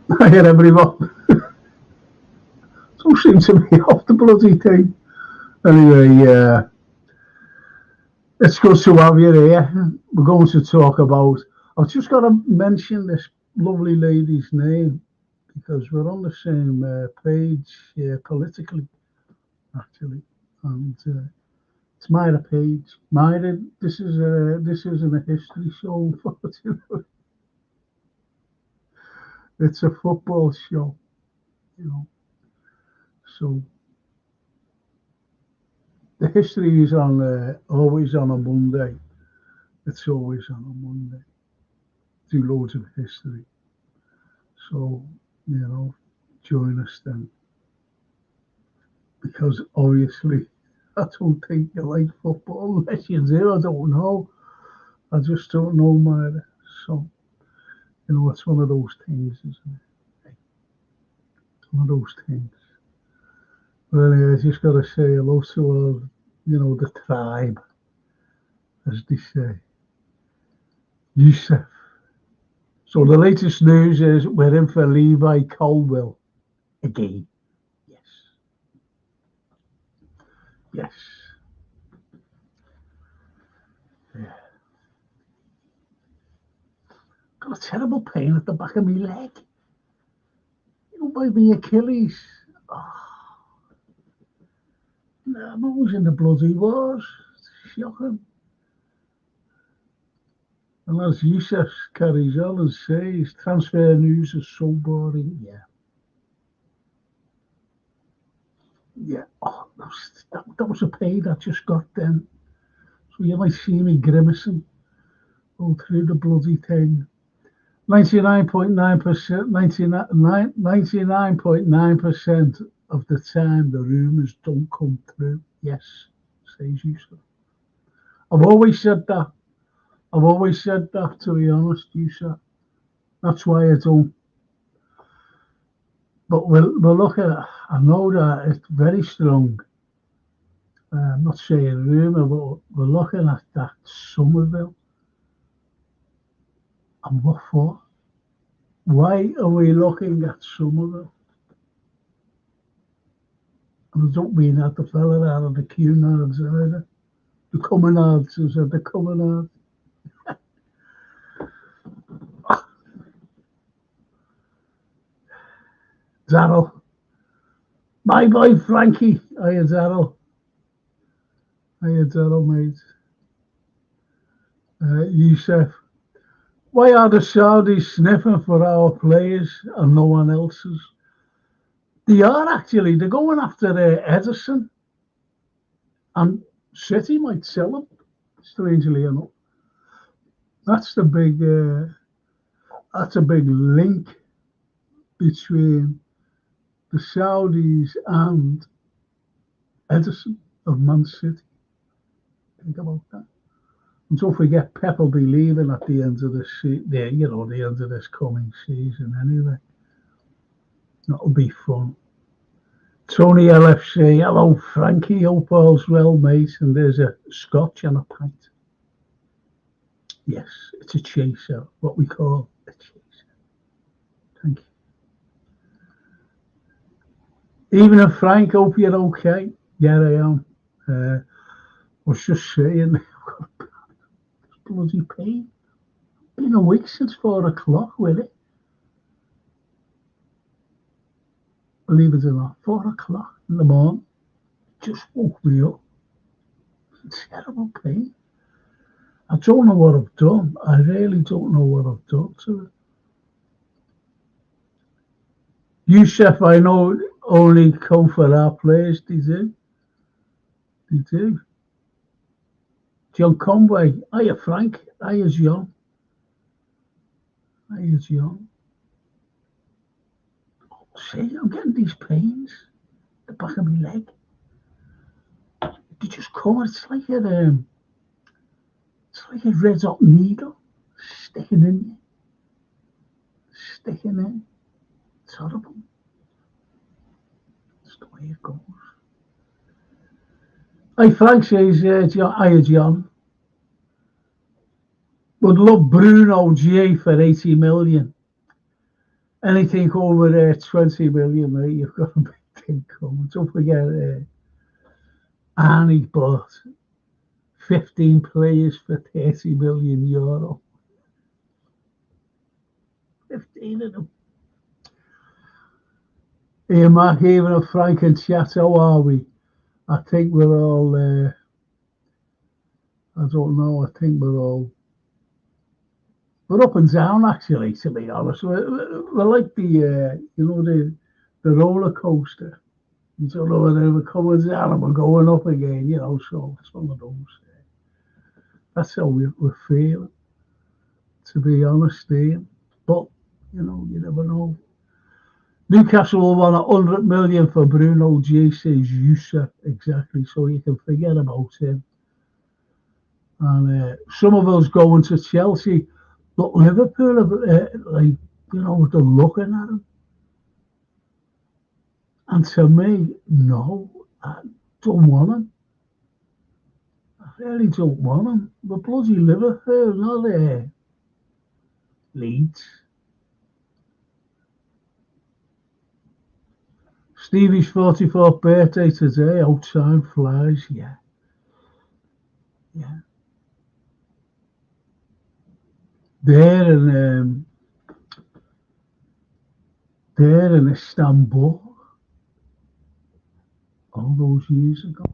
I hear everyone. Don't seem to be off the bloody thing. Anyway, it's good to have you here. We're going to talk about. I've just got to mention this lovely lady's name because we're on the same page politically, actually, and it's Myra Page. Myra, this isn't a history show for you. It's a football show, you know. So the history is on always on a Monday. It's always on a Monday. Do loads of history. So, join us then. Because obviously, I don't think you like football unless you do. I don't know. I just don't know, Myra. So, it's one of those things, isn't it? One of those things. Well, I just got to say hello to all, the tribe, as they say. Yusuf. So the latest news is we're in for Levi Colwill again. Yes. Yes. Yeah. Got a terrible pain at the back of my leg. By the Achilles. Oh. No, I'm always in the bloody wars. It's shocking. And as Yusuf carries on and says, transfer news is so boring. Yeah. Yeah. Oh, that was a pain I just got then. So you might see me grimacing all through the bloody thing. 99.9%, 99.9% of the time the rumours don't come through. Yes, says Yusuf. I've always said that. To be honest, Yusuf. That's why I don't. But we'll look at it. I know that it's very strong. I'm not saying rumour, but we're looking at that Somerville. And what for? Why are we looking at Somerville? And I don't mean that the fella out of the Cunards either. The Cumminards, is it the Cumminards? Daryl. My boy Frankie. Hiya, Daryl. Hiya, Daryl, mate. Yusuf. Why are the Saudis sniffing for our players and no one else's? They are actually. They're going after Edison. And City might sell him, strangely enough. That's a big link between the Saudis and Edison of Man City. Think about that. And don't forget, Pep will be leaving at the end of the the end of this coming season anyway. That'll be fun. Tony LFC, hello Frankie, hope all's well, mate. And there's a scotch and a pint. Yes, it's a chaser, what we call a chaser. Thank you. Even if Frank, hope you're okay. Yeah, I am. I was just saying, I've got a bloody pain. Been a week since 4 o'clock with it. Believe it or not, 4 o'clock in the morning. Just woke me up. Terrible pain. I don't know what I've done. I really don't know what I've done to it. Yusuf, I know, only come for our players. They do. They do. John Conway. Hiya, Frank. Hiya, John. Hiya, John. Oh, see, I'm getting these pains. The back of my leg. They just come. It's like a red hot needle sticking in you. Sticking in. It's horrible. That's the way it goes. Hey, Frank says, hiya, John. Would love Bruno G for 80 million. anything over 20 million, mate, you've got a big thing coming. Don't forget, Arnie bought 15 players for €30 million. 15 of them. Here, Mark, even a Frank and chat, how are we? I think we're all, I don't know, I think we're up and down, actually, to be honest. We're like the roller coaster. You don't know whether we're coming down and we're going up again, so it's one of those. That's how we're feeling, to be honest, Ian. But, you never know. Newcastle will want 100 million for Bruno G, says Yusa, exactly, so you can forget about him. And some of us going to Chelsea, but Liverpool, they're looking at him. And to me, no, I don't want him. I really don't want him. We're bloody Liverpool, not Leeds. Stevie's 44th birthday today. Oh, time flies, yeah. There in Istanbul, all those years ago.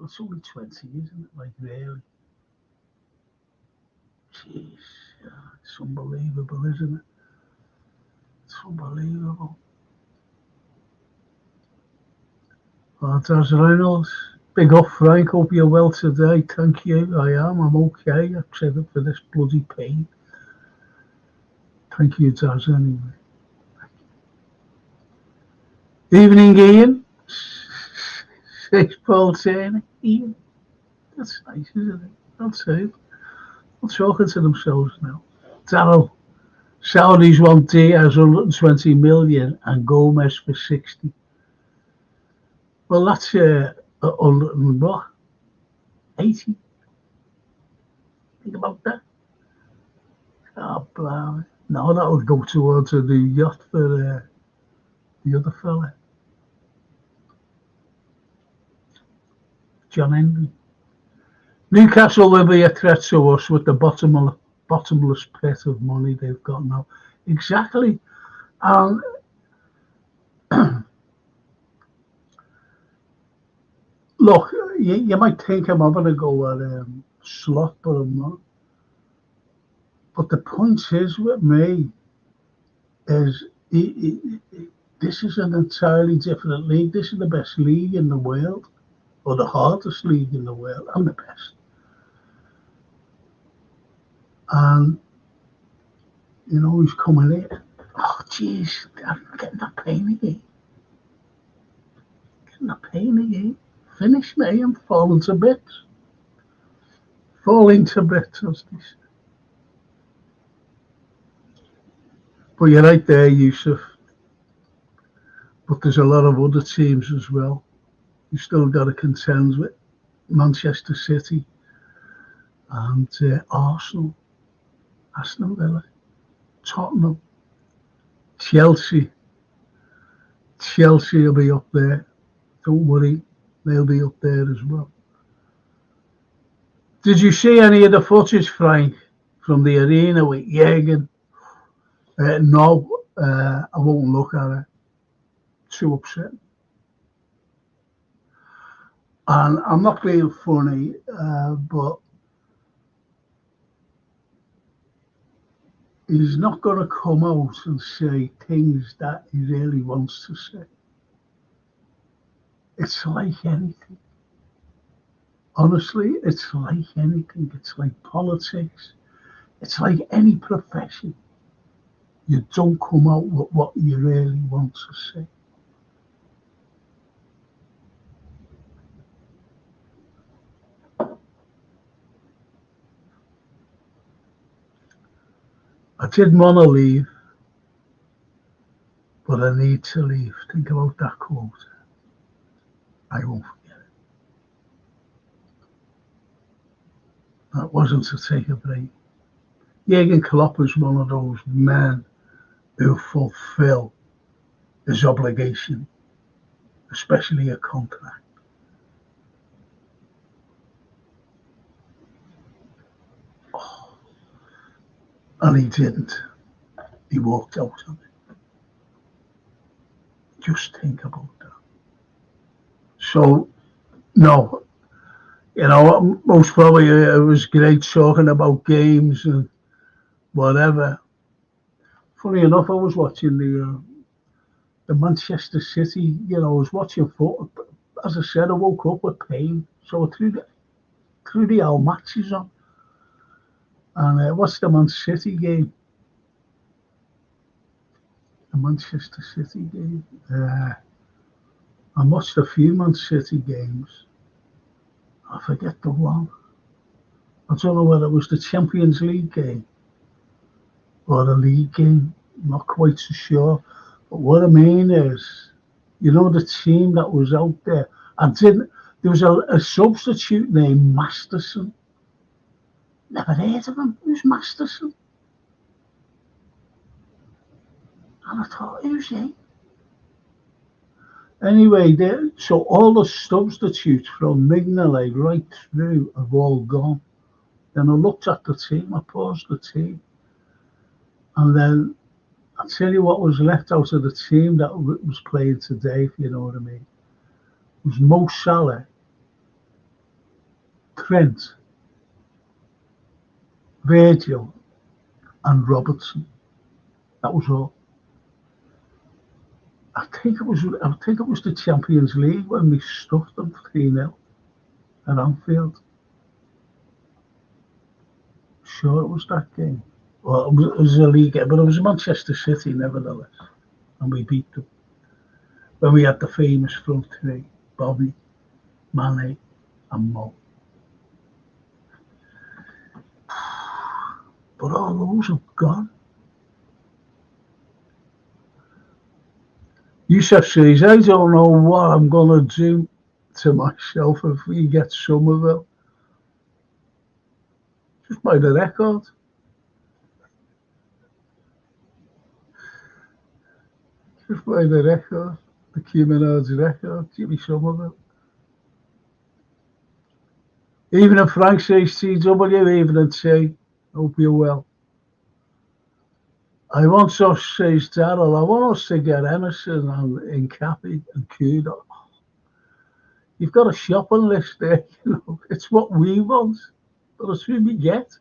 It's only 20, isn't it? Like, really? Jeez, yeah, it's unbelievable, isn't it? It's unbelievable. That's Reynolds. Big up, Frank. Hope you're well today. Thank you. I am. I'm okay, except for this bloody pain. Thank you, Daz, anyway. Evening, Ian. Says Paul Taylor. Ian. That's nice, isn't it? That's it. They're talking to themselves now. Darryl. Saudis want Diaz 120 million and Gomez for 60. Well, that's 80. Think about that. Oh, blimey. No, that would go towards the yacht for the other fella, John Henry. Newcastle will be a threat to us with the bottomless pit of money they've got now. Exactly. And look, you might think I'm going to go at Slot, but I'm not. But the point is with me is this is an entirely different league. This is the best league in the world, or the hardest league in the world, and the best. And he's coming in. Oh, jeez, I'm getting that pain again. Finish me, I'm falling to bits. As they say. But you're right there, Yusuf. But there's a lot of other teams as well. You still got to contend with Manchester City and Arsenal, Aston Villa, Tottenham, Chelsea. Chelsea will be up there. Don't worry, they'll be up there as well. Did you see any of the footage, Frank, from the arena with Jürgen? No, I won't look at it. Too upset. And I'm not being funny, but he's not going to come out and say things that he really wants to say. It's like anything. Honestly, it's like anything. It's like politics. It's like any profession. You don't come out with what you really want to say. I didn't want to leave, but I need to leave. Think about that quote. I won't forget it. That wasn't to take a break. Jürgen Klopp is one of those men who fulfill his obligation, especially a contract. And he didn't. He walked out of it. Just think about that. So, no, most probably it was great talking about games and whatever. Funny enough, I was watching the Manchester City. I was watching football. As I said, I woke up with pain, so I threw the old matches on and watched the Man City game. The Manchester City game. I watched a few Man City games. I forget the one. I don't know whether it was the Champions League game or the league game. I'm not quite so sure. But what I mean is, the team that was out there. There was a substitute named Masterson. Never heard of him. Who's Masterson? And I thought, who's he? Anyway, so all the substitutes from Mignolet right through have all gone. Then I looked at the team, I paused the team, and then I'll tell you what was left out of the team that was playing today, if you know what I mean. It was Mo Salah, Trent, Virgil, and Robertson. That was all. I think it was the Champions League when we stuffed them 3-0 at Anfield. Sure, it was that game. Well, it was a league game, but it was Manchester City nevertheless, and we beat them. When we had the famous front three, Bobby, Mane, and Mo. But all those have gone. Yusuf says, I don't know what I'm going to do to myself if we get Somerville. Just buy the record. Just buy the record. The Cuminard's record. Jimmy Somerville. Even if Frank says TW, even and say, hope you're well. I want us, says Darryl, I want us to get Emerson and Cappy and Kudo. You've got a shopping list there, It's what we want, but it's who we get.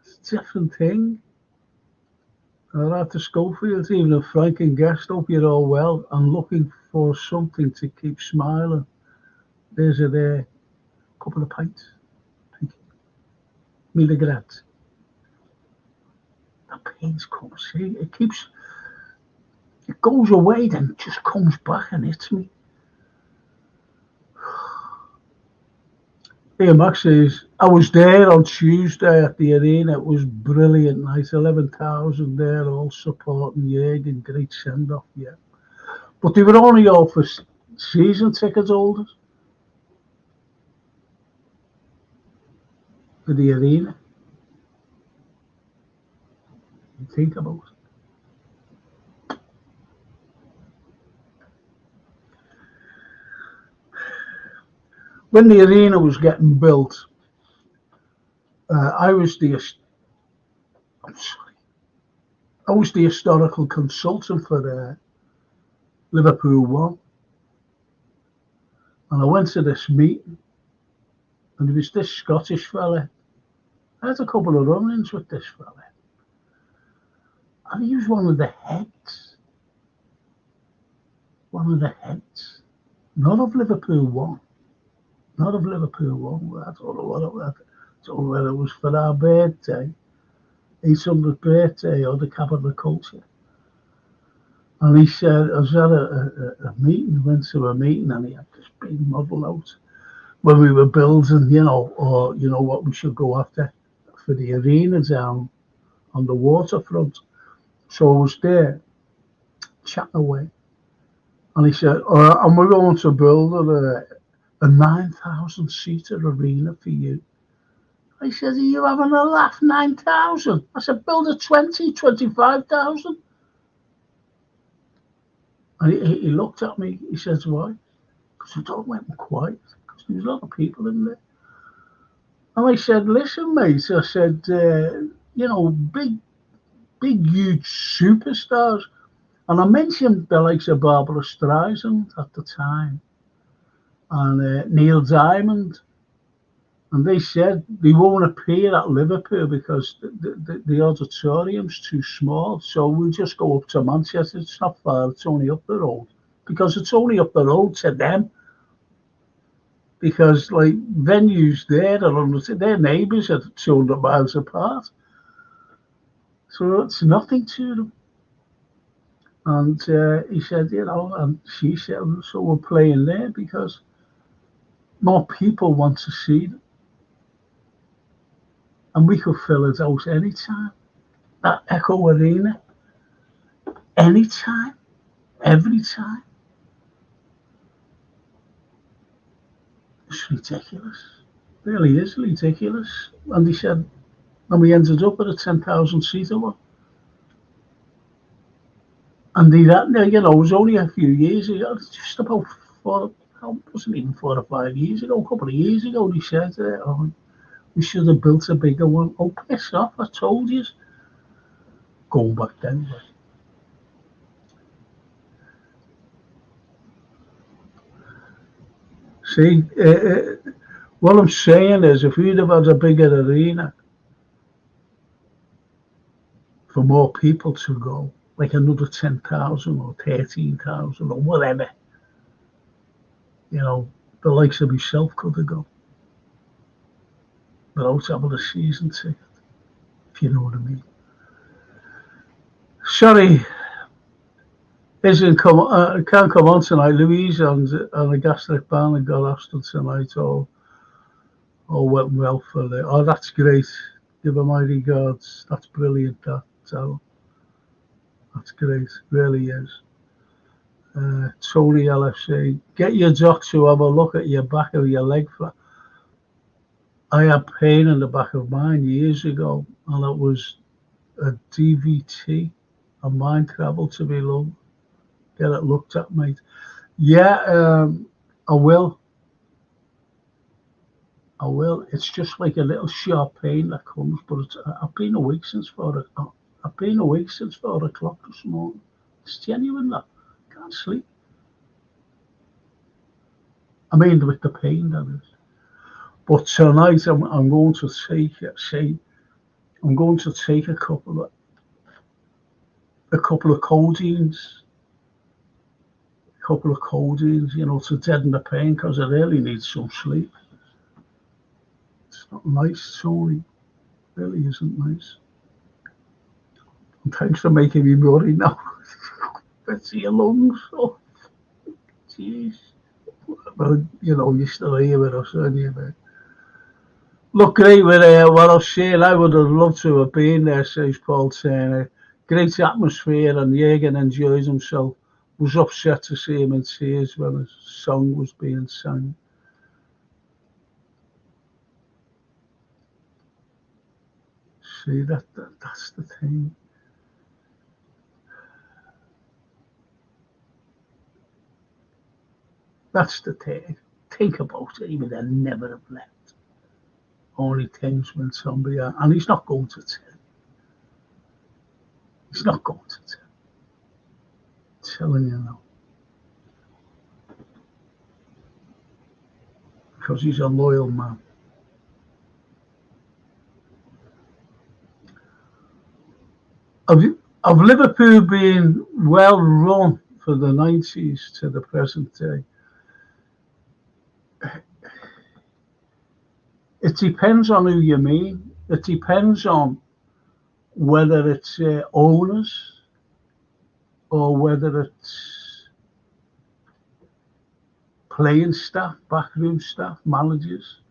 It's a different thing. All right, to Schofield, even if Frank and Guest, hope you're all well. I'm looking for something to keep smiling. There's a couple of pints. Thank you. Mille grazie. The pain's comes, see, it goes away, then it just comes back and hits me. Ian Max says, I was there on Tuesday at the arena. It was brilliant night. 11,000 there, all supporting Jurgen. Great send-off, yeah. But they were only all for season ticket holders for the arena. You think about it. When the arena was getting built, I was the historical consultant for Liverpool 1. And I went to this meeting, and there was this Scottish fella. I had a couple of run-ins with this fella. And he was one of the heads. Not of Liverpool 1. Not of Liverpool 1. I don't know what it was. I don't know whether it was for our birthday, 800th birthday, or the capital of culture. And he said, I was at a meeting, went to a meeting, and he had this big model out when we were building, what we should go after for the arena down on the waterfront. So I was there, chatting away. And he said, and we're going to build a 9,000-seater arena for you. I said, are you having a laugh? 9,000. I said, build a 20, 25,000. And he looked at me. He says, why? Because it all went quiet. Because there was a lot of people in there. And I said, listen, mate. I said, big, huge superstars. And I mentioned the likes of Barbara Streisand at the time and Neil Diamond. And they said they won't appear at Liverpool because the auditorium's too small. So we'll just go up to Manchester. It's not far, it's only up the road. Because it's only up the road to them. Because like venues there their neighbours are 200 miles apart. So it's nothing to them. And he said, and she said, so we're playing there because more people want to see them. And we could fill it out anytime. That Echo Arena, anytime, every time. It's ridiculous. It really is ridiculous. And he said, and we ended up at a 10,000 seater one. And it was only a few years ago, just about it wasn't even 4 or 5 years ago, a couple of years ago, he said, we should have built a bigger one. Oh, piss off, I told you. Going back then. See, what I'm saying is, if we'd have had a bigger arena for more people to go, like another 10,000 or 13,000 or whatever, the likes of myself could have gone without having a season ticket, if you know what I mean. Sorry, can't come on tonight. Louise and a gastric ban and got Aston tonight. All went well for it. Oh, that's great. Give her my regards. That's brilliant, that. So, that's great. Really is. Tony LFC. Get your doc to have a look at your back of your leg. I had pain in the back of mine years ago, and it was a DVT, a mind travel to be low. Get it looked at, mate. Yeah, I will. It's just like a little sharp pain that comes, but I've been awake since 4 o'clock. I've been awake since 4 o'clock this morning. It's genuine, that. Can't sleep. I mean, with the pain, that is. But tonight I'm going to take a couple of codeines. To deaden the pain because I really need some sleep. It's not nice, Tony. It really isn't nice. And thanks for making me worry now. Let's see your lungs. Oh, jeez. But you're still here with us, aren't you, mate? Look, great with what I was saying. I would have loved to have been there, says Paul Turner. Great atmosphere, and Jürgen enjoys himself. Was upset to see him in tears when his song was being sung. See, that's the thing. That's the thing. Think about it. He would have never have left. Only things went on behind. And he's not going to tell. He's not going to tell. Telling you now. Because he's a loyal man. Have Liverpool been well run for the 90s to the present day? It depends on who you mean. It depends on whether it's owners or whether it's playing staff, backroom staff, managers.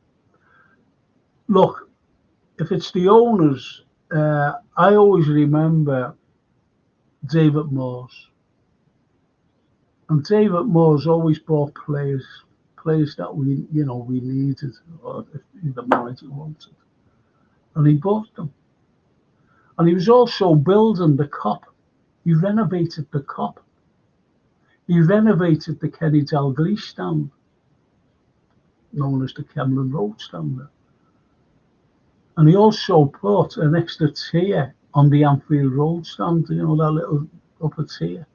Look, if it's the owners, I always remember David Moores. And David Moores always bought players that we needed, or if the manager wanted. and he bought them. And he was also building the Kop. He renovated the Kop. He renovated the Kenny Dalglish stand, known as the Kemlyn Road stand. And he also put an extra tier on the Anfield Road stand, that little upper tier.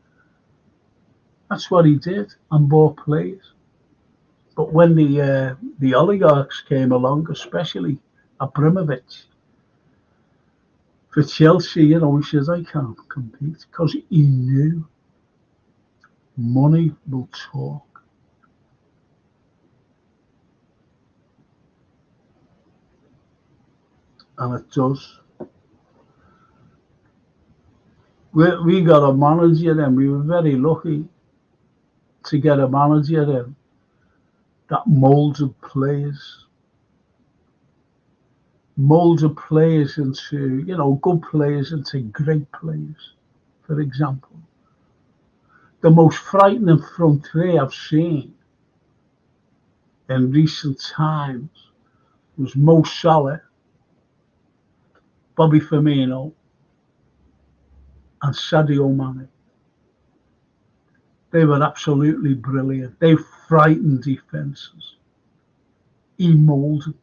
That's what he did, and bought players. But when the oligarchs came along, especially Abramovich, for Chelsea, he says, I can't compete, because he knew money will talk. And it does. We got a manager and we were very lucky to get a manager in that molded players into, good players into great players. For example, the most frightening front three I've seen in recent times was Mo Salah, Bobby Firmino, and Sadio Mane. They were absolutely brilliant. They frightened defences. He moulded.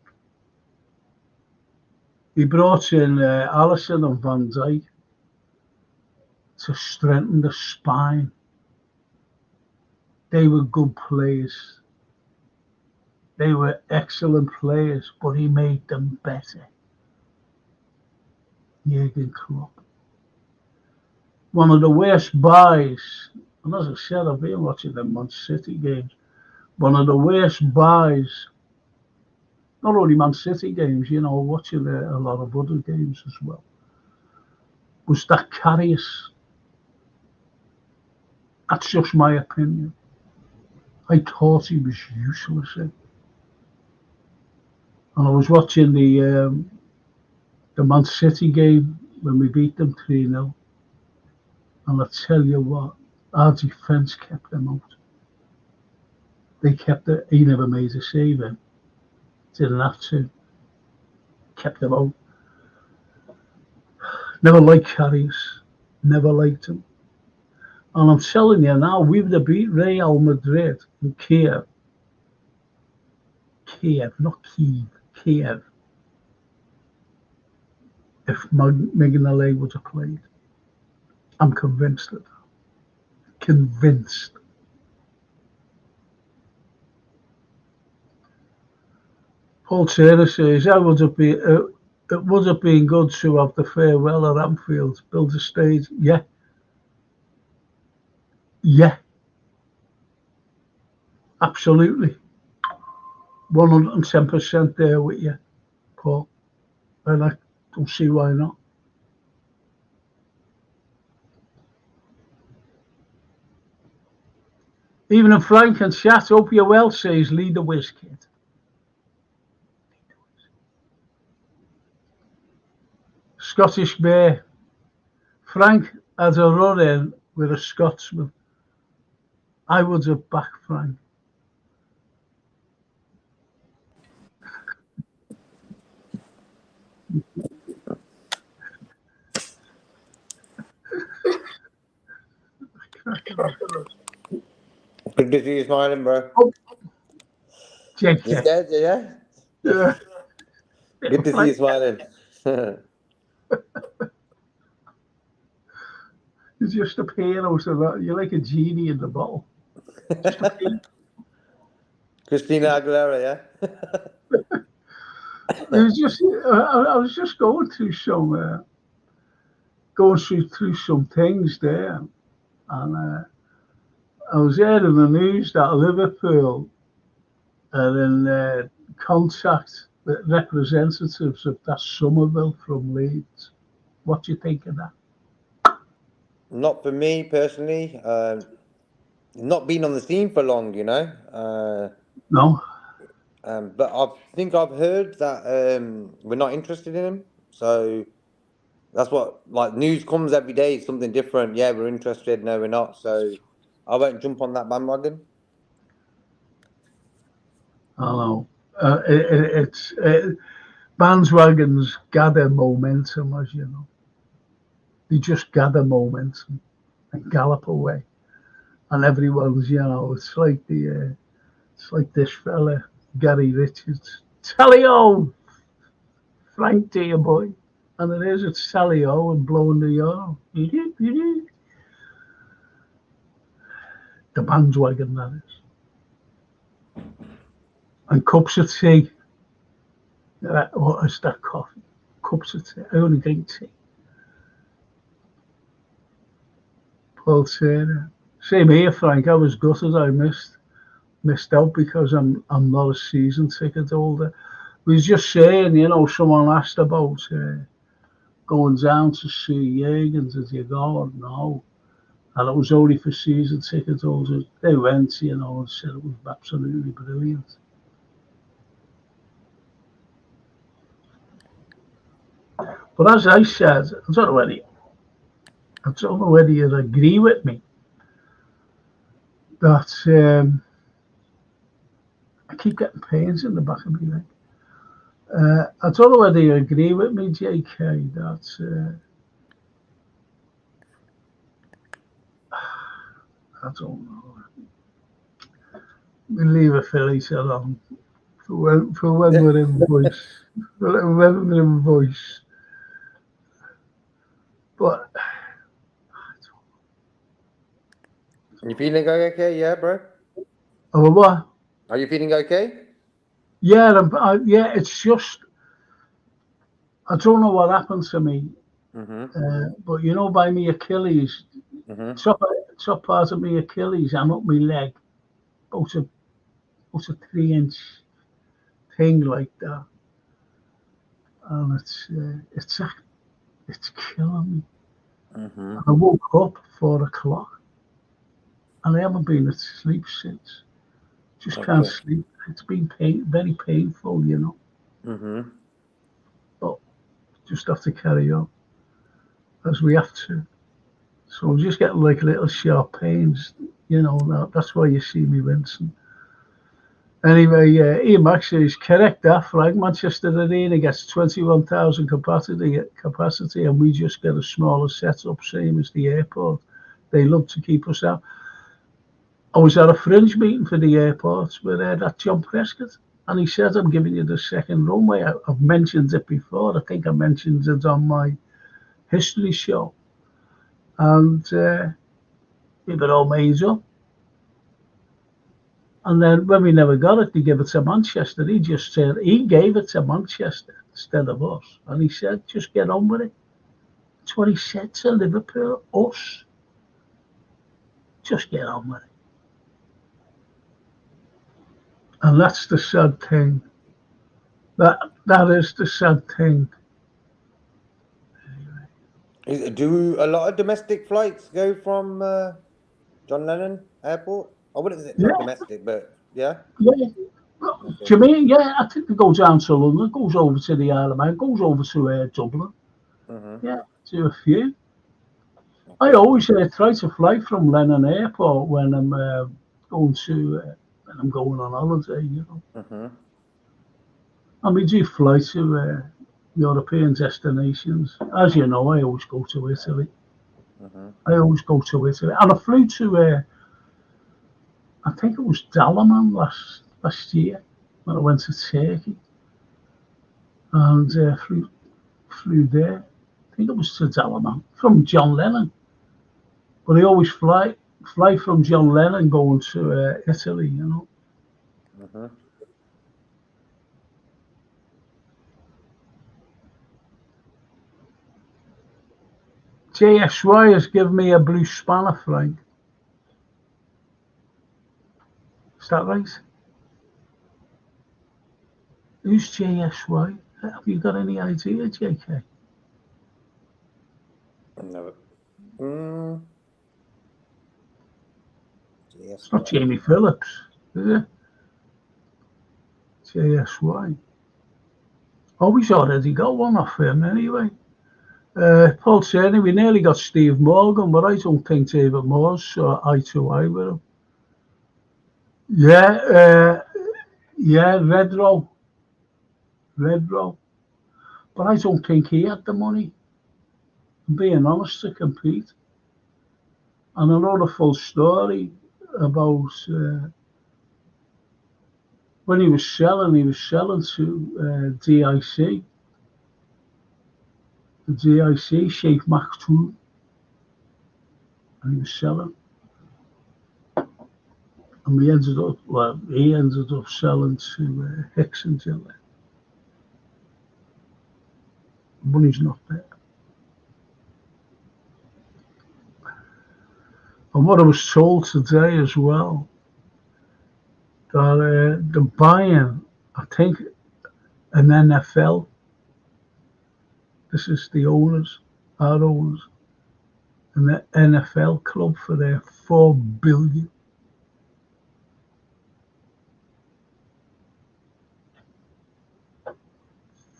He brought in Alisson and Van Dijk to strengthen the spine. They were good players. They were excellent players, but he made them better. Jurgen Klopp. One of the worst buys, and as I said, I've been watching the Man City games. One of the worst buys, not only Man City games, watching a lot of other games as well, was that Karius. That's just my opinion. I thought he was useless. And I was watching the Man City game when we beat them 3-0. And I tell you what, our defence kept them out. They kept it. He never made a save. Didn't have to. Kept them out. Never liked Karius. Never liked him. And I'm telling you now, we've beat Real Madrid in Kiev. Kiev, not Kiev. Kiev. If Mignolet would have played. I'm convinced of that. Convinced. Paul Taylor says, it would have been good to have the farewell at Anfield, build a stage. Yeah. Yeah. Absolutely. 110% there with you, Paul. And I don't see why not. Even if Frank and chat, hope you're well, says Lee the Whiz Kid. Scottish Bear. Frank had a run in with a Scotsman. I would have backed Frank. Good to see you smiling, bro. Jake, You scared, yeah? yeah. Good to see you smiling. It's just a hero, so you're like a genie in the bottle. Just a Christina Aguilera, yeah? It was just, I was just going through some things there, and I was hearing the news that Liverpool are in contact with representatives of that Somerville from Leeds. What do you think of that? Not for me personally. Not been on the scene for long, No, but I think I've heard that we're not interested in him. So that's what, like, news comes every day, something different. Yeah, we're interested. No, we're not. So I won't jump on that bandwagon. I know. It's bandwagons gather momentum, as you know. They just gather momentum and gallop away, and everyone's, it's like this fella, Gary Richards. Tally-o, Frank, dear boy. And it is, it's tally-o and blowing the yard. The bandwagon, that is. And cups of tea. What is that coffee? Cups of tea. I only drink tea. Paul Turner. Same here, Frank. I was gutted. I missed out because I'm not a season ticket holder. We was just saying, someone asked about going down to see Jurgen. Did you go? No. And it was only for season ticket holders. They went, and said it was absolutely brilliant. But as I said, I don't know whether you agree with me that I keep getting pains in the back of my leg. I don't know whether you agree with me, JK, that I don't know. We leave a Phillies alone for when we're in voice. When we're in voice. But You feeling okay? Yeah, bro. oh, what? Are you feeling okay? Yeah, yeah. It's just I don't know what happened to me, but by my Achilles, top part of my Achilles and up my leg, about a 3-inch thing like that, and it's killing me. I woke up 4 o'clock, and I haven't been asleep since. Just can't sleep. It's been very painful, But just have to carry on as we have to. So I'm just getting like little sharp pains, That's why you see me wincing. Anyway, Ian Max is correct. That Frank, Manchester Arena gets 21,000 capacity, and we just get a smaller setup, same as the airport. They love to keep us out. I was at a fringe meeting for the airport with that John Prescott, and he said, "I'm giving you the second runway." I've mentioned it before. I think I mentioned it on my history show, and we were all made up. And then when we never got it, they gave it to Manchester. He just said he gave it to Manchester instead of us. And he said, just get on with it. That's what he said to Liverpool, us. Just get on with it. And that's the sad thing. That is the sad thing. Do a lot of domestic flights go from John Lennon Airport? I wouldn't say not domestic, but yeah. Yeah. Do you mean? Yeah, I think it goes down to London, goes over to the Isle of Man, goes over to Dublin. Yeah, to a few. I always try to fly from Lennon Airport when I'm going on holiday, And we do fly to European destinations. As you know, I always go to Italy. I always go to Italy, and I flew to I think it was Dalaman last year when I went to Turkey, and flew there. I think it was to Dalaman from John Lennon. But I always fly from John Lennon going to Italy, JSY has given me a blue spanner, Frank. Is that right? Who's JSY? Have you got any idea, JK? No. It's not Jamie Phillips, is it? JSY. Oh, we've already got one off him anyway. Paul Cerny, we nearly got Steve Morgan, but I don't think David Moore's eye to eye with him. Yeah, Red Row. But I don't think he had the money, I'm being honest, to compete. And I know the full story about when he was selling to DIC, the DIC, Sheikh Maktoum, and he was selling. And he ended up selling to Hicks and Gillett. Money's not there. And what I was told today as well, that the buying, I think, an NFL, this is the owners, our owners, and the NFL club for their 4 billion.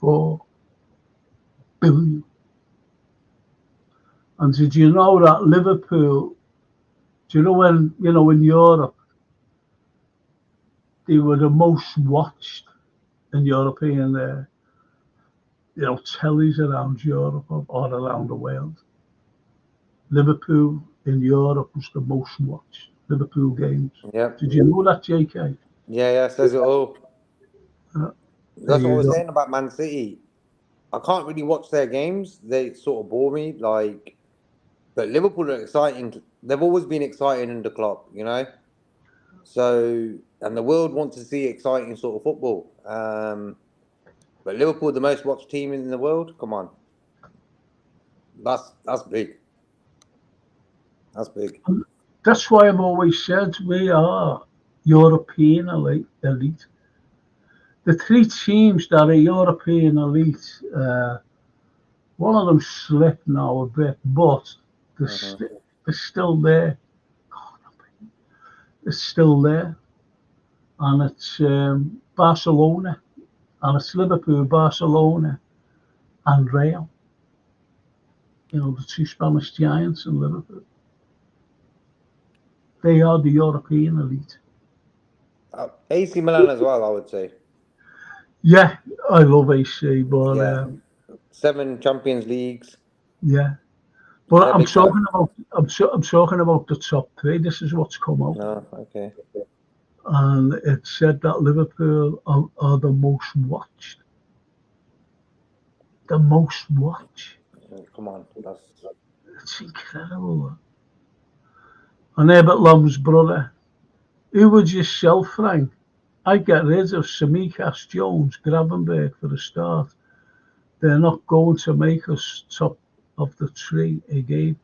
4 billion. And did you know that Liverpool, do you know in Europe, they were the most watched in European, tellies around Europe or around the world. Liverpool in Europe was the most watched Liverpool games. Yeah. Did you know that, JK? Yeah, says it all. There That's what I you was go. saying about Man City. I can't really watch their games. They sort of bore me. But Liverpool are exciting. They've always been exciting under Klopp, So, and the world wants to see exciting sort of football. But Liverpool, the most watched team in the world. Come on, that's big. That's big. That's why I've always said we are European elite. The 3 teams that are European elite, one of them slipped now a bit, but they're, Hmm. st- they're still there. It's still there. And it's Barcelona, and it's Liverpool, Barcelona, and Real. The 2 Spanish giants in Liverpool. They are the European elite. AC Milan as well, I would say. Yeah, I love AC, but Yeah, 7 Champions Leagues. yeah. But They're big time. I'm talking about the top 3. This is what's come out, No, okay. and it said that Liverpool are the most watched. The most watched. Come on, that's It's incredible. And Herbert Lom's brother. Who would you sell, Frank? I'd get rid of Samikas, Jones, Gravenberg for a start. They're not going to make us top of the tree again.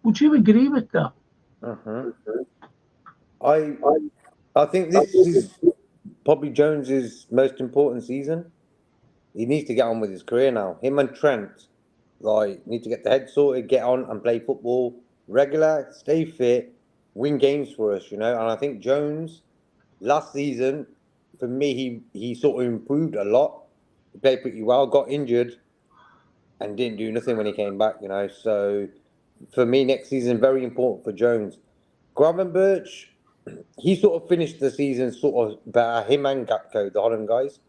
Would you agree with that? uh-huh. I I think this is probably Jones's most important season. He needs to get on with his career now. Him and Trent, need to get the head sorted, get on and play football regular, stay fit, win games for us, And I think Jones last season, for me, he sort of improved a lot. He played pretty well, got injured, and didn't do nothing when he came back. So for me, next season very important for Jones. Gravenberch, he sort of finished the season sort of better. Him and Gatko, the Holland guys.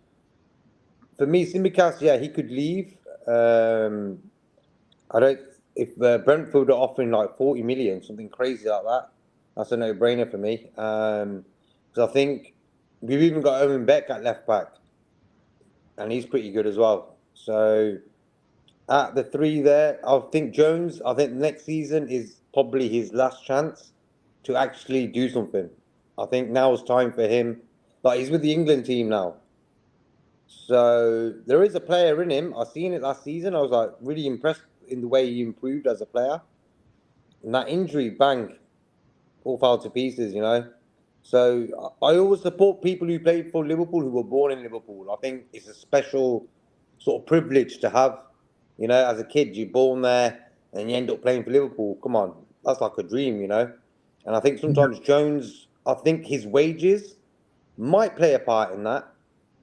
For me, Simicast, yeah, he could leave. I don't. If Brentford are offering like 40 million, something crazy like that, that's a no-brainer for me. Because I think we've even got Owen Beck at left back, and he's pretty good as well. So at the 3 there, I think Jones. I think next season is probably his last chance to actually do something. I think now is time for him. Like he's with the England team now. So there is a player in him. I seen it last season. I was like really impressed in the way he improved as a player. And that injury, bang, all fell to pieces. So I always support people who played for Liverpool who were born in Liverpool. I think it's a special sort of privilege to have. As a kid, you're born there and you end up playing for Liverpool. Come on, that's like a dream. And I think sometimes Jones, I think his wages might play a part in that.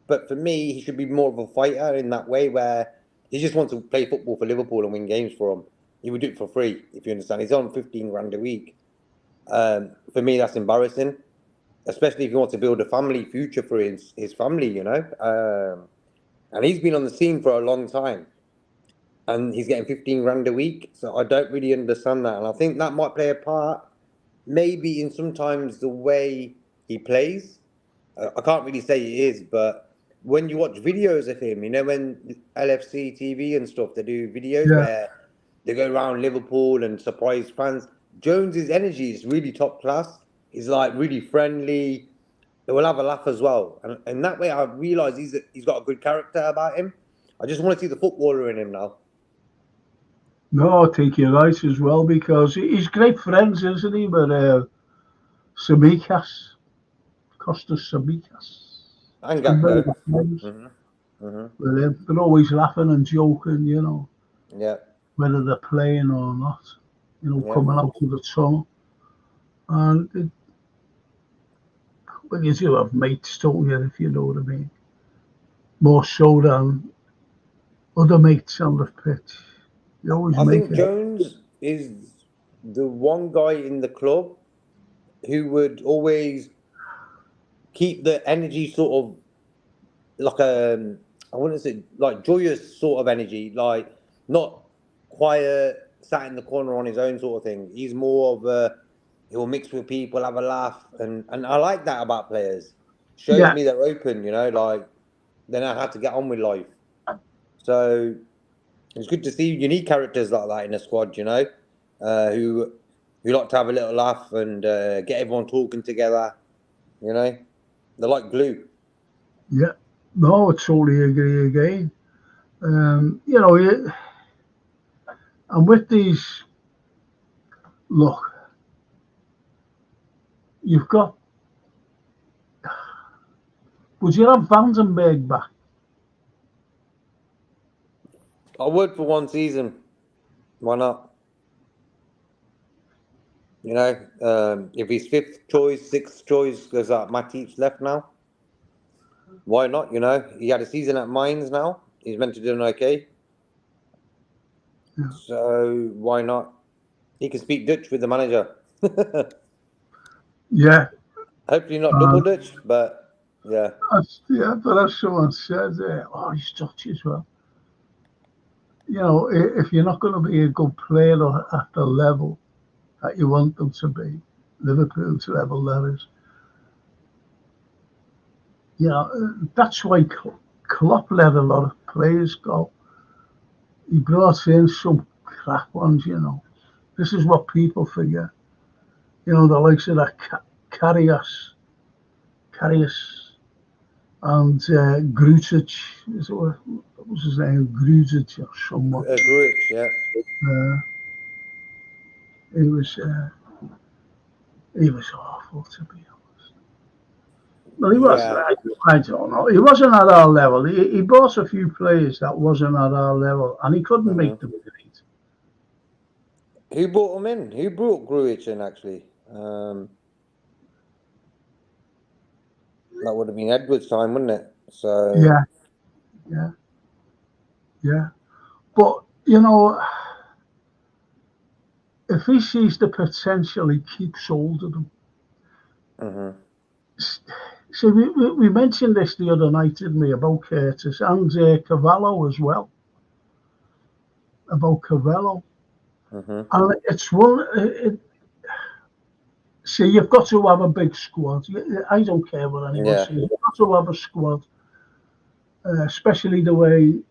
But for me, he should be more of a fighter in that way where he just wants to play football for Liverpool and win games for them. He would do it for free, if you understand. He's on 15 grand a week. For me, that's embarrassing, especially if he wants to build a family future for his family. And he's been on the scene for a long time. and he's getting 15 grand a week. So I don't really understand that, and I think that might play a part, maybe in sometimes the way he plays. I can't really say it is, but when you watch videos of him, when LFC TV and stuff, they do videos Yeah. where they go around Liverpool and surprise fans. Jones's energy is really top class. He's like really friendly. They will have a laugh as well, and that way I realise he's got a good character about him. I just want to see the footballer in him now. No, I think you're right as well because he's great friends, isn't he? But Samikas, Costas Samikas, And they're very Gakpo. good friends. Hmm. Hmm. But they're always laughing and joking, Yeah, whether they're playing or not. yeah. Coming out of the tunnel. And well, you do have mates, don't you, if you know what I mean? More so than other mates on the pitch. You always I make think it. Jones is the one guy in the club who would always keep the energy sort of like I wouldn't say like joyous sort of energy, like not quiet, sat in the corner on his own sort of thing. He's more of a he'll mix with people, have a laugh, and I like that about players. Shows Yeah, me they're open, like they know how to get on with life. So it's good to see unique characters like that in a squad, who like to have a little laugh and get everyone talking together. They're like glue. yeah. No, I totally agree again. And with these, look, you've got, would you have Vandenberg back? I would for one season. Why not? If he's fifth choice, sixth choice, there's that Matip's left now. Why not? He had a season at Mines now. He's meant to do okay. Yeah. So why not? He can speak Dutch with the manager. Yeah, Hopefully not double and Dutch, but yeah. but as someone said, he's Dutch as well. If you're not going to be a good player at the level that you want them to be, Liverpool's level, that is, that's why Klopp let a lot of players go. He brought in some crap ones. This is what people forget. The likes of that Karius, and Grujic. What was his name? Grujic or someone. Gruitch, yeah. Uh, he was uh, he was awful, to be honest. Well, he was. Yeah. I don't know. He wasn't at our level. He bought a few players that wasn't at our level, and he couldn't make Hmm. them great. Who brought him in? Who brought Gruitch in, actually? That would have been Edwards' time, wouldn't it? So, Yeah, yeah, yeah. But if he sees the potential, he keeps hold of them. hmm. So we mentioned this the other night, didn't we, about Curtis and Cavallo as well, about Cavallo. Hmm. And it's one. See, you've got to have a big squad. I don't care what anyone Yeah. says. You've got to have a squad, especially the way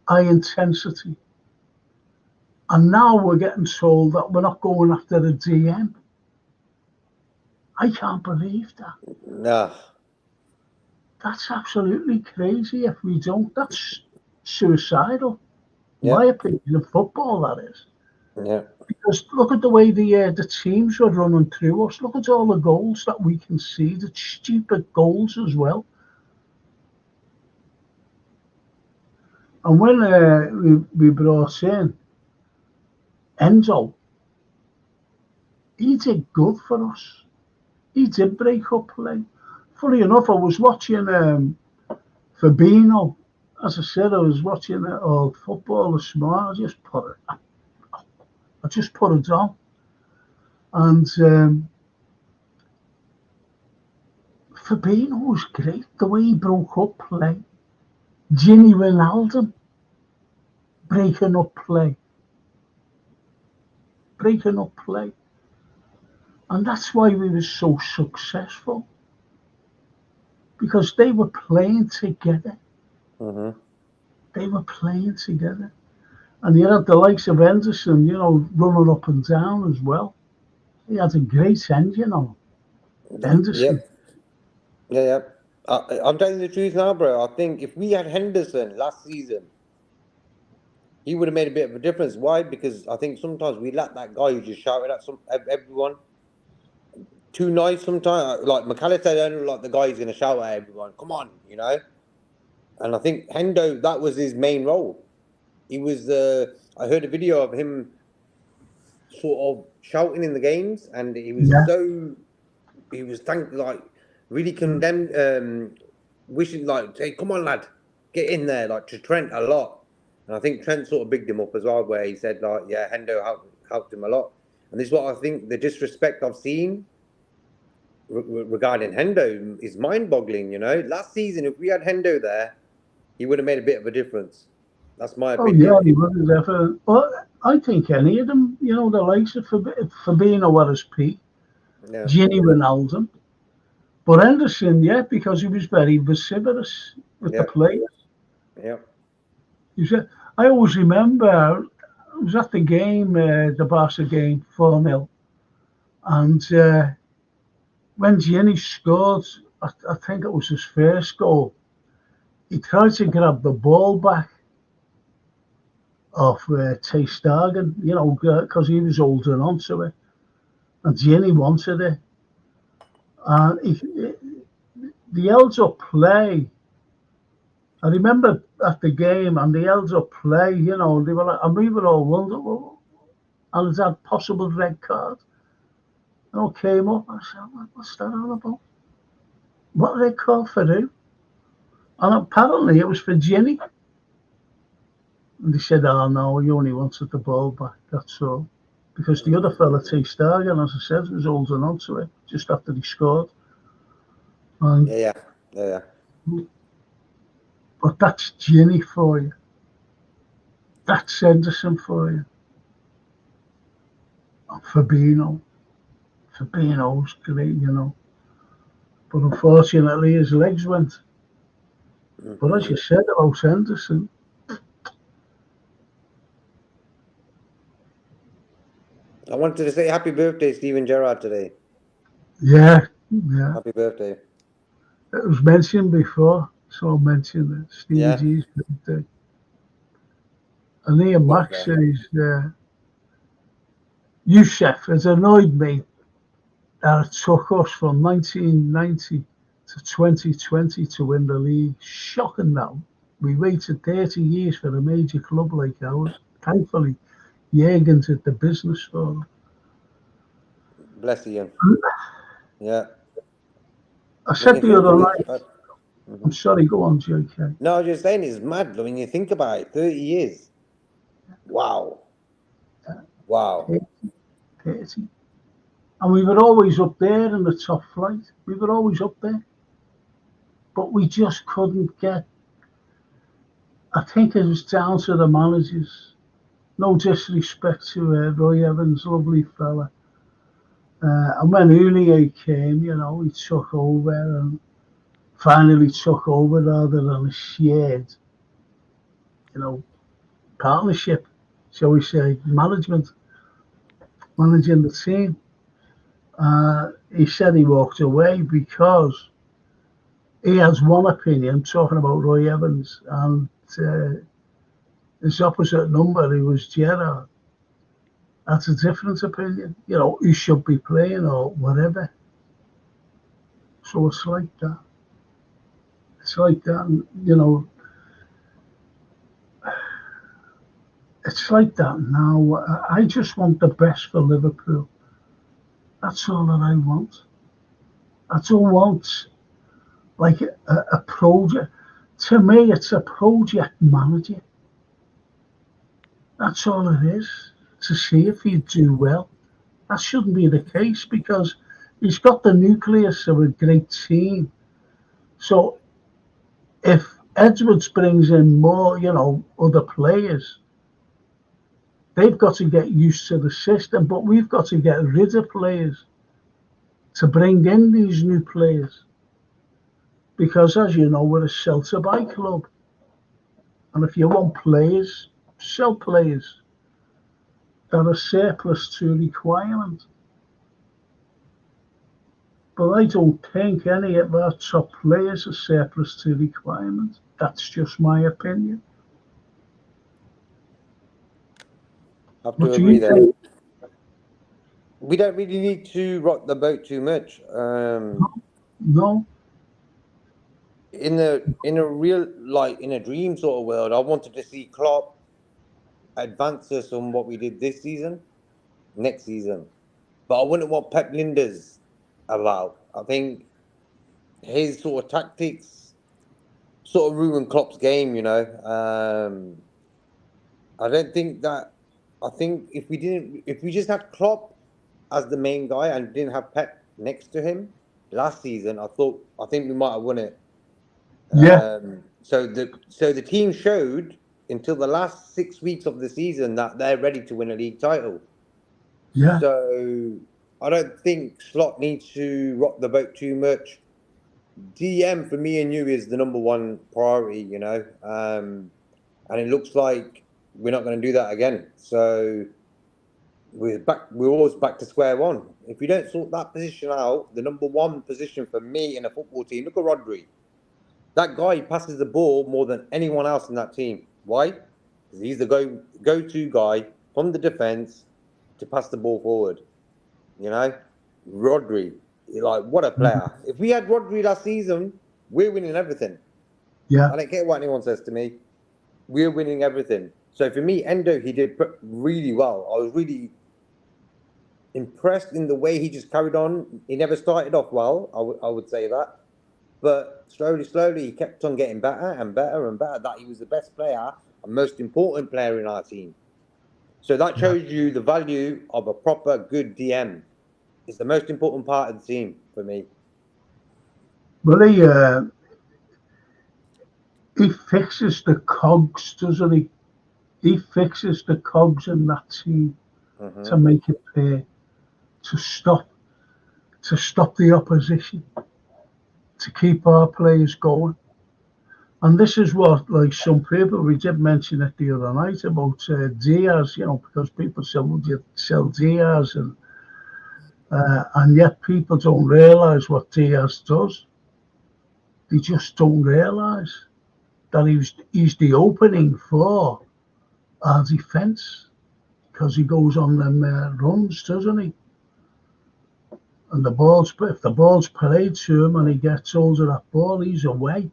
high intensity. And now we're getting told that we're not going after the DM. I can't believe that. Nah. That's absolutely crazy if we don't. That's suicidal, in Yeah. my opinion, in football, that is. Yeah. Because look at the way the teams are running through us. Look at all the goals that we can see, the stupid goals as well. And when we brought in Enzo, he did good for us. He did break up play. Funny enough, I was watching Fabinho. As I said, I was watching all football this morning. I just put it on, and Fabinho was great. The way he broke up play, Ginny Wijnaldum breaking up play. Breaking up play. And that's why we were so successful. Because they were playing together. Mm-hmm. They were playing together. And you had the likes of Henderson, running up and down as well. He had a great engine on Henderson. Yep. Yeah. I'm telling you the truth now, bro. I think if we had Henderson last season, he would have made a bit of a difference. Why? Because I think sometimes we lack that guy who just shouted at everyone. Too nice sometimes. Like McAllister, don't look like the guy who's going to shout at everyone. Come on, And I think Hendo, that was his main role. He was. I heard a video of him sort of shouting in the games, and he was Yeah. so. He was really condemned, wishing hey, come on, lad, get in there, to Trent a lot. And I think Trent sort of bigged him up as well, where he said yeah, Hendo helped him a lot. And this is what I think the disrespect I've seen regarding Hendo is mind-boggling. Last season, if we had Hendo there, he would have made a bit of a difference. That's my Oh, yeah, opinion. he would have definitely. Well, I think any of them, the likes of Fabinho at his peak, Yeah, Gini Ronaldo. But Henderson, yeah, because he was very vociferous with the yeah, players. yeah. He said, I always remember, I was at the game, the Barca game, 4-0. And when Gini scored, I think it was his first goal, he tried to grab the ball back off Ter Stegen, because he was holding on to it. And Gini wanted it. And the held up play. I remember at the game, and the held up play, they were like, and we were all wondering, well, and is that possible red card? Came up, I said, what's that all about? What red card for who? And apparently it was for Ginny. And they said, oh no, he only wanted the ball back, that's all. Because the other fella, Ter Stegen, as I said, was holding on to it just after he scored. And, Yeah. but that's Ginny for you. That's Henderson for you. And Fabinho's great. But unfortunately, his legs went. But as you said about Henderson, I wanted to say happy birthday, Steven Gerrard, today. yeah. Happy birthday. It was mentioned before, so I'll mention it. Stevie Yeah. G's birthday. And Ian Max says, Youssef has annoyed me that it took us from 1990 to 2020 to win the league. Shocking now. We waited 30 years for a major club like ours. Thankfully, Jurgen's at the business for them. Bless you. Yeah. I said the other night, Mm-hmm. I'm sorry, go on, JK. No, I was just saying it's mad when you think about it. 30 years. Wow. Wow. 30. And we were always up there in the top flight. We were always up there. But we just couldn't get. I think it was down to the managers. No disrespect to Roy Evans, lovely fella. And when Houllier came, he took over and finally took over rather than a shared, partnership, shall we say, managing the team. He said he walked away because he has one opinion, talking about Roy Evans, and his opposite number, he was Gerrard. That's a different opinion. Who should be playing or whatever. So it's like that. It's like that, it's like that now. I just want the best for Liverpool. That's all that I want. I don't want like a project. To me, it's a project manager. That's all it is. To see if you do well. That shouldn't be the case because he's got the nucleus of a great team. So if Edwards brings in more, other players, They've got to get used to the system, but we've got to get rid of players to bring in these new players. Because, as you know, we're a sell-to-buy club. And if you want players, sell players that are surplus to requirement. But I don't think any of our top players are surplus to requirement. That's just my opinion. I have What to do agree you there. think? We don't really need to rock the boat too much. No? In a real, like, in a dream sort of world, I wanted to see Klopp advance us on what we did this season, next season. But I wouldn't want Pep Linders about. I think his sort of tactics sort of ruined Klopp's game. I don't think that. I think if we just had Klopp as the main guy and didn't have Pep next to him last season, I think we might have won it. Yeah, So the team showed until the last 6 weeks of the season that they're ready to win a league title. yeah, So I don't think Slot needs to rock the boat too much. DM for me and you is the number one priority. And it looks like we're not going to do that again. So we're back. We're always back to square one. If we don't sort that position out, the number one position for me in a football team. Look at Rodri. That guy passes the ball more than anyone else in that team. Why? Because he's the go-to guy from the defense to pass the ball forward. You know, Rodri, like, what a player. If we had Rodri last season, we're winning everything. yeah, I don't care what anyone says to me. We're winning everything. So for me, Endo, he did really well. I was really impressed in the way he just carried on. He never started off well. I would say that. But slowly, he kept on getting better and better and better. That he was the best player and most important player in our team. So that yeah. shows you the value of a proper good DM. It's the most important part of the team for me. Well, he fixes the cogs, doesn't he? He fixes the cogs in that team to Hmm. make it fair, to stop to stop the opposition, to keep our players going. And this is what, like some people, we did mention it the other night about Diaz, because people say, would you sell Diaz? And yet people don't realise what Diaz does. They just don't realise that he's the opening for our defence because he goes on them runs, doesn't he? And if the ball's played to him and he gets hold of that ball, he's away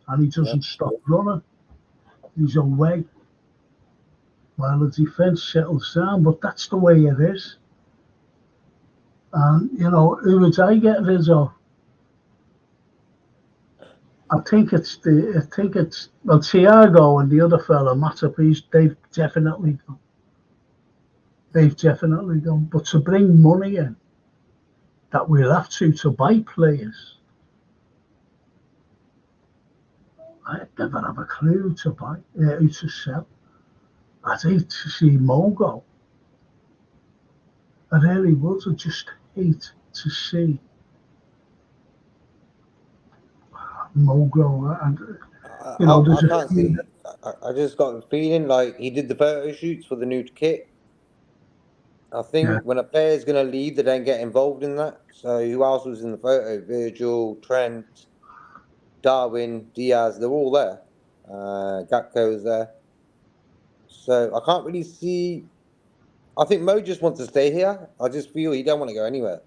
and he Yep. doesn't stop running. He's away while the defence settles down. But that's the way it is. And who would I get rid of? I think it's well, Thiago and the other fella, Matip. They've definitely gone. But to bring money in, that we'll have to buy players, I never have a clue who to buy, who to sell. I'd hate to see Mo go. I really would. I just hate to see Mo go. And I there's a can't few. see. I just got a feeling like he did the photo shoots for the new kit. I Yeah, think when a player's going to leave, they don't get involved in that. So who else was in the photo? Virgil, Trent, Darwin, Diaz, they're all there. Gakpo's there. So I can't really see. I think Mo just wants to stay here. I just feel he don't want to go anywhere.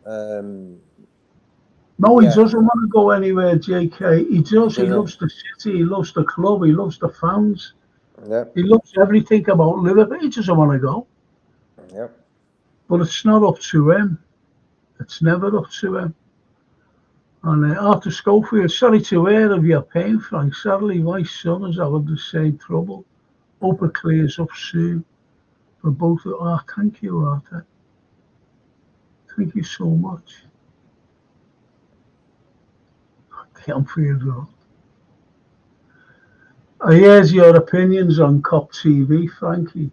Um, no, he yeah, doesn't want to go anywhere, JK. He he does. He doesn't. loves the city. He loves the club. He loves the fans. Yep, He loves everything about Liverpool. He doesn't want to go. yep, But it's not up to him. It's never up to him. And Arthur Schofield, sorry to hear of your pain, Frank. Sadly, my son is having the same trouble. Hope it clears up soon for both of us. Thank you, Arthur. Thank you so much. I can't feel good. Here's your opinions on COP TV, Frankie.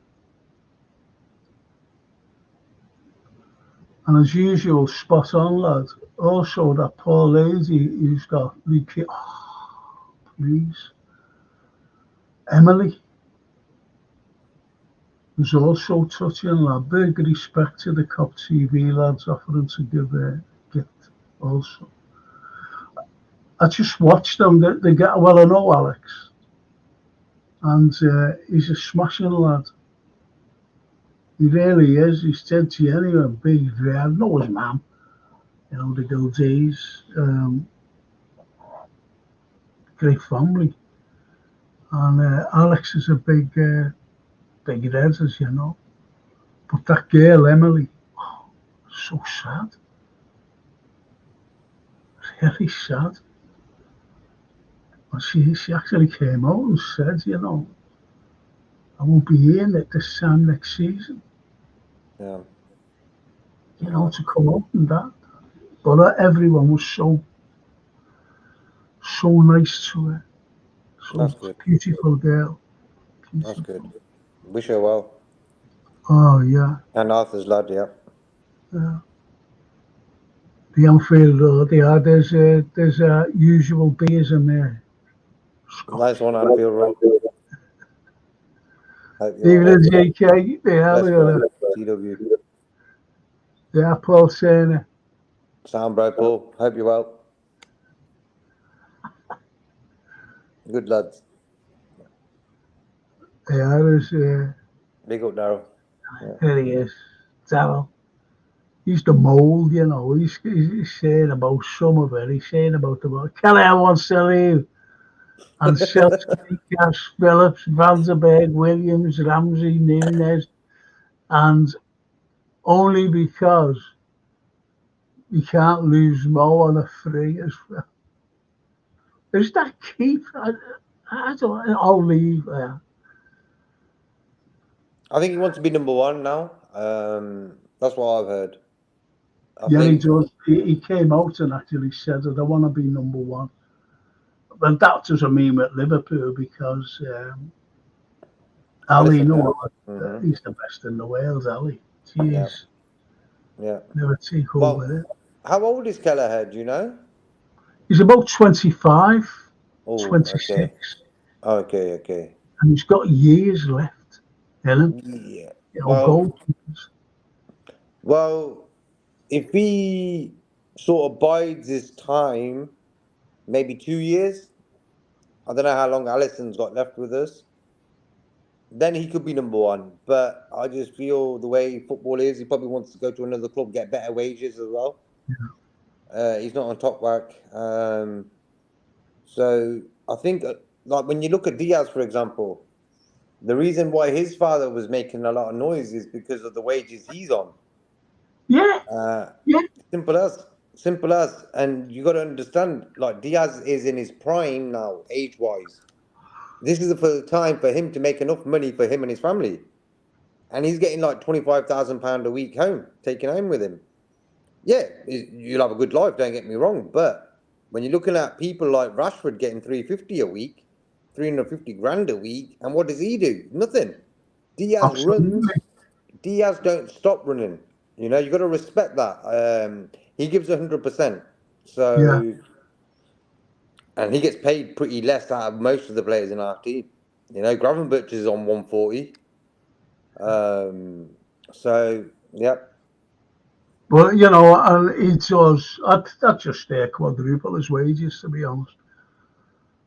And as usual, spot on, lad. Also, that poor lady who's got leukemia. Oh, please. Emily was also touching, lad. Big respect to the COP TV lads offering to give a gift also. I just watched them. They get, well, I know Alex. And he's a smashing lad. He really is. He's dead genuine, big, red. Know his mum. You know, the good days. Great family. And Alex is a big red, as you know. But that girl, Emily, oh, so sad. Really sad. And she actually came out and said, you know, I won't be here this time next season. Yeah. You know, to come out and that. But everyone was so nice to her. So That's good. beautiful girl. That's Beautiful. good. Wish her well. Oh yeah. And Arthur's lad, yeah. Yeah. The Anfield Road, yeah, there's usual beers in there. Nice one, Anfield Road. Hope you're Even well. in JK, yeah, Bless, look bro. at it. TW. Yeah, Paul saying it. Sound, bro, Paul. Hope you're well. Good lads. Yeah, there's, Big up, Daryl. Yeah. there he is. Darryl. He's the mould, you know. He's saying about some of it. He's saying about Kelly wants to leave. And Selchuk, Cash, Phillips, Vanderberg, Williams, Ramsey, Nunes. And only because you can't lose Mo on a free as well. Is that keep? I don't. I'll leave. I think he wants to be number one now. That's what I've heard. I Yeah, he think. does. He came out and actually said that I want to be number one. But that doesn't mean with Liverpool because Ali, Listen, no, mm-hmm. he's the best in the world, Ali. Yeah. Jeez, Yeah. never take Well, over it. how old is Kelleher? Do you know? He's about 25, Oh, okay. 26, Okay, okay. and he's got years left in him. Yeah. You know, goalkeepers. Well, if he sort of bides his time, maybe 2 years. I don't know how long Allison's got left with us. Then he could be number one. But I just feel the way football is, he probably wants to go to another club, get better wages as well. He's not on top whack. So I think, like when you look at Diaz, for example, the reason why his father was making a lot of noise is because of the wages he's on. Yeah, yeah. Simple as. Simple as. And you got to understand, like Diaz is in his prime now, age-wise. This is the time for him to make enough money for him and his family. And he's getting like £25,000 a week home, taking home with him. Yeah, you'll have a good life, don't get me wrong. But when you're looking at people like Rashford getting 350 a week, 350 grand a week, and what does he do? Nothing. Diaz runs. Absolutely. Diaz don't stop running. You know, you got to respect that. He gives 100%. Yeah. So, and he gets paid pretty less out of most of the players in our team. You know, Gravenberch is on 140. So, yep. But you know, and he does. I'd just quadruple his wages, to be honest,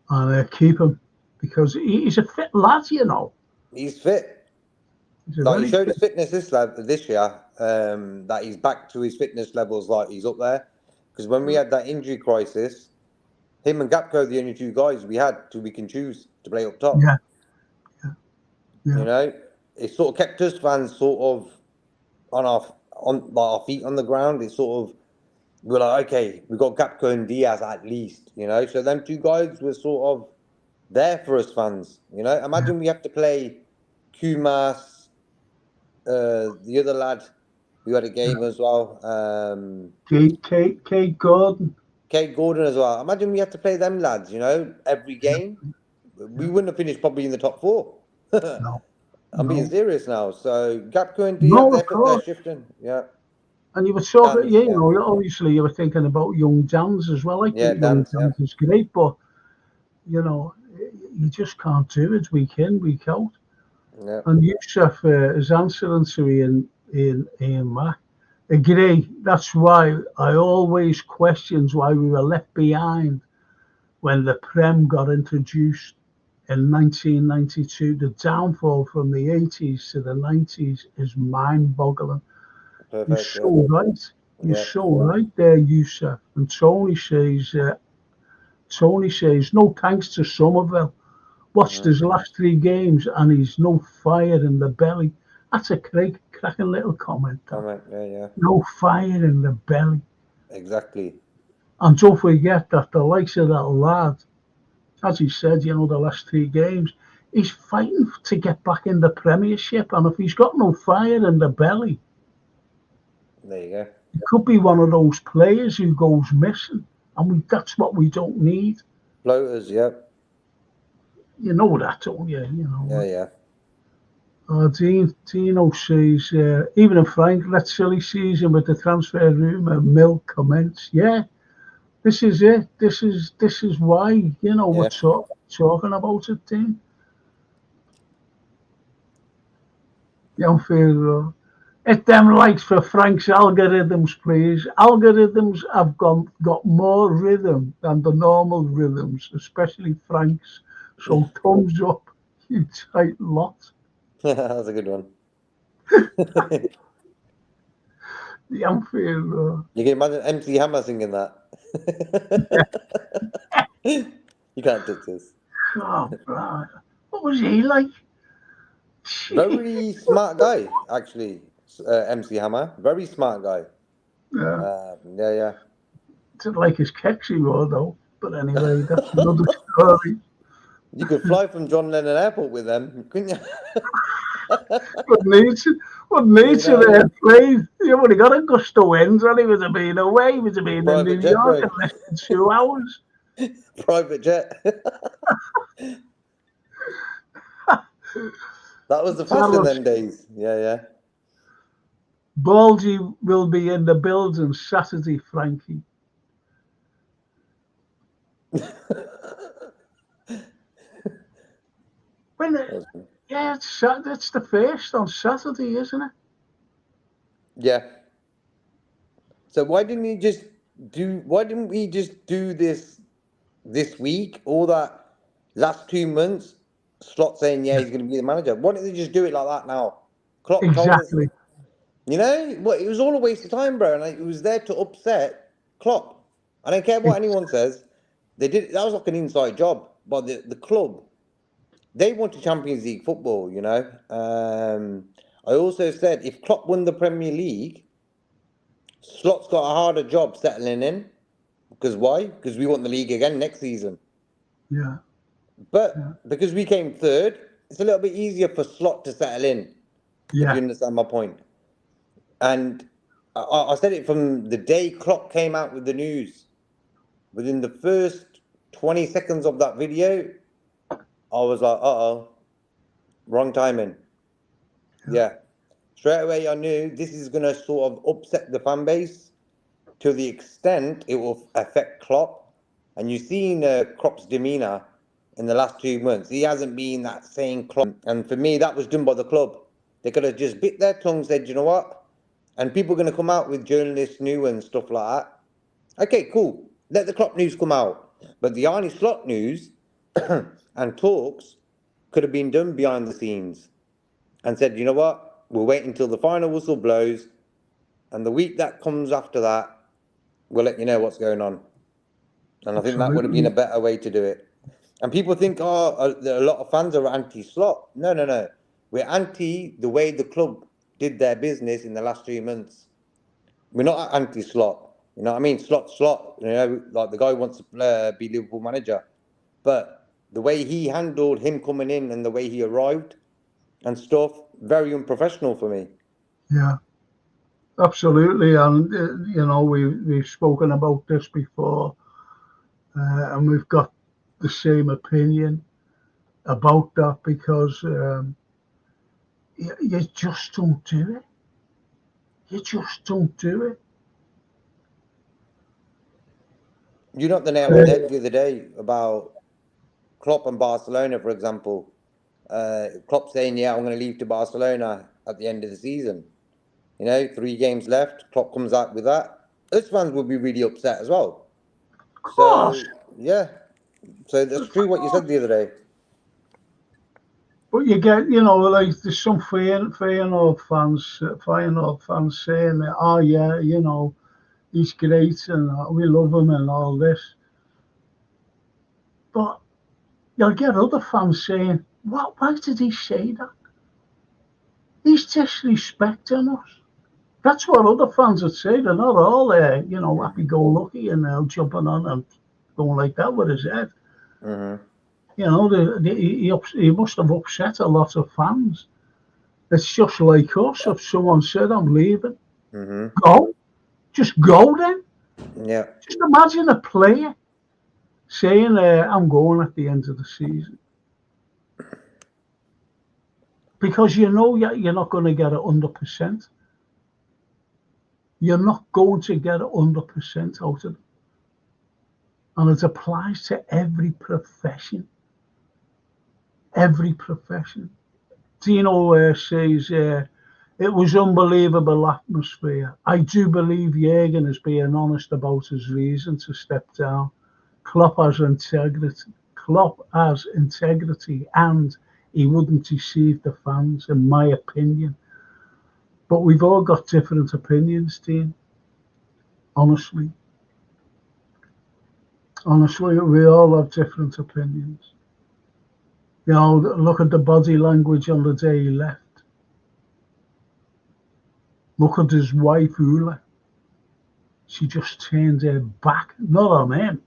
and keep him because he's a fit lad. You know, He's fit. he's a Like he very showed fit. his fitness this year. That he's back to his fitness levels. Like he's up there. Because when we had that injury crisis, him and Gapco, the only two guys we had we can choose to play up top. Yeah, yeah, You know, it sort of kept us fans sort of on our feet on the ground. It sort of we're like, okay, we got Gapco and Diaz at least. You know, so them two guys were sort of there for us fans. You know, yeah. imagine we have to play Kumas, the other lad who had a game as well, Kate Gordon. Kate Gordon as well. Imagine we have to play them lads, you know, every game. we wouldn't have finished probably in the top four. No, I'm being no, serious now. So Gap currently have no, their of foot there course. shifting. Yeah. And you were talking, Dance, yeah, yeah. obviously you were thinking about young Jans as well. Like Yeah, young dance, yeah. Jans is great, but you know, you just can't do it week in, week out. Yeah. And Yusuf is answering to Ian Mack. Agree. That's why I always questions why we were left behind when the Prem got introduced in 1992. The downfall from the 80s to the 90s is mind-boggling. You're Perfect, yeah. so right. You're Yeah. so right there, Yusuf. And Tony says, no thanks to Somerville. Watched Mm. his last three games and he's no fire in the belly. That's a cracking little comment, that. Comment, yeah, yeah. No fire in the belly. Exactly. And don't forget that the likes of that lad, as he said, the last three games, he's fighting to get back in the Premiership. And if he's got no fire in the belly, There you go. he could be one of those players who goes missing. And that's what we don't need. Floaters, yeah. You know that, don't you? Yeah, yeah. Dino says, even if Frank let silly season with the transfer rumour mill commence. Yeah, this is it. This is why, we're Yeah. talking about it, Dean. Young Phil, hit them likes for Frank's algorithms, please. Algorithms have got more rhythm than the normal rhythms, especially Frank's. So thumbs up, you tight lot. That's a good one. Young Phil, You can imagine MC Hammer singing that. You can't touch this. oh, right. What was he like? Very smart guy, actually. MC Hammer. Very smart guy. Yeah, Yeah, yeah. didn't like his kicks he wore though. But anyway, that's another story. You could fly from John Lennon Airport with them, couldn't you? What nature, what You nature know, there played. You only got a gust of winds and he would have been away. He would have been in New private jet, York bro. in less than 2 hours. Private jet. That was the fashion Carlos, them days. Yeah, Baldy will be in the building Saturday, Frankie. yeah. When, Awesome. yeah, it's the first on Saturday, isn't it? Yeah. So why didn't we just do this week? All that last 2 months, Slot saying, yeah, he's going to be the manager. Why don't they just do it like that now? Klopp told us, Exactly. it was all a waste of time, bro. And it was there to upset Klopp. I don't care what anyone says. That was like an inside job by the club. They wanted Champions League football. I also said if Klopp won the Premier League, Slot's got a harder job settling in. Because why? Because we want the league again next season. Yeah, yeah, But because we came third, it's a little bit easier for Slot to settle in, if you yeah, understand my point. And I said it from the day Klopp came out with the news. Within the first 20 seconds of that video, I was like, uh-oh, wrong timing. Yeah. Straight away, I knew this is going to sort of upset the fan base to the extent it will affect Klopp. And you've seen Klopp's demeanour in the last 2 months. He hasn't been that same Klopp. And for me, that was done by the club. They could have just bit their tongue, said, you know what? And people are going to come out with journalists new and stuff like that. Okay, cool. Let the Klopp news come out. But the Arnie Slot news and talks could have been done behind the scenes and said, you know what? We'll wait until the final whistle blows. And the week that comes after that, we'll let you know what's going on. And I think that would have been a absolutely. better way to do it. And people think, oh, a lot of fans are anti-Slot. No, no, no. We're anti the way the club did their business in the last 3 months. We're not anti-Slot. You know what I mean? Slot. Like the guy wants to be Liverpool manager. But the way he handled him coming in and the way he arrived and stuff, very unprofessional for me. Yeah, absolutely. And, we've spoken about this before, and we've got the same opinion. about that because you just don't do it. You just don't do it. You knocked the nail on the head the other day about Klopp and Barcelona, for example. Klopp saying, "Yeah, I'm going to leave to Barcelona at the end of the season." 3 games left. Klopp comes out with that. Us fans will be really upset as well. Of So course, yeah, so that's of true what you said course. the other day. But you get, like there's some Feyenoord fans saying that, oh yeah, he's great and we love him and all this. But you'll get other fans saying, what? Why did he say that? He's disrespecting us. That's what other fans would say. They're not all there, happy-go-lucky and jumping on and going like that with his head. Mm-hmm. He must have upset a lot of fans. It's just like us. If someone said, I'm leaving, Mm-hmm. go. Just go then. Yeah. Just imagine a player saying, I'm going at the end of the season. Because you're not going to get 100%. You're not going to get 100% out of it. And it applies to every profession. Every profession. Dino says, it was unbelievable atmosphere. I do believe Jurgen is being honest about his reason to step down. Klopp has integrity. Klopp has integrity and he wouldn't deceive the fans, in my opinion. But we've all got different opinions, Dean. Honestly. Honestly, we all have different opinions. Look at the body language on the day he left. Look at his wife, Ula. She just turned her back, not on him.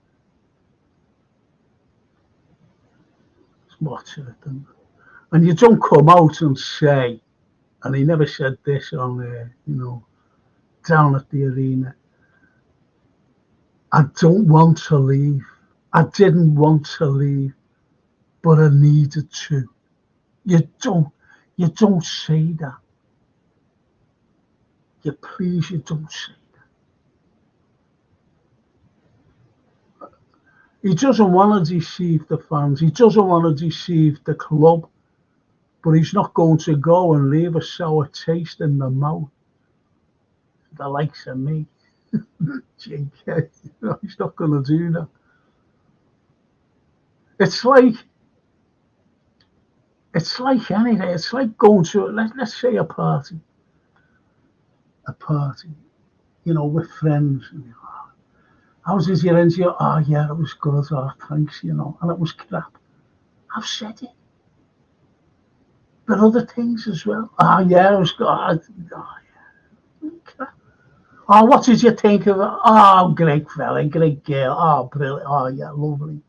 Watch it, and you don't come out and say, and he never said this on down at the arena. I don't want to leave. I didn't want to leave, but I needed to. You don't, you don't say that. You don't say that. He doesn't want to deceive the fans. He doesn't want to deceive the club, but he's not going to go and leave a sour taste in the mouth. The likes of me. JK, he's not going to do that. It's like anything. It's like going to let's say a party, with friends. How was your interview? Oh yeah, it was good. Oh thanks, and it was crap. I've said it, but other things as well. Oh yeah, it was good. Oh yeah, crap. Oh, what did you think of it? Oh, great fella, great girl. Oh, brilliant. Oh yeah, lovely.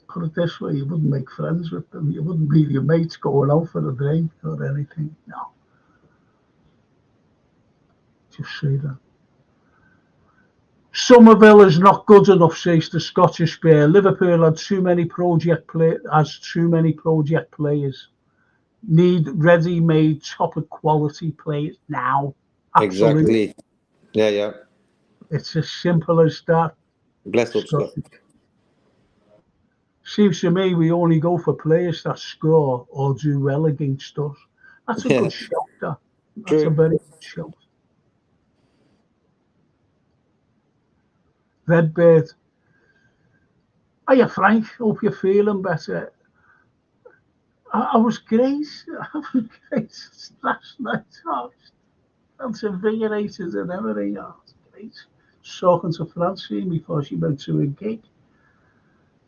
Put it this way, you wouldn't make friends with them. You wouldn't be your mates going out for a drink or anything. No, just say that. Somerville is not good enough, says the Scottish Bear. Liverpool had too many project players. Need ready-made, top quality players now. Absolutely. Exactly. Yeah, yeah. It's as simple as that. Bless up, Scott. Scott. Seems to me we only go for players that score or do well against us. That's a Yeah, good shout, that. That's a true. very good shout. Redbird. Hiya, Frank. Hope you're feeling better. I was great. I was great last night. I felt invigorated and everything. Oh, it's great. Talking to Francine before she went to a gig.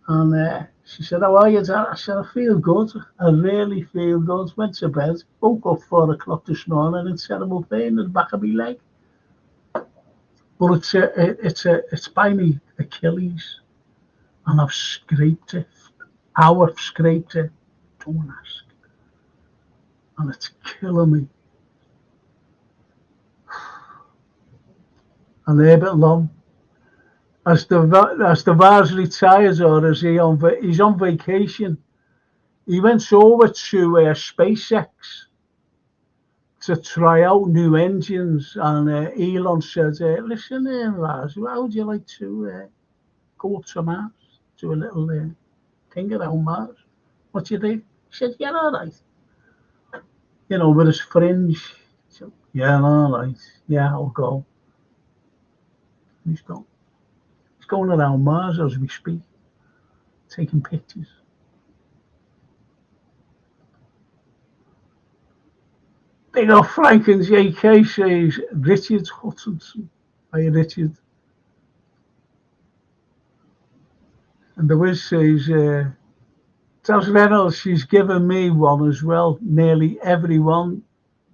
And she said, how are you, Dad? I said, I feel good. I really feel good. Went to bed. Woke up 4 o'clock this morning in terrible pain in the back of my leg. But it's by me Achilles. And I've scraped it. How I've scraped it, don't ask. And it's killing me. And Herbert Long, As the Vars retires, or is he's on vacation? He went over to SpaceX to try out new engines, and Elon said, "Listen, Vars, how would you like to go up to Mars, do a little thing around Mars? What do you think?" He said, "Yeah, all right." With his fringe. So, yeah, all right. Yeah, I'll go. He's gone. He's going around Mars as we speak, taking pictures. Big old Frank and JK says Richard Hutchinson. Hi, Richard. And the Wiz says, Taz Reynolds, she's given me one as well. Nearly everyone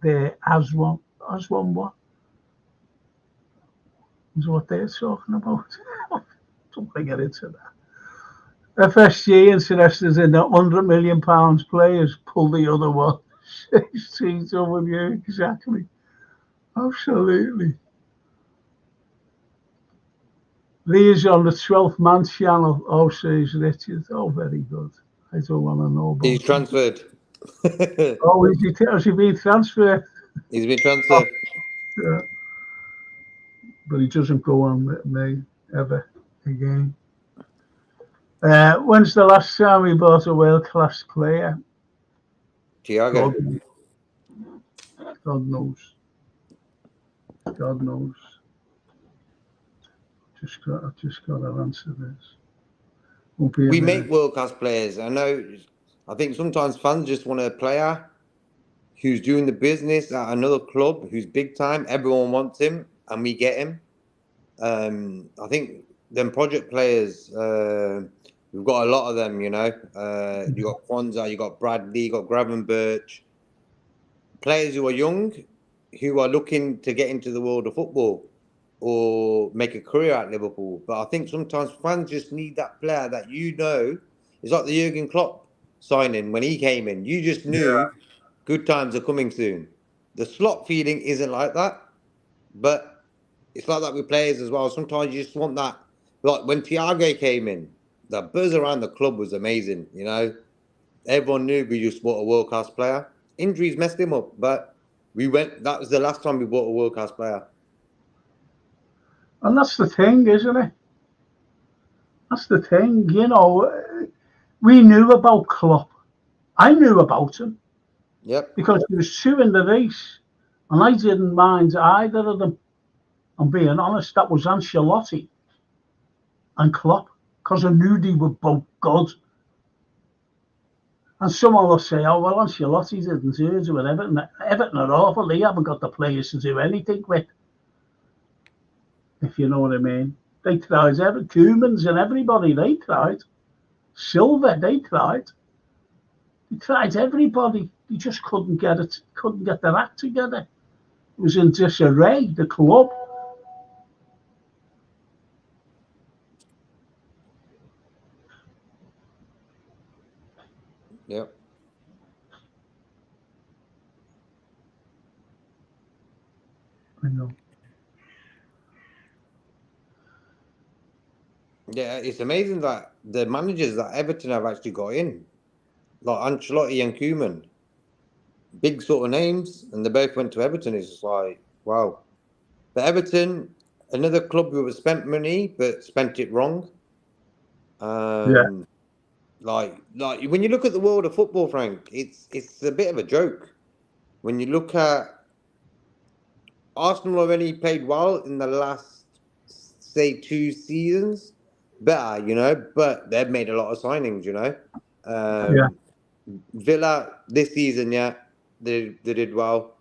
there has one. Has one what? Is what they're talking about. Don't want to get into that. FSG interested in the £100 million players, pull the other one. CW, exactly. Absolutely. Lee is on the 12th man channel. Oh, says Richard. Oh, very good. I don't want to know about He's transferred. Oh, has he been transferred? He's been transferred. Yeah. But he doesn't go on with me ever again. When's the last time we bought a world-class player? Thiago. God knows. God knows. I've just got to answer this. We make world-class players. I think sometimes fans just want a player who's doing the business at another club, who's big time. Everyone wants him, and we get him. I think them project players, we've got a lot of them, you got Kwanzaa, you got Bradley, you got Gravenberch. Players who are young, who are looking to get into the world of football or make a career at Liverpool. But I think sometimes fans just need that player that it's like the Jurgen Klopp signing when he came in. You just knew good times are coming soon. The slot feeling isn't like that, but it's like that with players as well. Sometimes you just want that. Like when Thiago came in, the buzz around the club was amazing, Everyone knew we just bought a world-class player. Injuries messed him up, but that was the last time we bought a world-class player. And that's the thing, isn't it? That's the thing, we knew about Klopp. I knew about him. Yep. Because there was two in the race, and I didn't mind either of them. I'm being honest, that was Ancelotti and Klopp, because I knew they were both good. And someone will say, oh, well, Ancelotti didn't do it with Everton. Everton are awful. They haven't got the players to do anything with. If you know what I mean. They tried Koemans and everybody, they tried. Silva, they tried. They tried everybody. They just couldn't get their act together. It was in disarray, the club. Yep. I know. Yeah, it's amazing that the managers that Everton have actually got in, like Ancelotti and Koeman, big sort of names, and they both went to Everton. It's just like, wow. But Everton, another club who have spent money but spent it wrong. Like when you look at the world of football, Frank, it's a bit of a joke. When you look at Arsenal, have only played well in the last, say, 2 seasons. Better, but they've made a lot of signings, Villa this season, they did well.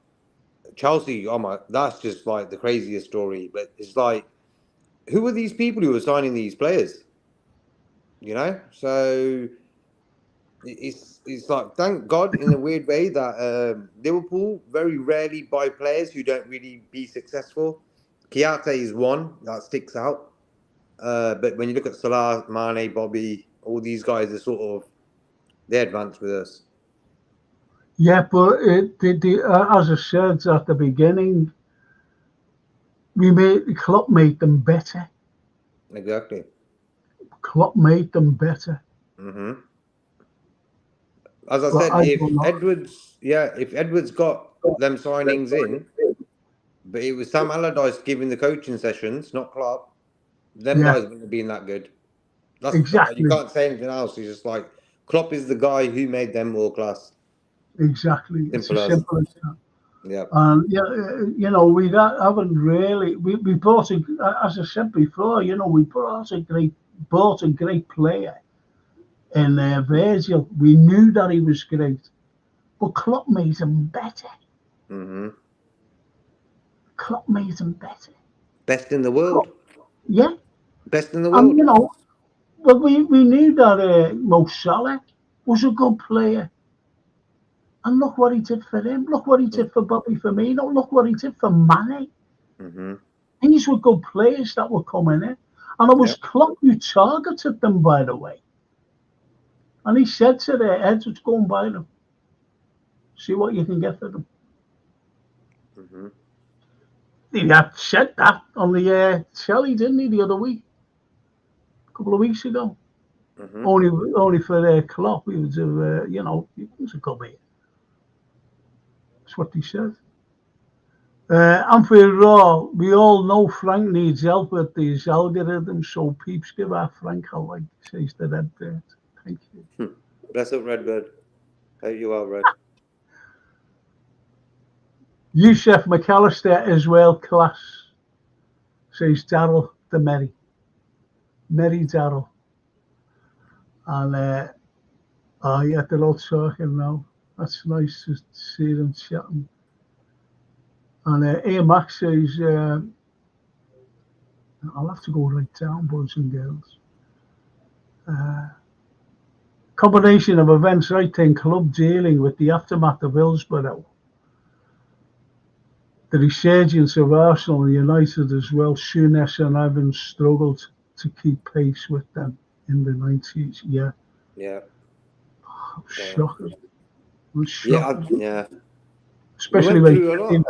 Chelsea, that's just like the craziest story. But it's like, who are these people who are signing these players? So it's like, thank God in a weird way that Liverpool very rarely buy players who don't really be successful. Kiate is one that sticks out. But when you look at Salah, Mane, Bobby, all these guys are they're advanced with us. Yeah, but as I said at the beginning, Klopp made them better. Exactly. Klopp made them better. Hmm. As I But said, I don't know. if Edwards got them signings in, but it was Sam Allardyce giving the coaching sessions, not Klopp, them Yeah, guys wouldn't have been that good. You exactly, can't say anything else. He's just like Klopp is the guy who made them world class. exactly. It's Simple as as. simple as that. Yeah. And yeah, we haven't really. We bought as I said before. We bought a great player in Virgil. We knew that he was great, but Klopp made him better. Hmm. Klopp made him better. Best in the world. Klopp, yeah, Best in the and world. but we knew that Mo Salah was a good player. And look what he did for him. Look what he did for Bobby Firmino. Look what he did for Mane. Mm-hmm. These were good players that were coming in. And it Yeah. was Klopp who targeted them, by the way. And he said to their heads, go and buy them. See what you can get for them. Mm-hmm. He had said that on the telly, didn't he, the other week? A couple of weeks ago. Mm-hmm. Only for Klopp, he was, he was a good man. That's what he said. Anfield Raw, we all know Frank needs help with these algorithms, so peeps give our Frank a like, says the Red Bird. Thank you. Bless up, Redbird. Hope you are, Red. Yusuf McAllister is world class, says Daryl the Merry Daryl. And yeah, they're all talking now. That's nice to see them chatting. And Ian Max says, I'll have to go right down, boys and girls. Combination of events, I think, club dealing with the aftermath of Hillsborough, the resurgence of Arsenal and United as well. Souness and Evans struggled to keep pace with them in the 90s. Yeah, Yeah. Yeah. shocking. It was Yeah. shocking. Yeah. We Especially went when through a lot.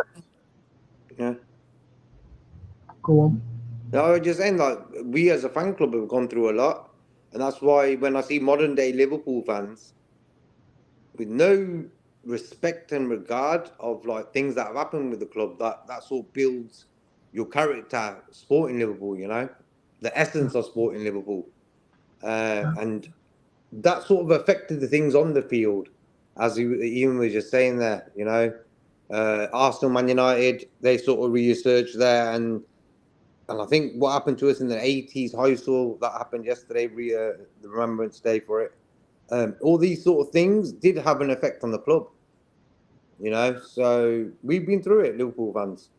Yeah. go on. No, I was just saying, like, we as a fan club have gone through a lot. And that's why when I see modern day Liverpool fans with no respect and regard of like things that have happened with the club, that sort of builds your character, sporting Liverpool, the essence of sporting Liverpool. And that sort of affected the things on the field, as Ian was just saying there, Arsenal, Man United, they sort of researched there, and I think what happened to us in the 80s, Heysel, that happened yesterday, the Remembrance Day for it. All these sort of things did have an effect on the club, So we've been through it, Liverpool fans.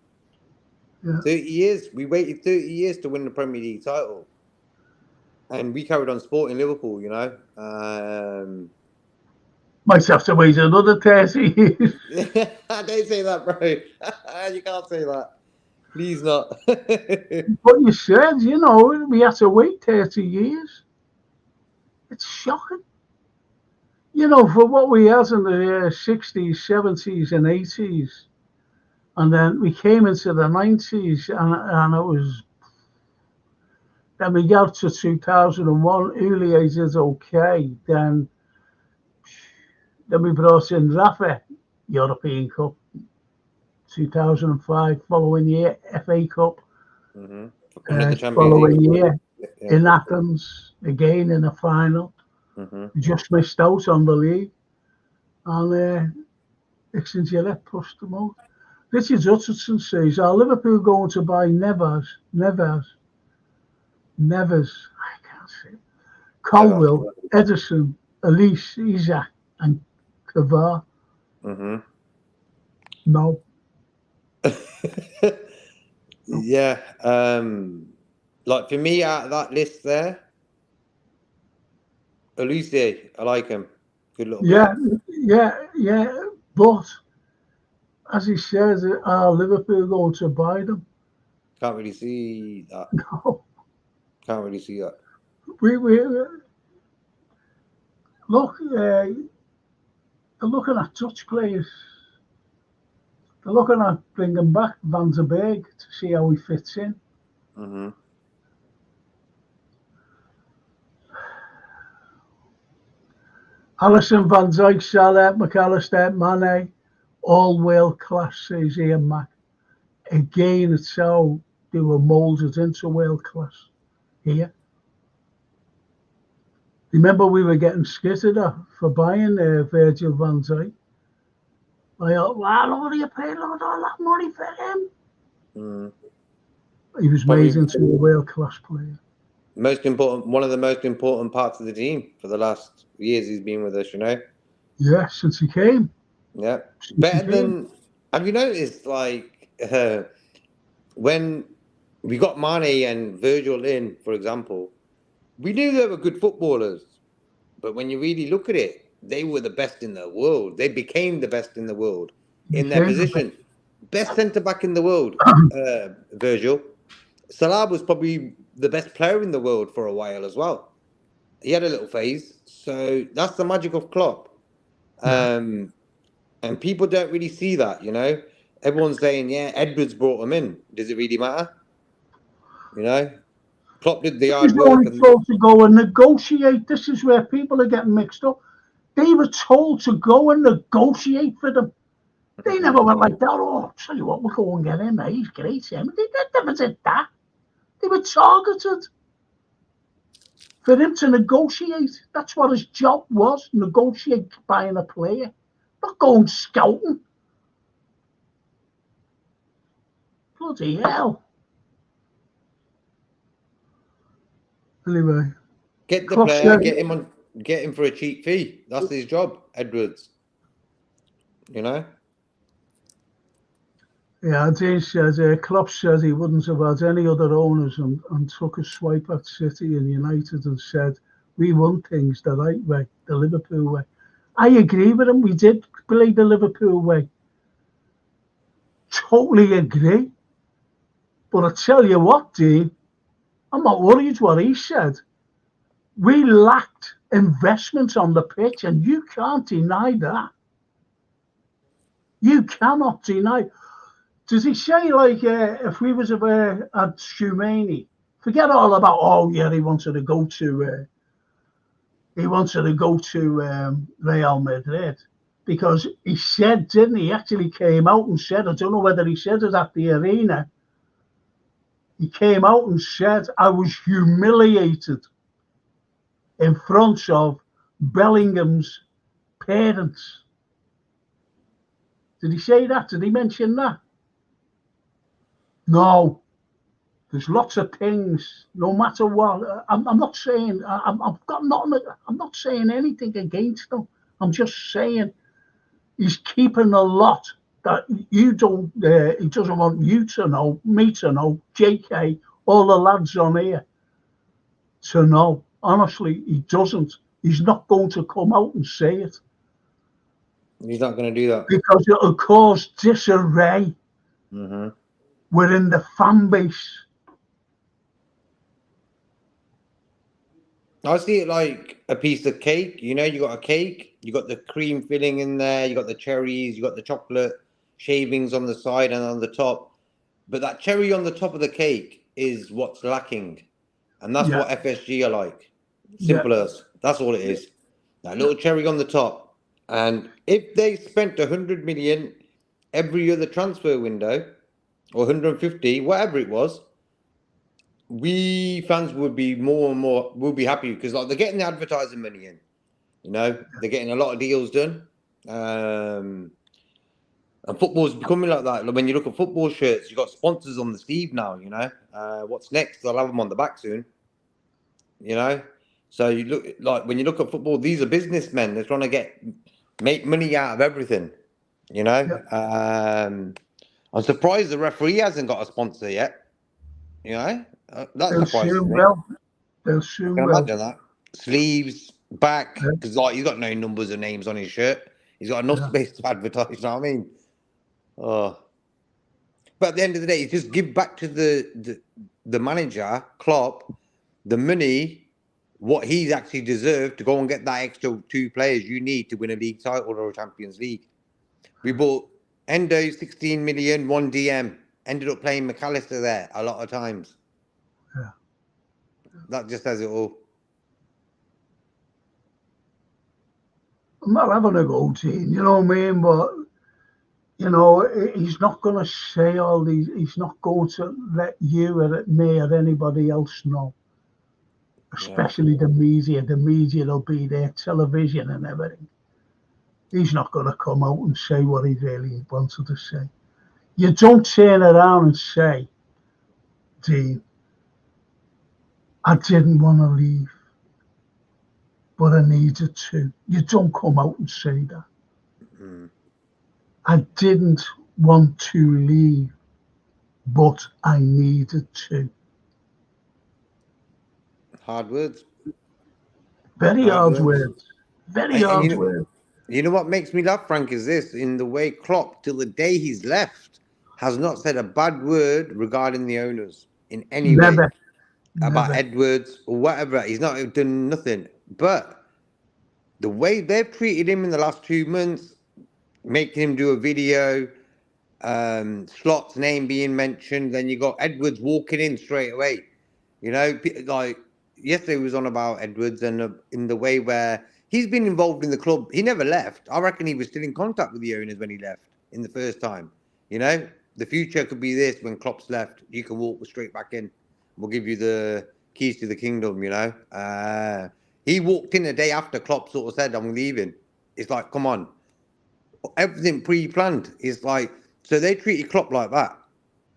Yeah. 30 years, we waited 30 years to win the Premier League title. And we carried on supporting Liverpool. Might have to wait another 30 years. Don't say that, bro. You can't say that. Please not. But you said, we had to wait 30 years. It's shocking. For what we had in the 60s, 70s, and 80s. And then we came into the 90s, and it was. Then we got to 2001. Ulier did okay. Then we brought in Rafa, European Cup, 2005. Following year, FA Cup. Mm-hmm. Under the Champions League, Following of course. year, Yeah. in Athens, again in the final. Mm-hmm. We just missed out on the league. And Dixon Gillette pushed them out. Richard Hutchinson says, are Liverpool going to buy Neves? I can't say it. Never. Colwill, Edison, Elise, Isaac, and Kavar. Mm-hmm. No. Yeah. Like for me, out of that list there, Elise, I like him. Good little Yeah, player. yeah. But as he says, are Liverpool going to buy them? Can't really see that. No. Can't really see that. We look. They're looking at Dutch players. They're looking at bringing back Van der Berg to see how he fits in. Mm-hmm. Alisson, Van Dijk, Salah, McAllister, Mane, all world class, says Ian Mack. Again, it's how they were moulded into world class here. Remember, we were getting skittered at for buying Virgil van Dijk. I thought, wow, look, you paid all that money for him. Mm. He was made Probably into a world class player. one of the most important parts of the team for the last years he's been with us, you know? Yeah, since he came. Yeah. Since he Better came. than, have you noticed, like, when we got Mane and Virgil in, for example, we knew they were good footballers, but when you really look at it, they were the best in the world. They became the best in the world He in their became the position. Best centre back in the world, Virgil. Salah was probably the best player in the world for a while as well. He had a little phase, so that's the magic of Klopp. yeah. And people don't really see that, you know. Everyone's saying, "Yeah, Edwards brought him in." Does it really matter? You know, Klopp did the He hard was work, only and told to go and negotiate. This is where people are getting mixed up. They were told to go and negotiate for them. They never went like that. Oh, I'll tell you what, we'll go and get him. He's great. Him. They never did that. They were targeted for him to negotiate. That's what his job was: negotiate buying a player, not going scouting. Bloody hell. Anyway, get the Klopp player, said, get him for a cheap fee. That's his job, Edwards. You know. yeah, Dean said, Klopp said he wouldn't have had any other owners and took a swipe at City and United and said, we won things the right way, the Liverpool way. I agree with him. We did play the Liverpool way. Totally agree. But I tell you what, Dean, I'm not worried what he said. We lacked investment on the pitch, and you can't deny that. You cannot deny. Does he say like if we was at Shumani, forget all about he wanted to go to Real Madrid because he said, didn't he? He actually came out and said, I don't know whether he said it at the arena. He came out and said, I was humiliated in front of Bellingham's parents. Did he say that? Did he mention that? No. There's lots of things, no matter what. I'm not saying I've got nothing. I'm not saying anything against him. I'm just saying he's keeping a lot that you don't. He doesn't want you to know, me to know, JK, all the lads on here to know. Honestly, he doesn't. He's not going to come out and say it He's not going to do that. because it'll cause disarray Mm-hmm. within the fan base. I see it like a piece of cake. You know, you got a cake, you got the cream filling in there, you got the cherries, you got the chocolate shavings on the side and on the top. But that cherry on the top of the cake is what's lacking. And that's Yeah, what FSG are like. yeah, Simple as. That's all it is. That little cherry on the top. And if they spent 100 million every other transfer window, or 150, whatever it was, we fans would be more and more will be happy because like they're getting the advertising money in, you know, they're getting a lot of deals done. And football's becoming like that. Like when you look at football shirts, you got sponsors on the sleeve now, you know. What's next? They'll have them on the back soon, you know. So you look like when you look at football, these are businessmen. They're trying to make money out of everything, you know. yeah. I'm surprised the referee hasn't got a sponsor yet. You know, that They'll surprises soon me. will. They'll I soon can will. imagine that. Sleeves, back, Yeah, because like he's got no numbers and names on his shirt. He's got enough yeah, space to advertise. You know what I mean? Oh, but at the end of the day, just give back to the manager, Klopp, the money, what he's actually deserved to go and get that extra two players you need to win a league title or a Champions League. We bought Endo 16 million, one DM. Ended up playing McAllister there a lot of times. yeah. That just says it all. I'm not having a go, Gene, you know what I mean? But, you know, he's not going to say all these, he's not going to let you or me or anybody else know, Yeah. especially the media. The media will be there, television and everything. He's not going to come out and say what he really wanted to say. You don't turn around and say, Dean, I didn't want to leave, but I needed to. You don't come out and say that. Mm. I didn't want to leave, but I needed to. Hard words. Very Hard hard words. words. Very And hard words. you know what makes me laugh, Frank, is this: in the way Klopp, till the day he's left, has not said a bad word regarding the owners in any way Never, about never. Edwards or whatever. He's not done nothing. But the way they've treated him in the last 2 months, making him do a video, Slot's name being mentioned, then you got Edwards walking in straight away. You know, like yesterday was on about Edwards and in the way where he's been involved in the club. He never left. I reckon he was still in contact with the owners when he left in the first time. You know, the future could be this: when Klopp's left, you can walk straight back in. We'll give you the keys to the kingdom. You know, he walked in the day after Klopp sort of said, "I'm leaving." It's like, come on, everything pre-planned. It's like, so they treated Klopp like that,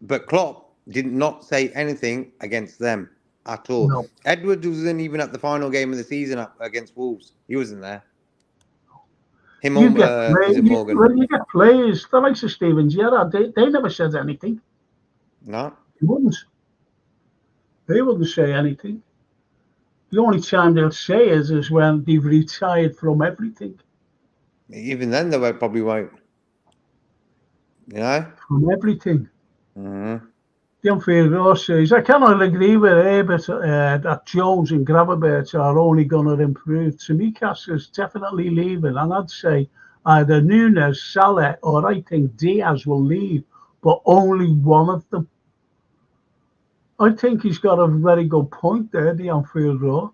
but Klopp did not say anything against them at all. No. Edwards wasn't even at the final game of the season against Wolves. He wasn't there. Him You on, get was play, it Morgan? when you get players, the likes of Steven Gerrard, they never said anything. No. They wouldn't. They wouldn't say anything. The only time they'll say is when they've retired from everything. Even then, they probably won't. You know. From everything. Mm-hmm. The unfair says, I cannot agree with Herbert that Jones and Gravenberch are only going to improve. Tsimikas is definitely leaving, and I'd say either Nunes, Salah, or I think Diaz will leave, but only one of them. I think he's got a very good point there, the Anfield Road.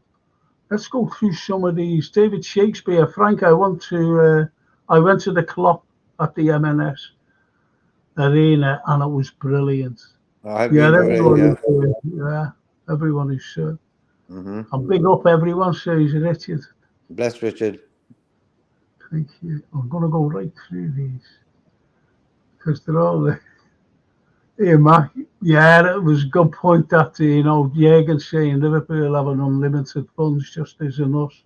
Let's go through some of these. David Shakespeare, Frank, I went to the Klopp at the MNS Arena, and it was brilliant. I hope you Yeah, enjoyed it. everyone Yeah. is good. Yeah, everyone is good. Mm-hmm. And big up everyone, says Richard. Bless Richard. Thank you. I'm going to go right through these because they're all there. Hey, Mac. Yeah, it was a good point that, Jürgen saying Liverpool have an unlimited funds just isn't us.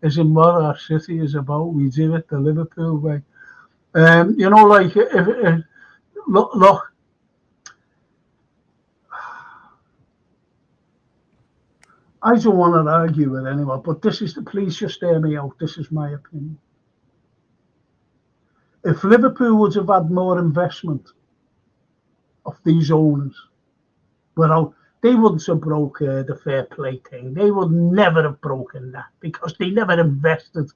Isn't what our city is about. We do it the Liverpool way. Like, look, I don't want to argue with anyone, but please just hear me out. This is my opinion. If Liverpool would have had more investment of these owners, well, they wouldn't have broke the fair play thing. They would never have broken that because they never invested.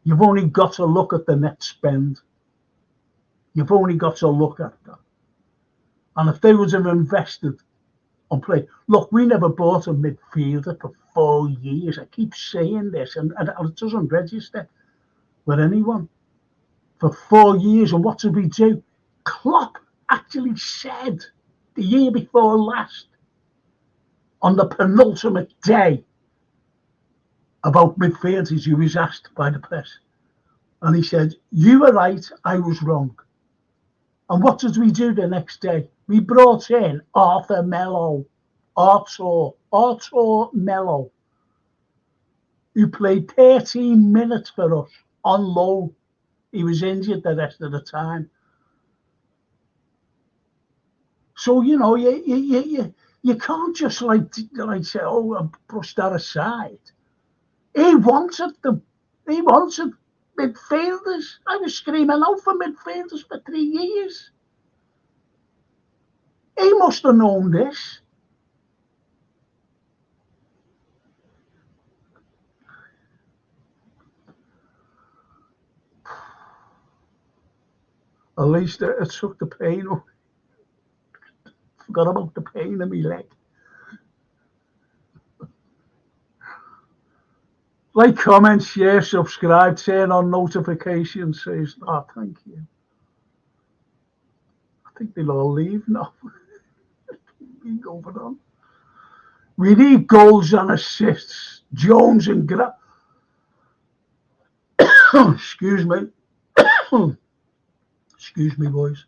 You've only got to look at the net spend. You've only got to look at that. And if they would have invested on play, look, we never bought a midfielder for 4 years. I keep saying this, and it doesn't register with anyone. For 4 years, and what did we do? Klopp actually said the year before last, on the penultimate day, about midfielders, he was asked by the press. And he said, you were right, I was wrong. And what did we do the next day? We brought in Arthur Mello, who played 13 minutes for us on loan. He was injured the rest of the time. So, you can't just like say, oh, brush that aside. He wanted them. He wanted midfielders. I was screaming out for midfielders for 3 years. He must have known this. At least it took the pain away. Forgot about the pain in my leg. Like, comment, share, subscribe, turn on notifications. Says, oh, thank you. I think they'll all leave now. Keep going on. We need goals and assists. Jones and excuse me. Excuse me, boys.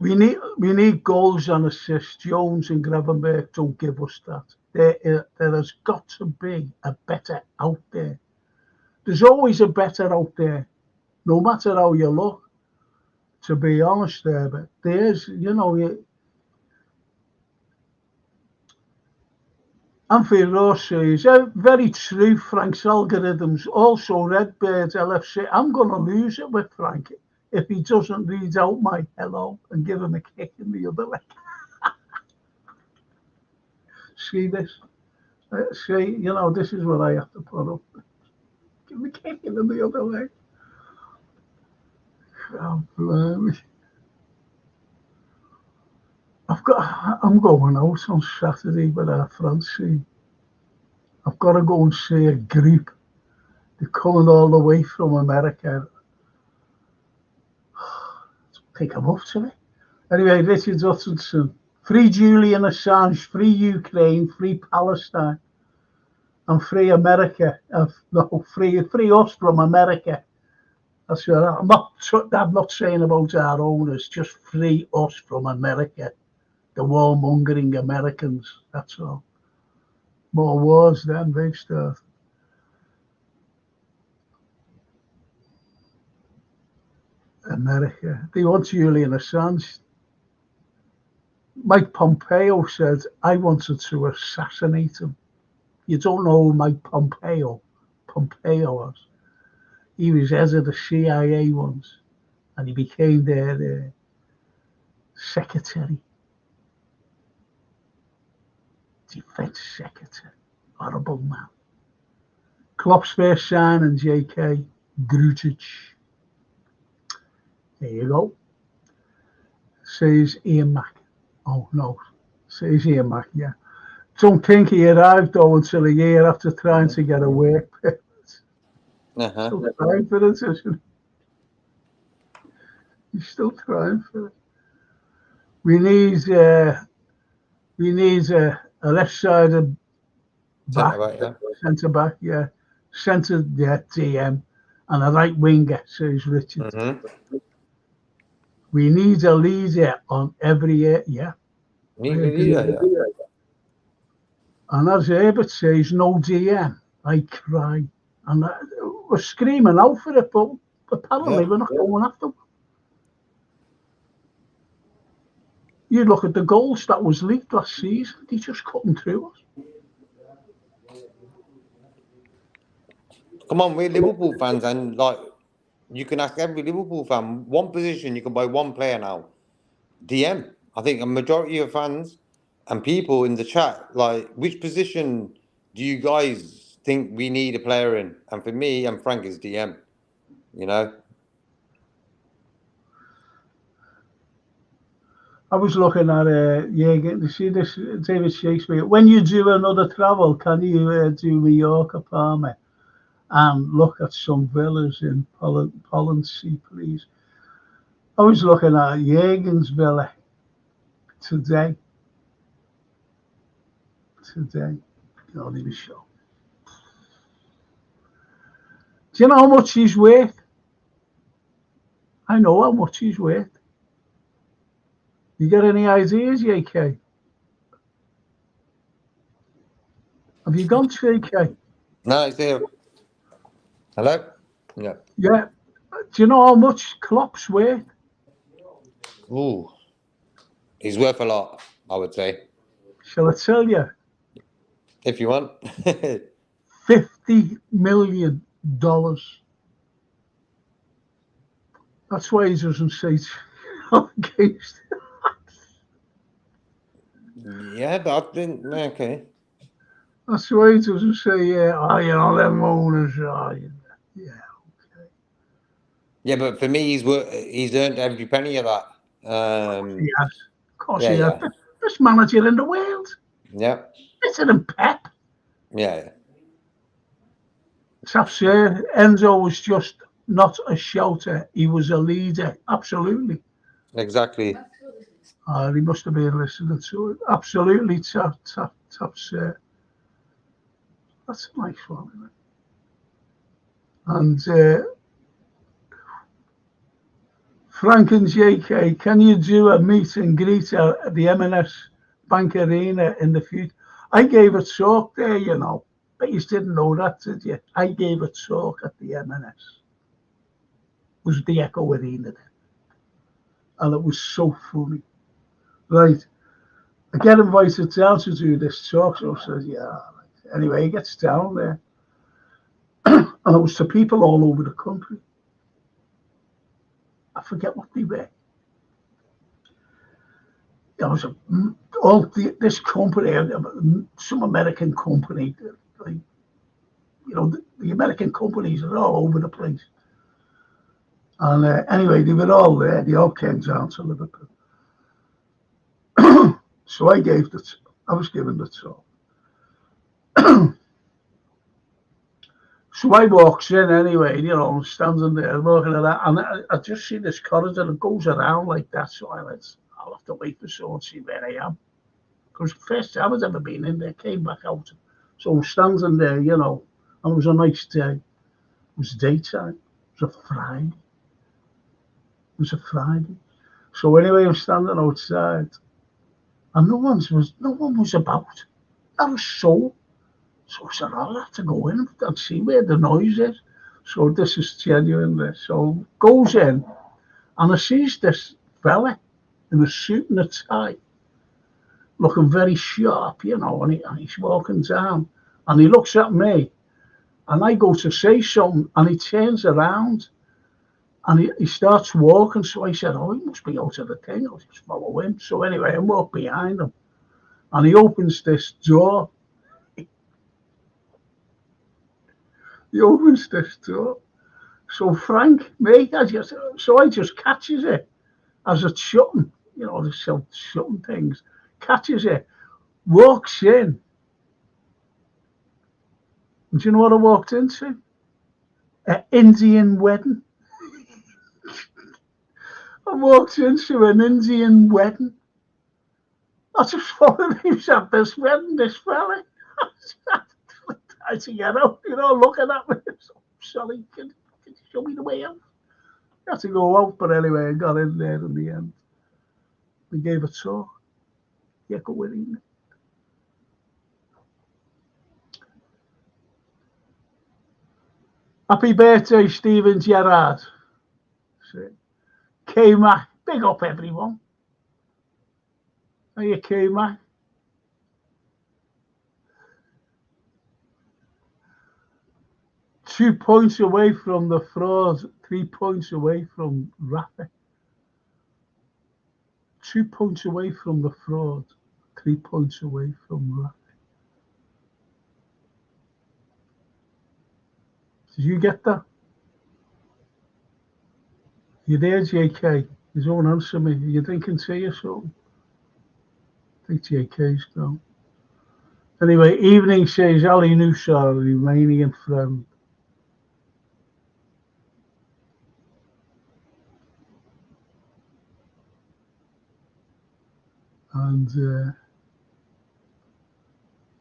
We need goals and assists. Jones and Gravenberch don't give us that. There has got to be a better out there. There's always a better out there, no matter how you look. To be honest, there, but there's, Anfield Ross says, very true. Frank's algorithms also Redbirds LFC. I'm going to lose it with Frank if he doesn't read out my hello and give him a kick in the other leg. See this? See, this is what I have to put up. Give him a kick in the other leg. Oh, blimey. I'm going out on Saturday with our Francie. I've got to go and see a group. They're coming all the way from America. Pick them up to me. Anyway, Richard Hutchinson. Free Julian Assange, free Ukraine, free Palestine, and free America. No, free us from America. That's what I'm not saying about our owners, just free us from America. The warmongering Americans, that's all. More wars than they've started. America. They want Julian Assange. Mike Pompeo said, I wanted to assassinate him. You don't know who Mike Pompeo was. He was head of the CIA once, and he became their secretary. Defense secretary. Horrible man. Klopp's first signing, JK Grujic. There you go. Says Ian Mack. Oh, no. Says Ian Mack, yeah. Don't think he arrived, though, until a year after trying to get a work permit. Still trying for it, isn't he? He's still trying for it. We need a left-sided back, centre back, yeah. Centre, yeah, DM. And a right winger, says Richard. We need a leader on every yeah. Need a leader, yeah. And as Herbert says, no DM. I cry. And we're screaming out for it, but apparently we're not going after them. You look at the goals that was leaked last season, they just cutting through us. Come on, we're Liverpool fans, and you can ask every Liverpool fan, one position you can buy one player now. DM. I think a majority of fans and people in the chat, which position do you guys think we need a player in? And for me and Frank is DM. I was looking at getting to see this David Shakespeare. When you do another travel, can you do Mallorca, Palma, and look at some villas in Pollency, please? I was looking at Jürgen's villa today. Not even sure. Do you know how much he's worth? I know how much he's worth. You got any ideas, JK? Have you gone to JK? No, it's here. Hello? Yeah. Yeah. Do you know how much Klopp's worth? Ooh. He's worth a lot, I would say. Shall I tell you? If you want. $50 million. That's why he doesn't say against. Yeah, but I think, okay. That's why he doesn't say, them owners are. Yeah, okay. Yeah, but for me, he's earned every penny of that. He has. Of course he has. Best manager in the world. Yeah. Better than Pep. Yeah. Enzo was just not a shouter. He was a leader. Absolutely. Exactly. He must have been listening to it. Absolutely, That's a nice one, isn't it? And Frank and JK, can you do a meet and greet at the M&S Bank Arena in the future? I gave a talk there, you know, but you didn't know that, did you? I gave a talk at the M&S. It was the Echo Arena then. And it was so funny. Right. I get invited down to do this talk, so I said, yeah. Anyway, he gets down there. And it was to people all over the country. I forget what they were. There was this company, some American company, like, you know, the American companies are all over the place. And anyway, they were all there. They all came down to Liverpool. So I was given the talk. So I walks in anyway, you know, I'm standing there looking at that, and I just see this corridor that goes around like that. So I went, I'll have to wait for someone to see where I am. Because first time I'd ever been in there, came back out. So I'm standing there, you know, and it was a nice day. It was daytime. It was a Friday. So anyway, I'm standing outside, and no one was about. Not a soul. So I said, I'll have to go in and see where the noise is. So this is genuine. So goes in, and I sees this fella in a suit and a tie, looking very sharp, you know, and he's walking down, and he looks at me, and I go to say something, and he turns around, and he starts walking. So I said, oh, he must be out of the thing. I'll just follow him. So anyway, I walk behind him, and he opens this door. So Frank, mate, I just catches it as it's shutting, you know, the shutting things. Catches it, walks in. And do you know what I walked into? An Indian wedding. I walked into an Indian wedding. I just followed him at this wedding, this fella. I said, get out, you know, looking at me. So, sorry, can you show me the way out? I had to go out, but anyway, I got in there in the end. We gave a talk. Yeah, go with him. Happy birthday, Stephen Gerrard. K-Mac, big up everyone. Are you K-Mac? Two points away from the fraud, 3 points away from Rafa. 2 points away from the fraud, 3 points away from Rafa. Did you get that? You there, JK? You don't answer me. Are you drinking tea or something? I think JK's gone. Anyway, evening says Ali Nusar, Romanian friend. And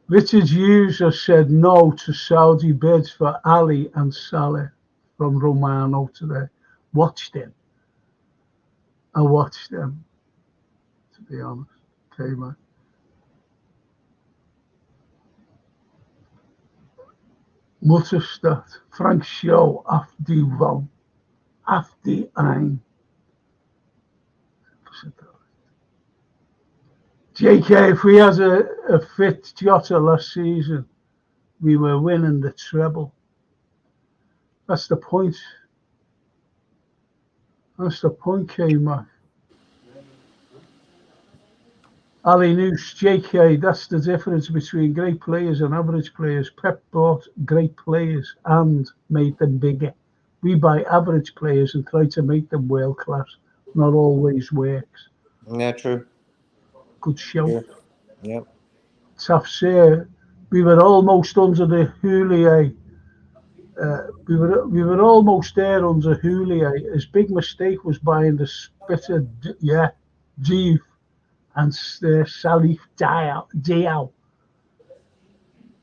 Richard Hughes has said no to Saudi bids for Ali and Saleh from Romano today. Watched him. I watched them, to be honest. Okay, man. Mutterstadt, Frank Shaw, af die wand, af die ein. JK, if we had a fit Jota last season, we were winning the treble. That's the point. That's the point, K-Mac. Ali Noose, JK, that's the difference between great players and average players. Pep bought great players and made them bigger. We buy average players and try to make them world class. Not always works. Yeah, true. Good show. Yeah. Tafsir, We were almost under the Houllier. We were almost there under Houllier. His big mistake was buying the Spitter, yeah, Jeeve and Salif Diao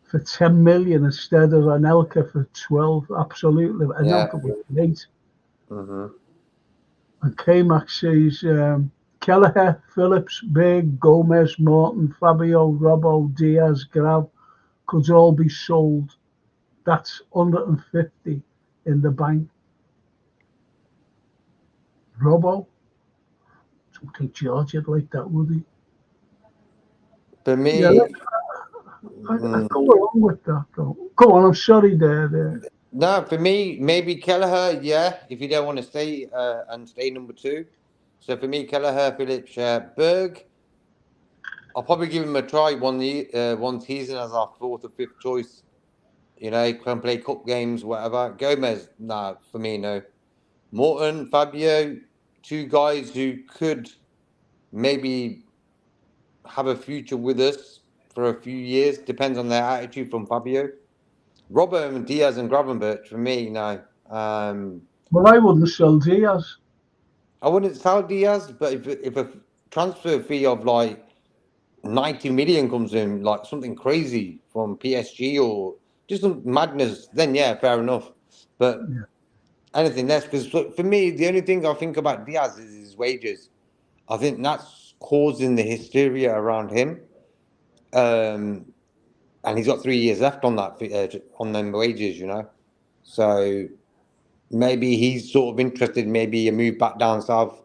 for 10 million instead of Anelka for 12. Absolutely, Yeah. Anelka was great. Hmm. And K-Mac says Kelleher, Phillips, Big, Gomez, Morton, Fabio, Robbo, Diaz, Grav could all be sold. That's 150 in the bank. Robbo, don't think George would like that, would he? For Yeah, me, I'd go along with that, though. Go on, I'm sorry there. no, for me, maybe Kelleher, yeah, if you don't want to stay and stay number two. So for me, Kelleher, Phillips, Berg, I'll probably give him a try one season as our fourth or fifth choice. You know, can play cup games, whatever. Gomez, nah, for me, no. Morton, Fabio, two guys who could maybe have a future with us for a few years. Depends on their attitude from Fabio. Robert and Diaz and Gravenberch, for me, no. Well, I wouldn't sell Diaz. I wouldn't sell Diaz, but if a transfer fee of like 90 million comes in, like something crazy from PSG or just some madness, then yeah, fair enough. But Yeah. anything less, because for me, the only thing I think about Diaz is his wages. I think that's causing the hysteria around him. Um, and he's got 3 years left on that on them wages, you know. So maybe he's sort of interested. Maybe a move back down south.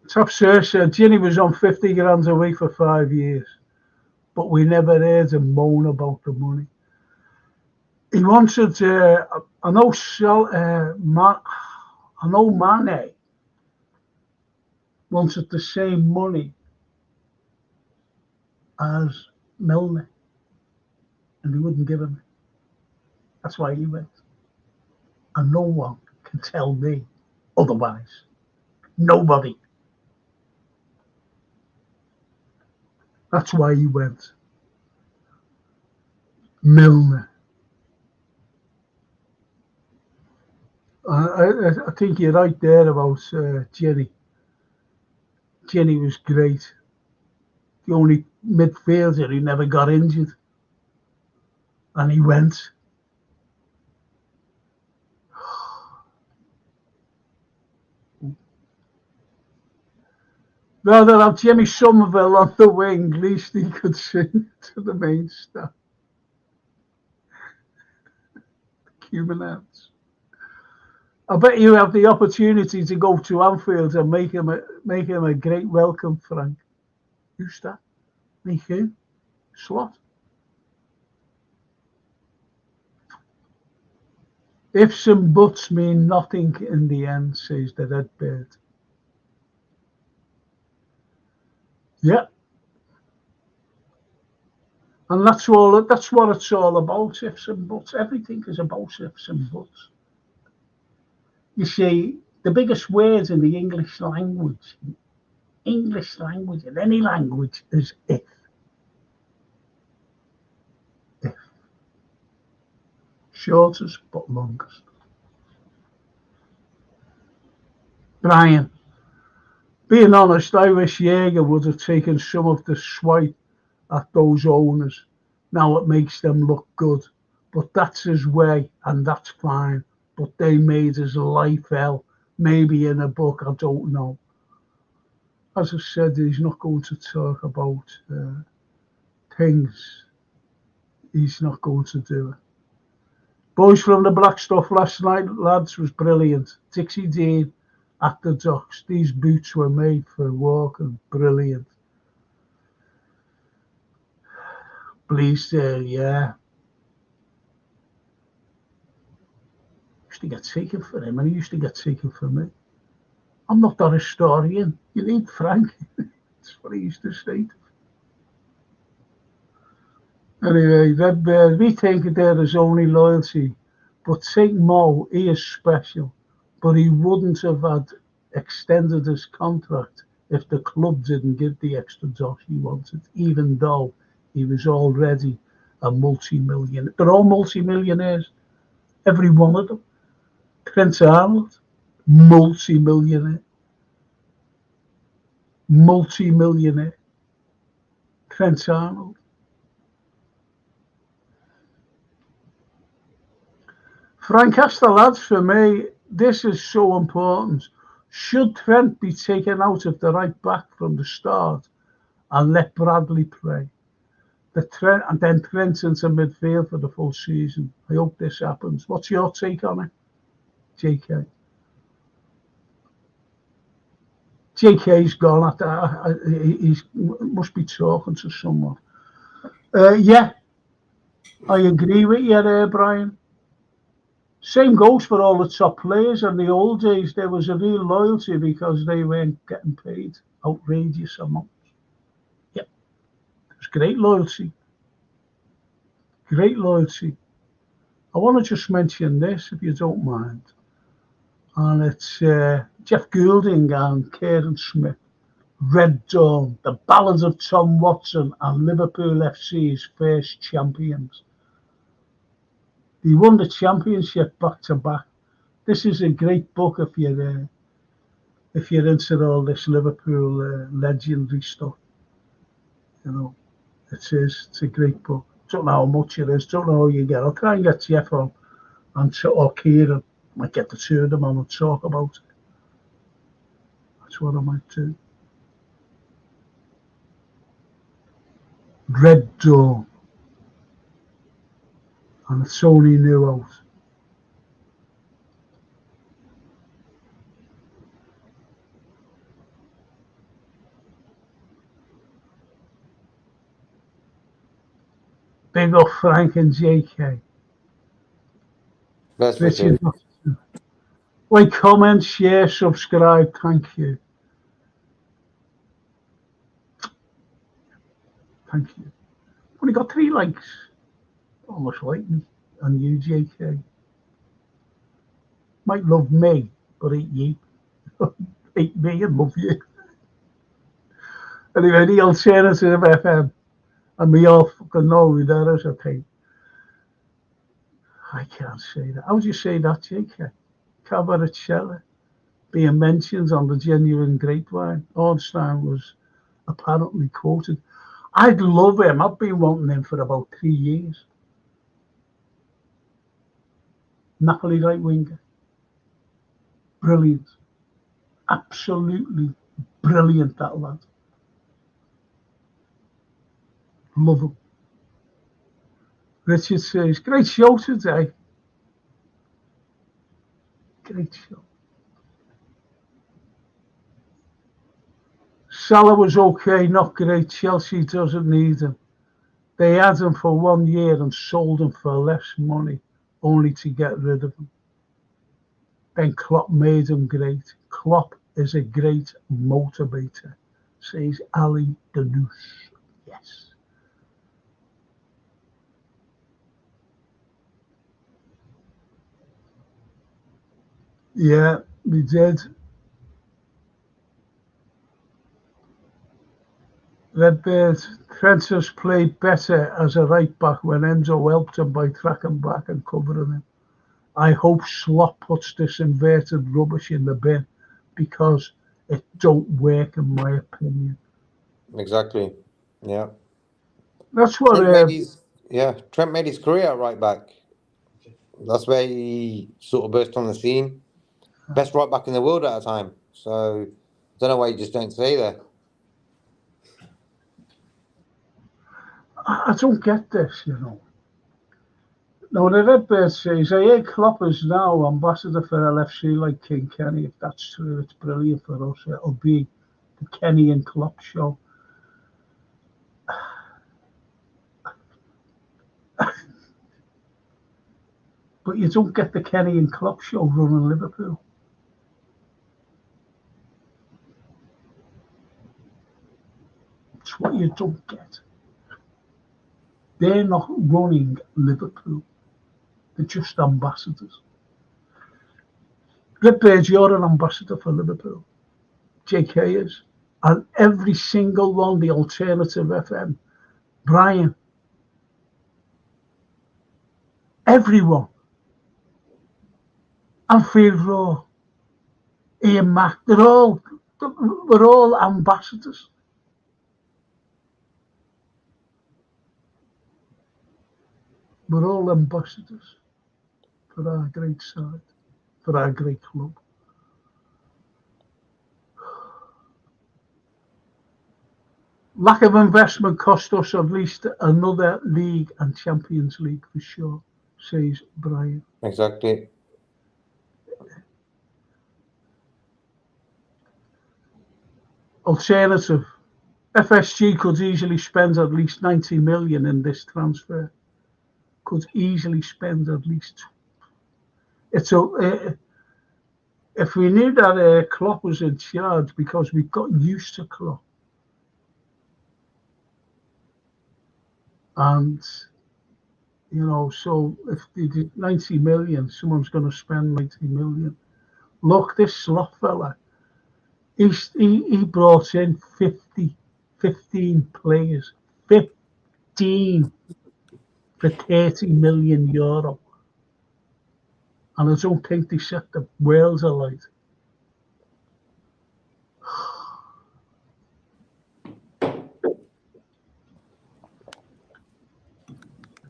Top Sir said Ginny was on 50 grand a week for 5 years, but we never heard him moan about the money. He wanted, I know, I know Mane wanted the same money as Milner, and he wouldn't give him it. That's why he went. And no one can tell me otherwise. Nobody. That's why he went. Milner. I think you're right there about Jenny. Jenny was great. The only midfielder who never got injured. And he went. Rather have Jimmy Somerville on the wing, least he could sing to the main staff. Human hands. I bet you have the opportunity to go to Anfield and make him a great welcome, Frank. Who's that? Make who? Slot. Ifs and buts mean nothing in the end, says the red bird. Yeah. And that's what it's all about, ifs and buts. Everything is about ifs and buts. You see, the biggest words in the English language, in any language, is if. If. Shortest but longest. Brian, being honest, I wish Jaeger would have taken some of the swipe at those owners. Now it makes them look good. But that's his way, and that's fine. But they made his life hell. Maybe in a book, I don't know. As I said, he's not going to talk about things. He's not going to do it. Boys from the Black Stuff last night, lads, was brilliant. Dixie Dean at the docks. These boots were made for walking. Brilliant. Bleasdale, yeah. Used to get taken for him, and he used to get taken for me. I'm not that historian. You need Frank. That's what he used to say. Anyway, Red we think there is only loyalty. But take Mo, he is special. But he wouldn't have had extended his contract if the club didn't give the extra dosh he wanted, even though he was already a multi-millionaire. They're all multi-millionaires, every one of them. Prince Arnold, multi-millionaire. Multi-millionaire. Prince Arnold. Frank, asked the lads for me, this is so important. Should Trent be taken out of the right back from the start and let Bradley play? And then Trent into midfield for the full season. I hope this happens. What's your take on it, JK? JK's gone. He must be talking to someone. Yeah, I agree with you there, Brian. Same goes for all the top players. In the old days, there was a real loyalty because they weren't getting paid outrageous amounts. Yeah, it was great loyalty. Great loyalty. I want to just mention this, if you don't mind. And it's Jeff Goulding and Kieran Smith. Red Dawn, the Ballads of Tom Watson and Liverpool FC's first champions. They won the championship back to back. This is a great book if you're into all this Liverpool legendary stuff. You know, it is. It's a great book. Don't know how much it is. Don't know how you get. I'll try and get Jeff on or Kieran. Might get the two of them on and talk about it. That's what I might do. Red Dawn. And it's only new out. Big up Frank and JK. Best Richard, wishes. like, comment, share, subscribe. Thank you. Thank you. Only got 3 likes. Almost like me. And you, JK. Might love me, but hate you. Hate me and love you. Anyway, the alternative FM. And we all fucking know who that is, I think. I can't say that. How would you say that, JK? Cavaratella being mentioned on the Genuine Grapevine. Ornstein was apparently quoted. I'd love him. I've been wanting him for about 3 years. Napoli right winger. Brilliant. Absolutely brilliant, that lad. Love him. Richard says, great show today. Great show. Salah was okay, not great. Chelsea doesn't need him. They had him for 1 year and sold him for less money, only to get rid of him. Then Klopp made him great. Klopp is a great motivator, says Ali Danouche. Yes. Yeah, we did. Redbeard, Trent has played better as a right back when Enzo helped him by tracking back and covering him. I hope Slot puts this inverted rubbish in the bin because it don't work in my opinion. Exactly. Yeah. That's what Trent made his career at right back. That's where he sort of burst on the scene. Best right back in the world at a time. So I don't know why you just don't stay there. I don't get this, you know. Now, the Redbird says, I hear Klopp is now ambassador for LFC like King Kenny. If that's true, it's brilliant for us. It'll be the Kenny and Klopp show. But you don't get the Kenny and Klopp show running Liverpool. It's what you don't get. They're not running Liverpool. They're just ambassadors. Redbird, you're an ambassador for Liverpool. JK is. And every single one, the alternative FM, Brian, everyone, Anfield Row, Ian Mack, we're all ambassadors. We're all ambassadors for our great side, for our great club. Lack of investment cost us at least another league and Champions League for sure, says Brian. Exactly. Alternative. FSG could easily spend at least 90 million in this transfer. Could easily spend at least. It's a. If we knew that Klopp was in charge, because we got used to Klopp, and so if they did 90 million, someone's going to spend 90 million. Look, this slot fella, he brought in 15 players, 15 for €30 million. And I don't think they set the world alight.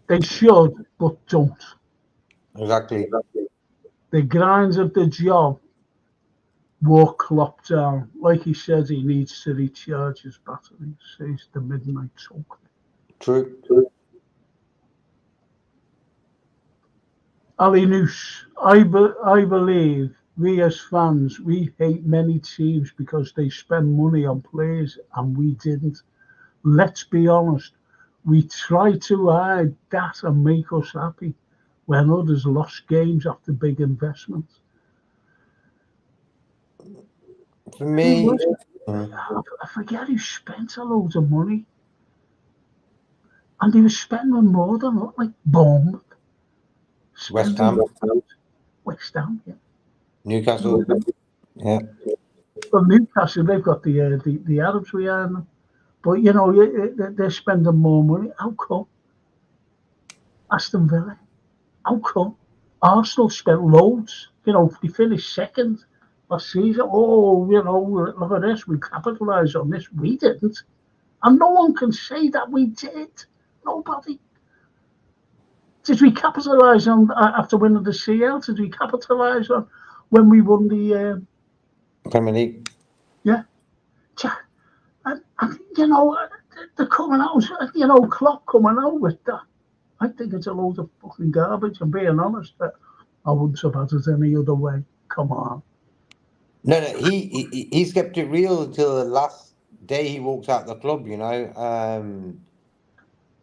They should, but don't. Exactly. The grinds of the job wore Klopp down. Like he said, he needs to recharge his battery, says the Midnight Talk. True. Ali Noose, I believe we as fans, we hate many teams because they spend money on players and we didn't. Let's be honest, we try to hide that and make us happy when others lost games after big investments. For me, I forget who spent a load of money. And he was spending more than like Bournemouth. West Ham, West Ham, yeah. Newcastle, yeah. Well, Newcastle, they've got the Arabs behind them. But, they're spending more money. How come? Aston Villa. How come? Arsenal spent loads. They finished second last season. Oh, look at this. We capitalised on this. We didn't. And no one can say that we did. Nobody. Did we capitalise on after winning the CL? Did we capitalise on when we won the Premier League? Yeah. And they're coming out, Klopp coming out with that. I think it's a load of fucking garbage, I'm being honest. I wouldn't have had it any other way. Come on. No, he's kept it real until the last day he walks out the club, I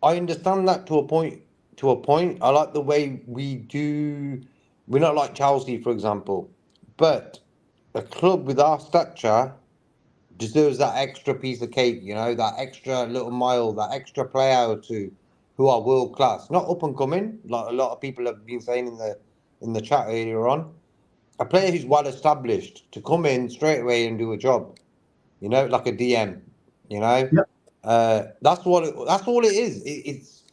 understand that to a point. I like the way we do. We're not like Chelsea, for example, but a club with our stature deserves that extra piece of cake, that extra little mile, that extra player or two who are world class, not up and coming, like a lot of people have been saying in the chat earlier on. A player who's well established to come in straight away and do a job, like a DM, Yep. That's all it is. It's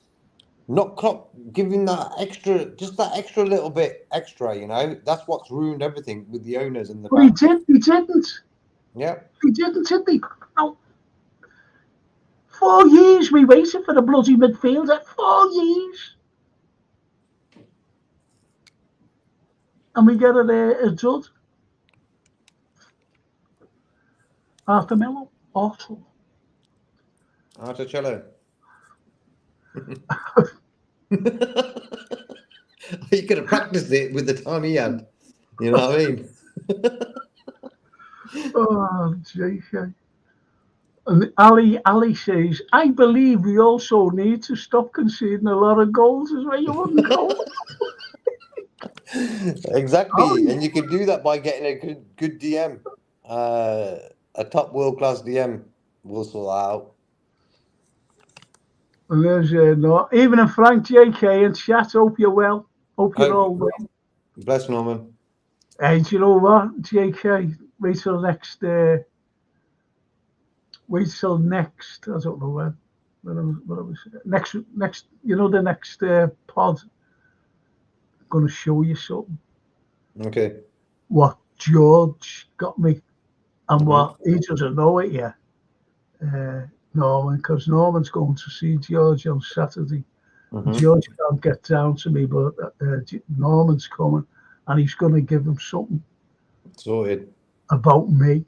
not Klopp giving that extra, just that extra little bit extra, That's what's ruined everything with the owners and the But he fans. didn't. Yeah. He didn't, did he? No. 4 years we waited for the bloody midfielder. 4 years. And we get a dud. Half a million. Awful. Articello. You could have practiced it with the time he had. You know what I mean? Oh, JK. And Ali says, I believe we also need to stop conceding a lot of goals as well. You wouldn't call Exactly. And you could do that by getting a good DM. A top world-class DM will sort that out. And there's no, even a Frank JK and chat, hope you're well. Hope you're all well. Bless Norman. Hey, do you know what, JK? Wait till next wait till next. I don't know when I was next. You know, the next pod. I'm going to show you something. Okay. What George got me, and Mm-hmm. what he doesn't know it yet. Norman, because Norman's going to see George on Saturday. Mm-hmm. George can't get down to me, but Norman's coming, and he's going to give him something Sorted. about me.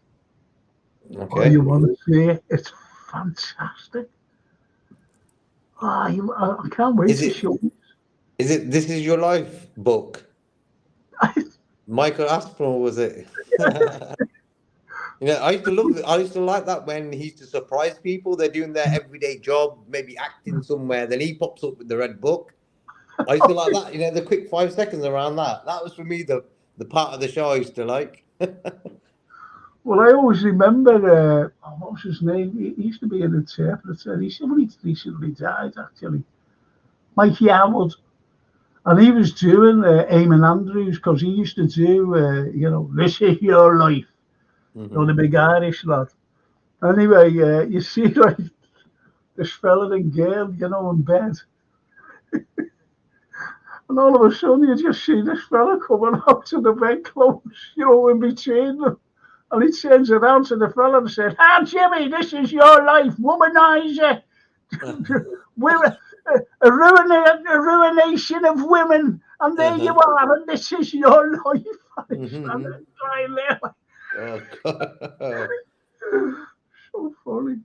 Oh, you Okay. want to see it? It's fantastic. I can't wait Is to it? show you. Is it? This is your life book. Michael Aspinall, was it? I used to like that when he used to surprise people. They're doing their everyday job, maybe acting somewhere. Then he pops up with the red book. I used to like that. The quick 5 seconds around that. That was for me the part of the show I used to like. Well, I always remember, what was his name? He used to be an interpreter. He's only recently died, actually. Mikey Howard. And he was doing Eamon Andrews because he used to do, this is your life. The Hmm. big Irish lad. Anyway, you see, like, this fella and girl, in bed. And all of a sudden, you just see this fella coming out to the bedclothes, in between them. And he turns around to the fella and says, Jimmy, this is your life, womanizer. Women, a ruination of women. And there you Uh-huh. are, and this is your life. I Hmm. started crying there. Oh God. So funny.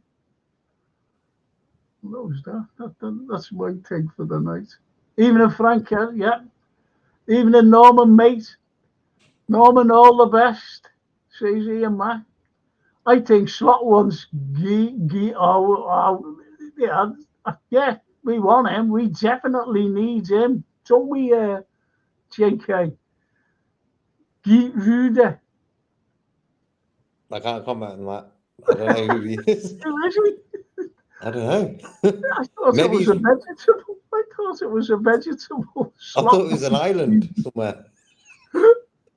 What was that's my take for the night. Even a Frank, yeah. Even a Norman, mate. Norman, all the best. Says Ian Mac. I think slot one's yeah, yeah, we want him. We definitely need him. Don't we, JK? Guy Rude. I can't comment on that. I don't know who he is. Who is he? I don't know. I thought it Maybe was he's, a vegetable. I thought it was a vegetable I thought slot it was an one. island somewhere.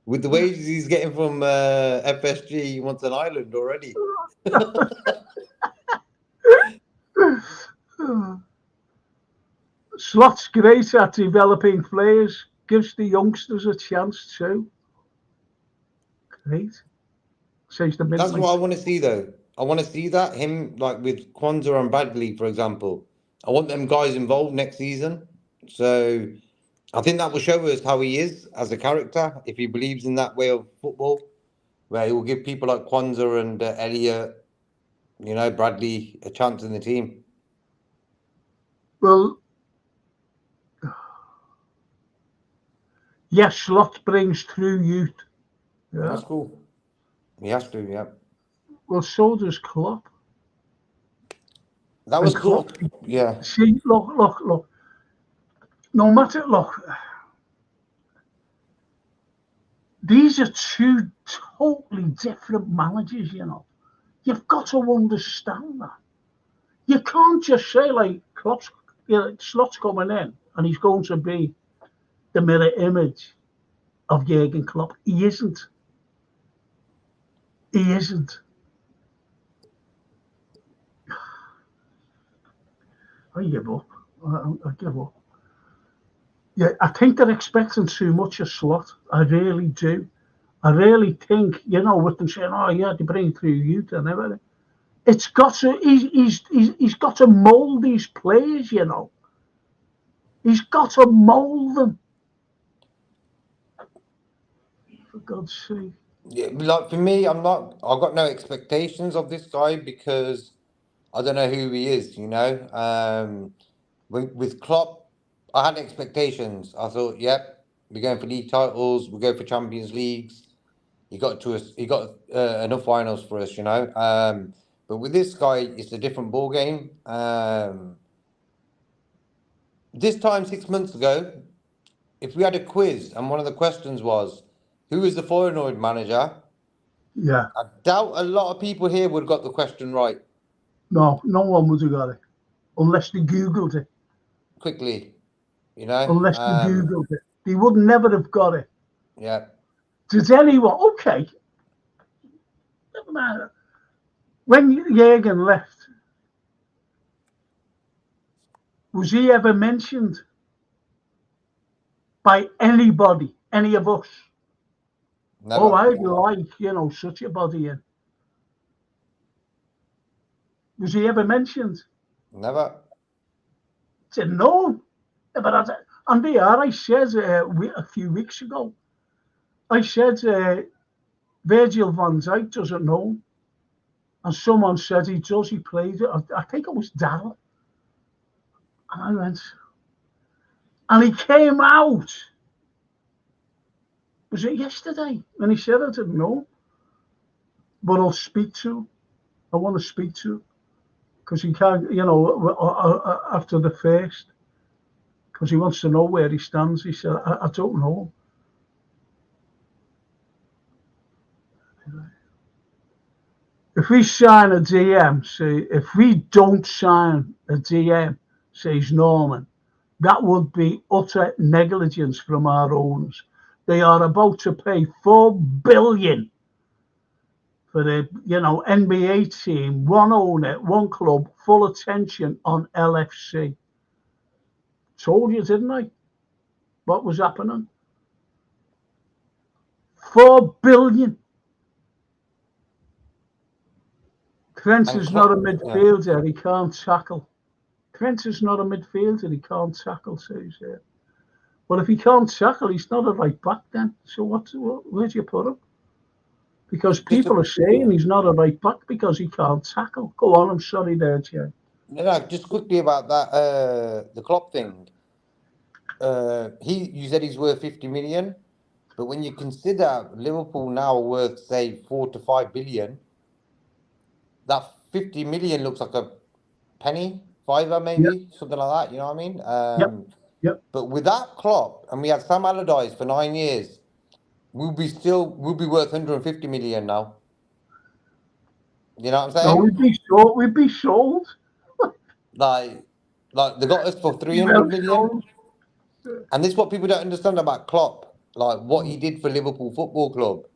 With the wages he's getting from FSG, he wants an island already. Slot's great at developing players. Gives the youngsters a chance too. Great. Says the That's what midnight. I want to see, though. I want to see that him like with Kwanzaa and Bradley, for example. I want them guys involved next season. So I think that will show us how he is as a character. If he believes in that way of football, where he will give people like Kwanzaa and Elliot, Bradley, a chance in the team. Well, yes, Slot brings through youth. Yeah. That's cool. He has to, yeah. Well, so does Klopp. That And was Klopp, cool. Yeah. see, look. No matter, look, these are two totally different managers, You've got to understand that. You can't just say, like, Slot's coming in and he's going to be the mirror image of Jurgen Klopp. He isn't. He isn't. I give up. I give up. Yeah, I think they're expecting too much of Slot. I really do. I really think, with them saying, "Oh yeah, they bring through youth and everything." It's got to. He's got to mould these players. He's got to mould them. For God's sake. Yeah, like for me, I've got no expectations of this guy because I don't know who he is, with Klopp, I had expectations. I thought, yep, we're going for league titles, we're going for Champions Leagues. He got enough finals for us, But with this guy, it's a different ball game. This time 6 months ago, if we had a quiz and one of the questions was, who is the Feyenoord manager? Yeah. I doubt a lot of people here would have got the question right No one would have got it unless they googled it. quickly, Unless they googled it, they would never have got it. Yeah. Does anyone? Okay, never mind. When Jurgen left, was he ever mentioned by anybody, any of us? Oh, Never. I'd like, such a body in. Was he ever mentioned? Never. Said no. But I said a few weeks ago, I said Virgil van Dijk doesn't know. And someone said he does, he played it. I think it was Darryl. And I went, and he came out. Was it yesterday? And he said, I didn't know. But I'll speak to. I want to speak to. Because he can't, after the first. Because he wants to know where he stands. He said, I don't know. If we sign a DM, say, if we don't sign a DM, says Norman, that would be utter negligence from our owners. They are about to pay $4 billion for the NBA team, one owner, one club, full attention on LFC. Told you, didn't I? What was happening? $4 billion. Trent And is not a yeah. midfielder. He can't tackle. Trent is not a midfielder. He can't tackle, says here. But if he can't tackle, he's not a right back then. So where do you put him? Because people are saying he's not a right back because he can't tackle. Go on, I'm sorry there, Jay. No, just quickly about that, the Klopp thing. You said he's worth 50 million, but when you consider Liverpool now worth, say, 4 to 5 billion, that 50 million looks like a penny, fiver Yep, maybe, something like that, you know what I mean? yep, yep. But with that Klopp, and we had Sam Allardyce for 9 years, we'll be worth 150 million now. You know what I'm No, saying? we'd be sold. Like, they got us for Well 300 million. sold. And this is what people don't understand about Klopp, like what he did for Liverpool Football Club.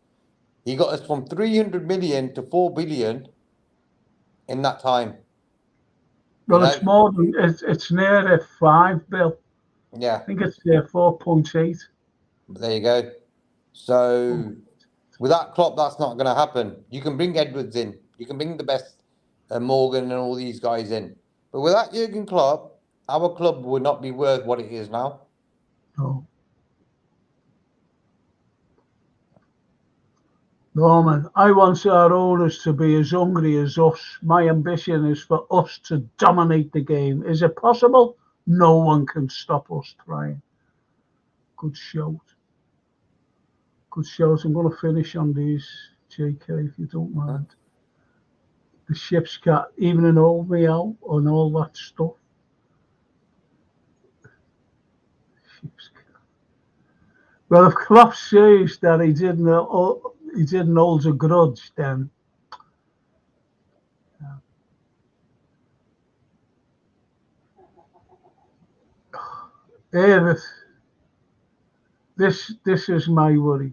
He got us from 300 million to 4 billion in that time. You Well, know? it's more than it's near 5, Bill. Yeah, I think it's 4.8. there you go. So without Klopp, that's not going to happen. You can bring Edwards in, you can bring the best Morgan and all these guys in, but without Jurgen Klopp, our club would not be worth what it is now. No. Norman, I want our owners to be as hungry as us. My ambition is for us to dominate the game. Is it possible? No one can stop us trying. Good shout. Good shout. I'm going to finish on these, JK, if you don't mind. The ship's cat, even an old meow and all that stuff. Ship's cat. Well, if Klopp says that he didn't hold a grudge, then this is my worry.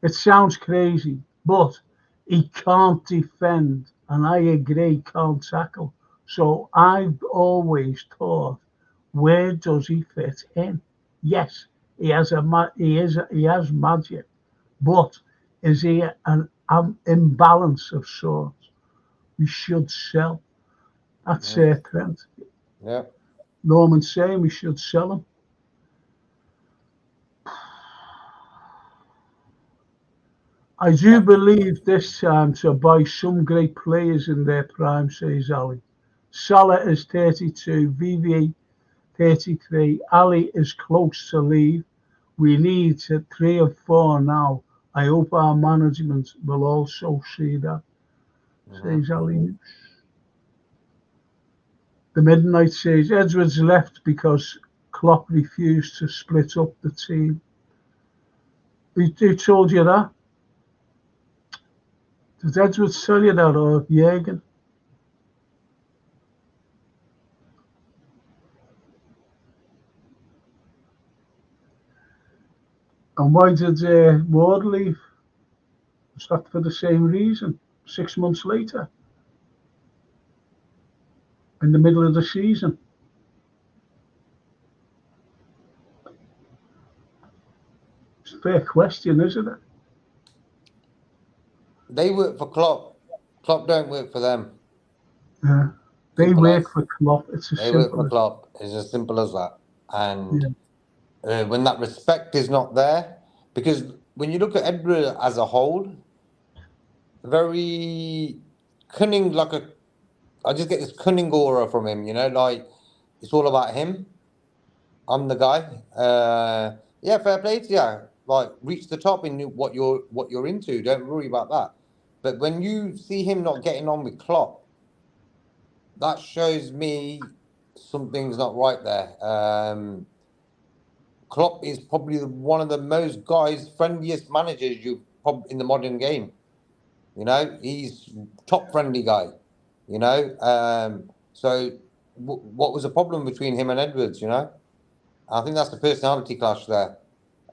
It sounds crazy, but he can't defend, and I agree, can't tackle. So I've always thought, where does he fit in? Yes, he has magic, but is he an imbalance of sorts? We should sell. That's Trent. Yeah. Norman's saying we should sell him. I do believe this time to buy some great players in their prime, says Ali. Salah is 32, VV 33, Ali is close to leave. We need 3 or 4 now. I hope our management will also see that, says Ali. The Midnight says Edwards left because Klopp refused to split up the team. Who told you that? Did Edwards tell you that or Jurgen? And why did Ward leave? Was that for the same reason? 6 months later? in the middle of the season? It's a fair question, isn't it? They work for Klopp. Klopp don't work for them. Yeah. They Simple work as. for Klopp. It's as They work simple for as Klopp. It's as simple as that. And yeah. when that respect is not there, because when you look at Edinburgh as a whole, very cunning, like a. I just get this cunning aura from him. Like it's all about him. I'm the guy. Yeah, fair play to you. Like reach the top in what you're into. Don't worry about that. But when you see him not getting on with Klopp, that shows me something's not right there. Klopp is probably one of the most guys friendliest managers you probably in the modern game. He's top friendly guy. So what was the problem between him and Edwards? I think that's the personality clash there.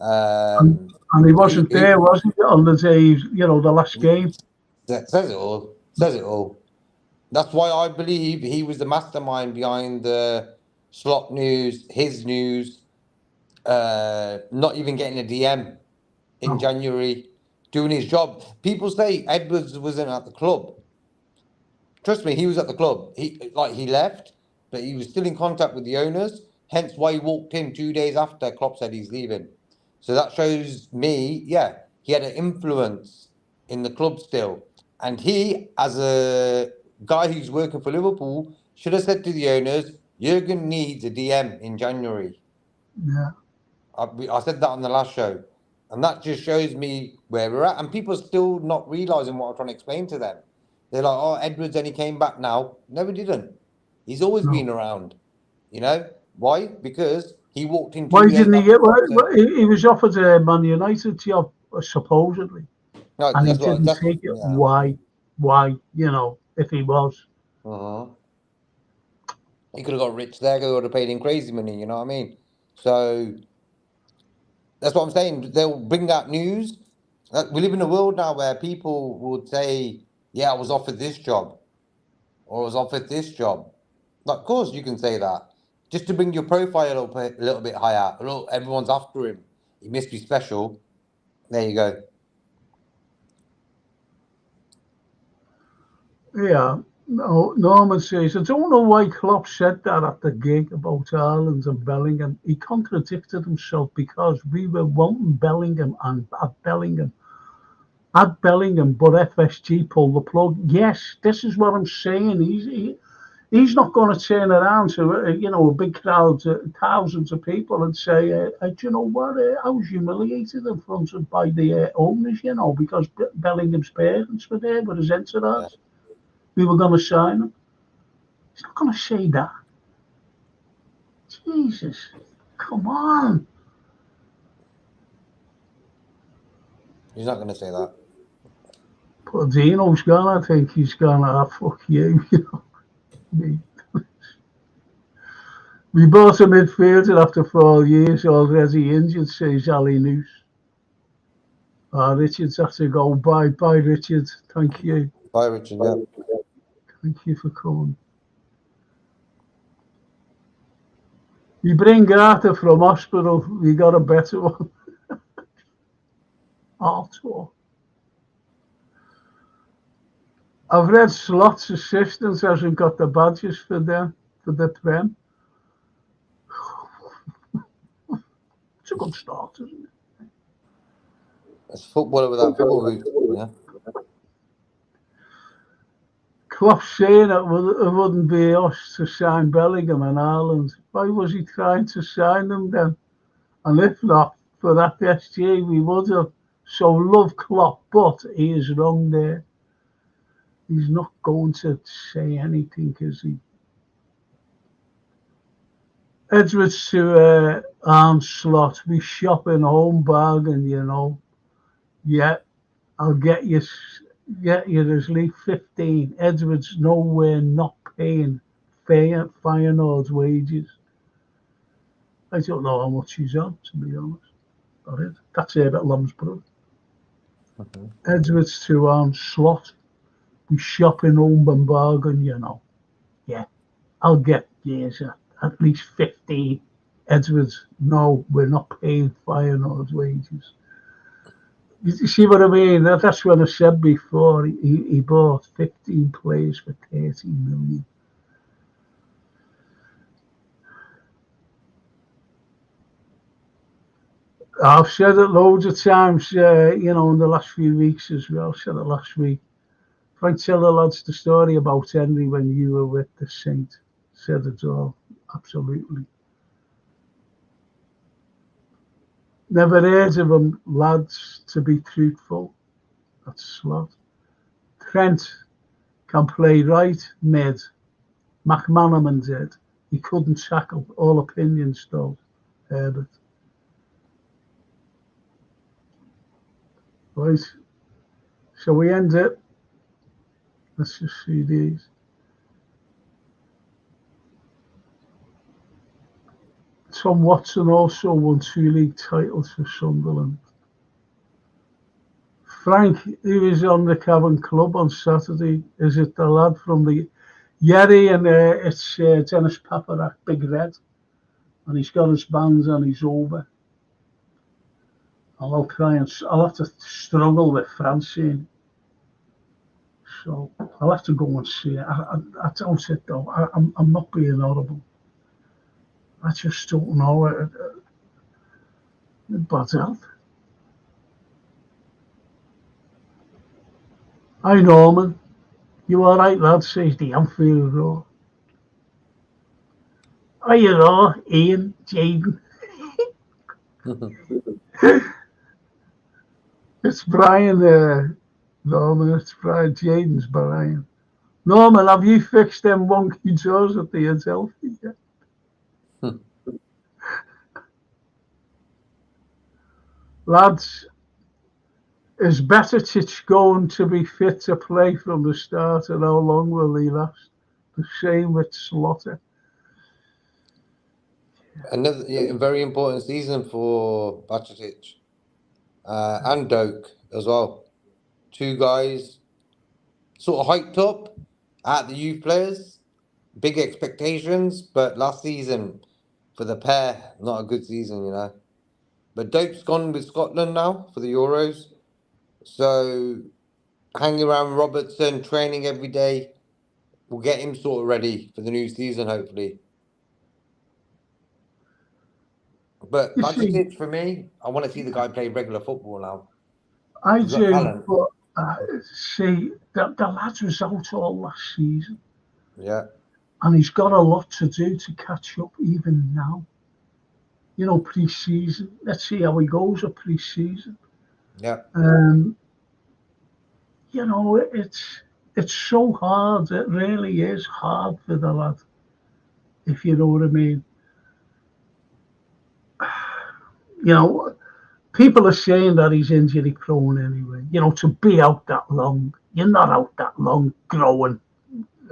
And, Um, and he who, wasn't there, who was he, on the day, the last game? says it all? Says it all. That's why I believe he was the mastermind behind the slot news, his news, not even getting a DM in No. January, doing his job. People say Edwards wasn't at the club. Trust me, he was at the club. He left, but he was still in contact with the owners. Hence why he walked in 2 days after Klopp said he's leaving. So that shows me, yeah, he had an influence in the club still. And he, as a guy who's working for Liverpool, should have said to the owners, Jurgen needs a DM in January. Yeah. I said that on the last show. And that just shows me where we're at. And people are still not realising what I'm trying to explain to them. They're like, oh, Edwards only came back now. No, he didn't. He's always No. been around. Why? Because he walked in Why 2 days didn't he after get? Klopp said, He was offered a Man United job, supposedly, no, and he that's what, didn't that's, take it. yeah. Why? Why? If he was. Uh-huh. He could have got rich there, could have paid him crazy money, you know what I mean? So that's what I'm saying. They'll bring that news. We live in a world now where people would say, yeah, I was offered this job or I was offered this job. Like, of course, you can say that. Just to bring your profile a little bit higher. Look, everyone's after him. He must be special. There you go. Yeah. No, Norman says, I don't know why Klopp said that at the gig about Ireland and Bellingham. He contradicted himself because we were wanting Bellingham and at Bellingham, but FSG pulled the plug. Yes, this is what I'm saying. He's not going to turn around to a big crowd, thousands of people, and say, do you know what? I was humiliated in front of by the owners, because Bellingham's parents were there with his Yeah. entourage. We were going to sign him. He's not going to say that. Jesus, come on. He's not going to say that. But Dino's gone. I think he's gonna fuck you. Me. We bought a midfielder after 4 years already injured, says Ali Noose. Richard's had to go. Bye, Richard. Thank you. Bye, Richard. Yeah. Thank you for coming. You bring Arthur from hospital, we got a better one. Arthur. I've read Slot's assistant hasn't got the badges for the Prem. It's a good start, isn't it? It's footballer without football boots. Yeah. Klopp saying it wouldn't be us to sign Bellingham in Ireland. Why was he trying to sign them then? And if not, for that SG, we would have. So love Klopp, but he is wrong there. He's not going to say anything, is he? Edwards to arm slot. We shop in home bargain, Yeah, I'll get you as least 15. Edwards nowhere not paying Feyenoord's wages. I don't know how much he's on, to be honest. That's it at Lumsborough. Okay. Edwards to slot. We shop in home and bargain, Yeah, I'll get years at least 15. Edwards, no, we're not paying Feyenoord's wages. You see what I mean? That's what I said before. He bought 15 players for 30 million. I've said it loads of times, in the last few weeks as well. I said it last week. If I tell the lads the story about Henry when you were with the Saint, said it all. Absolutely. Never heard of him, lads, to be truthful. That's slot. Trent can play right, mid. McManaman did. He couldn't tackle. All opinions, though, Herbert. Right. So we end it. Let's just see these. Tom Watson also won 2 league titles for Sunderland. Frank, who was on the Cavern Club on Saturday, is it the lad from the Yerry? And it's Dennis Paparak, Big Red. And he's got his bands and he's over. I'll have to struggle with Francine. So I'll have to go and see it. I doubt it though. I'm not being horrible. I just don't know it. Bad health. Hi Norman. You alright lad, says the Anfield Road. Are you all, Ian, Jaden? It's Brian Norman, it's Brian. Jaden's Brian. Norman, have you fixed them wonky jaws at the Adelphi yet? Lads, is Betetic going to be fit to play from the start, and how long will he last? The same with Slaughter. Another very important season for Betetic and Doak as well. 2 guys sort of hyped up at the youth players, big expectations, but last season for the pair, not a good season. But Doak's gone with Scotland now for the Euros, so hanging around Robertson, training every day, will get him sort of ready for the new season, hopefully. But Betetic, for me, I want to see the guy play regular football now. I He's got do, talent. but see, the lad was out all last season. Yeah. And he's got a lot to do to catch up even now. Pre-season. Let's see how he goes at pre-season. Yeah. It's so hard. It really is hard for the lad, if you know what I mean. People are saying that he's injury prone anyway. To be out that long, you're not out that long growing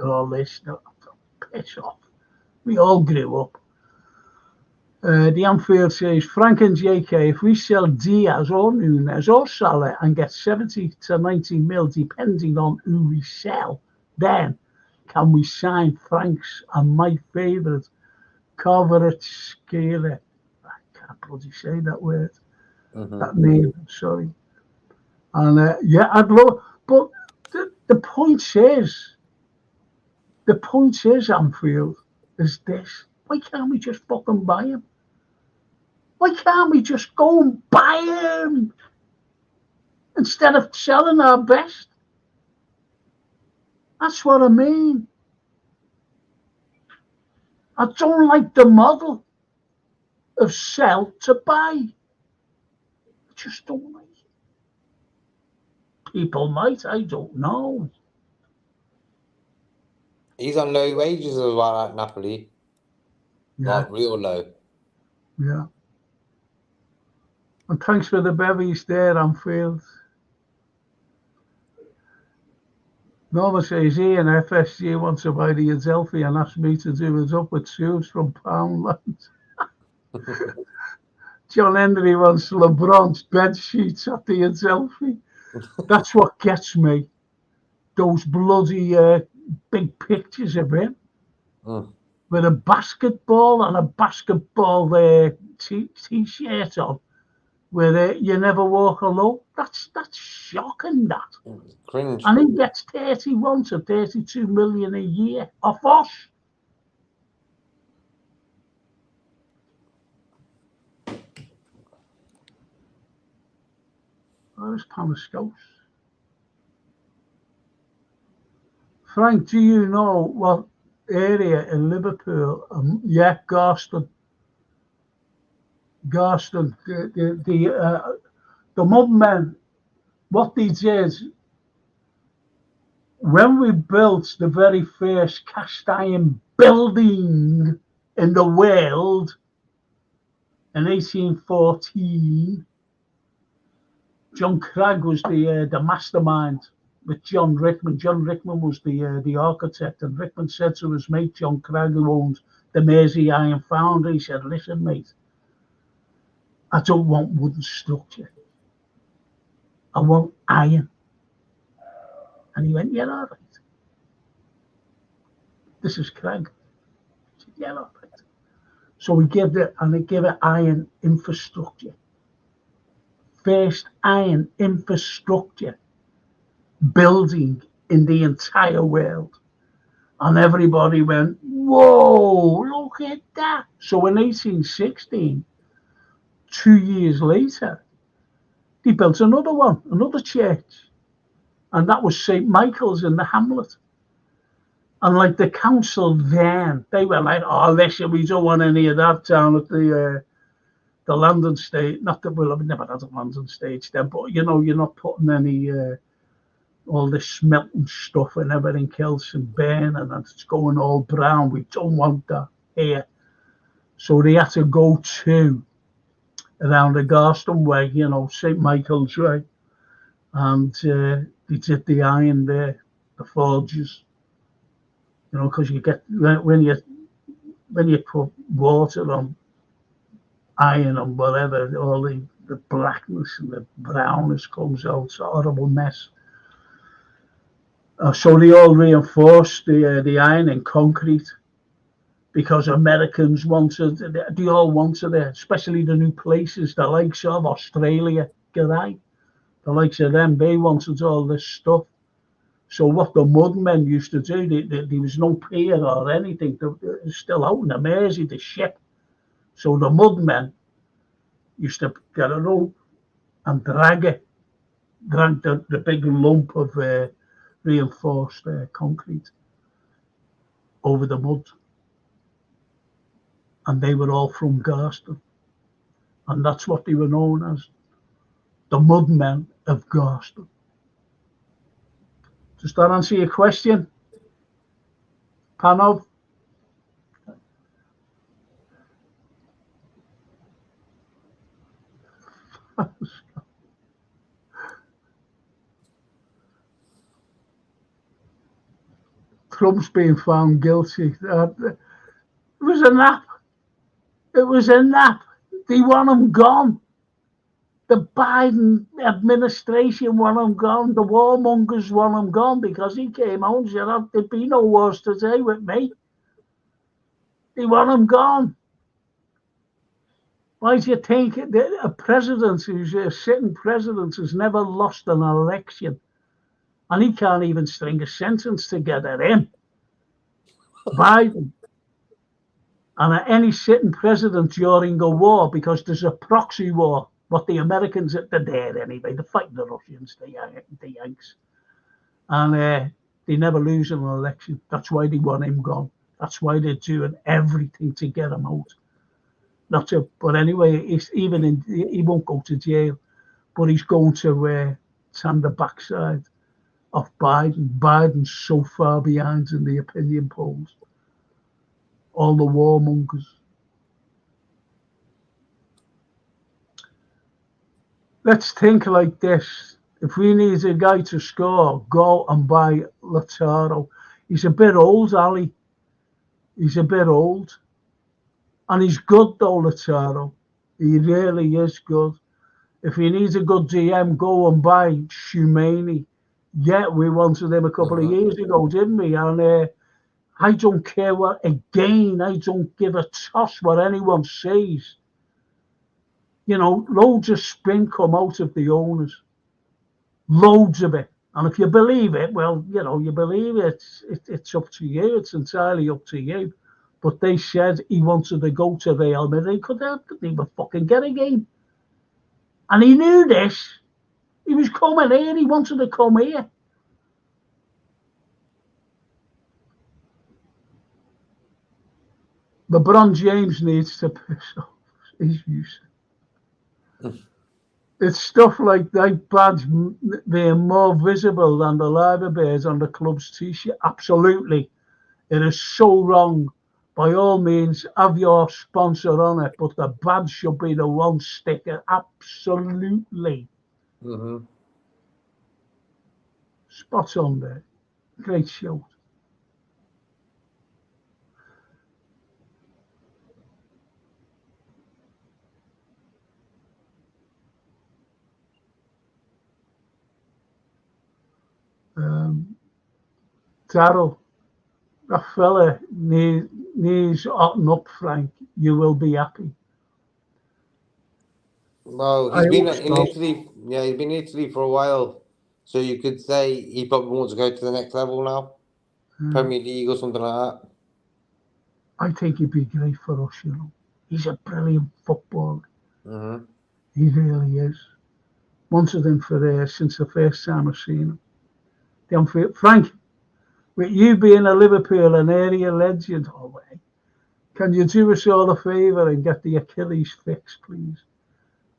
all this. No, piss off. We all grew up. The Anfield says, Frank and JK, if we sell Diaz or Nunes or Salah and get 70 to 90 mil, depending on who we sell, then can we sign Frank's and my favourite, Kvaratskhelia? I can't bloody say that word. That name, sorry. And I'd love, but the point is, Anfield, is this. Why can't we just fucking buy him? Why can't we just go and buy him instead of selling our best? That's what I mean. I don't like the model of sell to buy. I just don't like it. People might, I don't know. He's on low wages as well at Napoli. Yeah. Like real low. Yeah. And thanks for the bevies there, Anfield. Norma says, Ian, FSG wants to buy the Adelphi and asked me to do it up with shoes from Poundland. John Henry wants LeBron's bed sheets at the Adelphi. That's what gets me. Those bloody big pictures of him. with a basketball and a basketball t-shirt on, where you never walk alone. That's shocking, that. Cringe. And he gets 31 to 32 million a year off us. Where's Panoscos? Frank, do you know what area in Liverpool? Yeah, Garston. Garston. The mud men, what they did, when we built the very first cast iron building in the world in 1814, John Cragg was the mastermind with John Rickman. John Rickman was the architect, and Rickman said to his mate John Cragg, who owned the Mersey Iron Foundry, he said, "Listen, mate, I don't want wooden structure. I want iron." And he went, "Yeah, all right." This is Cragg. He said, "Yeah, all right." So we gave it iron infrastructure. First iron infrastructure building in the entire world. And everybody went, "Whoa, look at that." So in 1816, 2 years later, they built another one, another church. And that was St. Michael's in the hamlet. And like the council then, they were like, "Oh, listen, we don't want any of that down at the London stage." Not that we've never had a London stage then, but you're not putting any all this smelting stuff and everything else and burning, and it's going all brown. We don't want that here. So they had to go to around the Garston way, St. Michael's Way, and they did the iron there, the forges, because you get when you put water on iron and whatever, all the blackness and the brownness comes out. It's a horrible mess. So they all reinforced the iron in concrete because Americans they all wanted it, especially the new places, the likes of Australia, the likes of them, they wanted all this stuff. So what the mudmen used to do, there was no pier or anything. They were still out in the Mersey, the ship. So the mudmen used to get a rope and drag the big lump of reinforced concrete over the mud. And they were all from Garston. And that's what they were known as, the mudmen of Garston. Does that answer your question, Panov? Trump's being found guilty. It was a nap. It was a nap. They want him gone. The Biden administration want him gone. The warmongers want him gone because he came out and said, "There'd be no wars today with me." They want him gone. Why do you think a president who's a sitting president has never lost an election, and he can't even string a sentence together? Him, Biden. And any sitting president during a war, because there's a proxy war, what the Americans, they're there anyway, they're fighting the Russians, the Yanks. And they never lose an election. That's why they want him gone. That's why they're doing everything to get him out. But anyway, he won't go to jail, but he's going to tan the backside of Biden. Biden's so far behind in the opinion polls. All the warmongers. Let's think like this. If we need a guy to score, go and buy Lautaro. He's a bit old, Ali. He's a bit old. And he's good, though, Lautaro. He really is good. If he needs a good DM, go and buy Shumani. Yeah, we wanted him a couple of years ago, didn't we? And I don't care what, again, I don't give a toss what anyone says. You know, loads of spin come out of the owners. Loads of it. And if you believe it, well, you know, you believe it. It's up to you. It's entirely up to you. But they said he wanted to go to Real Madrid. He couldn't even fucking get a game. And he knew this. He was coming here. He wanted to come here. LeBron James needs to piss off. He's useless. It's stuff like that badge being more visible than the Liver Bears on the club's t-shirt. Absolutely. It is so wrong. By all means, have your sponsor on it, but the badge should be the one sticker. Absolutely. Mm-hmm. Spot on there. Great show. Darryl, that fella needs hotting up, Frank. You will be happy. Well, I he's been hope in so. Italy. Yeah, he's been in Italy for a while. So you could say he probably wants to go to the next level now, Premier League or something like that. I think he'd be great for us, you know. He's a brilliant footballer. Mm-hmm. He really is. Wanted him for since the first time I've seen him. Frank, with you being a Liverpool and area legend, can you do us all a favour and get the Achilles fixed, please?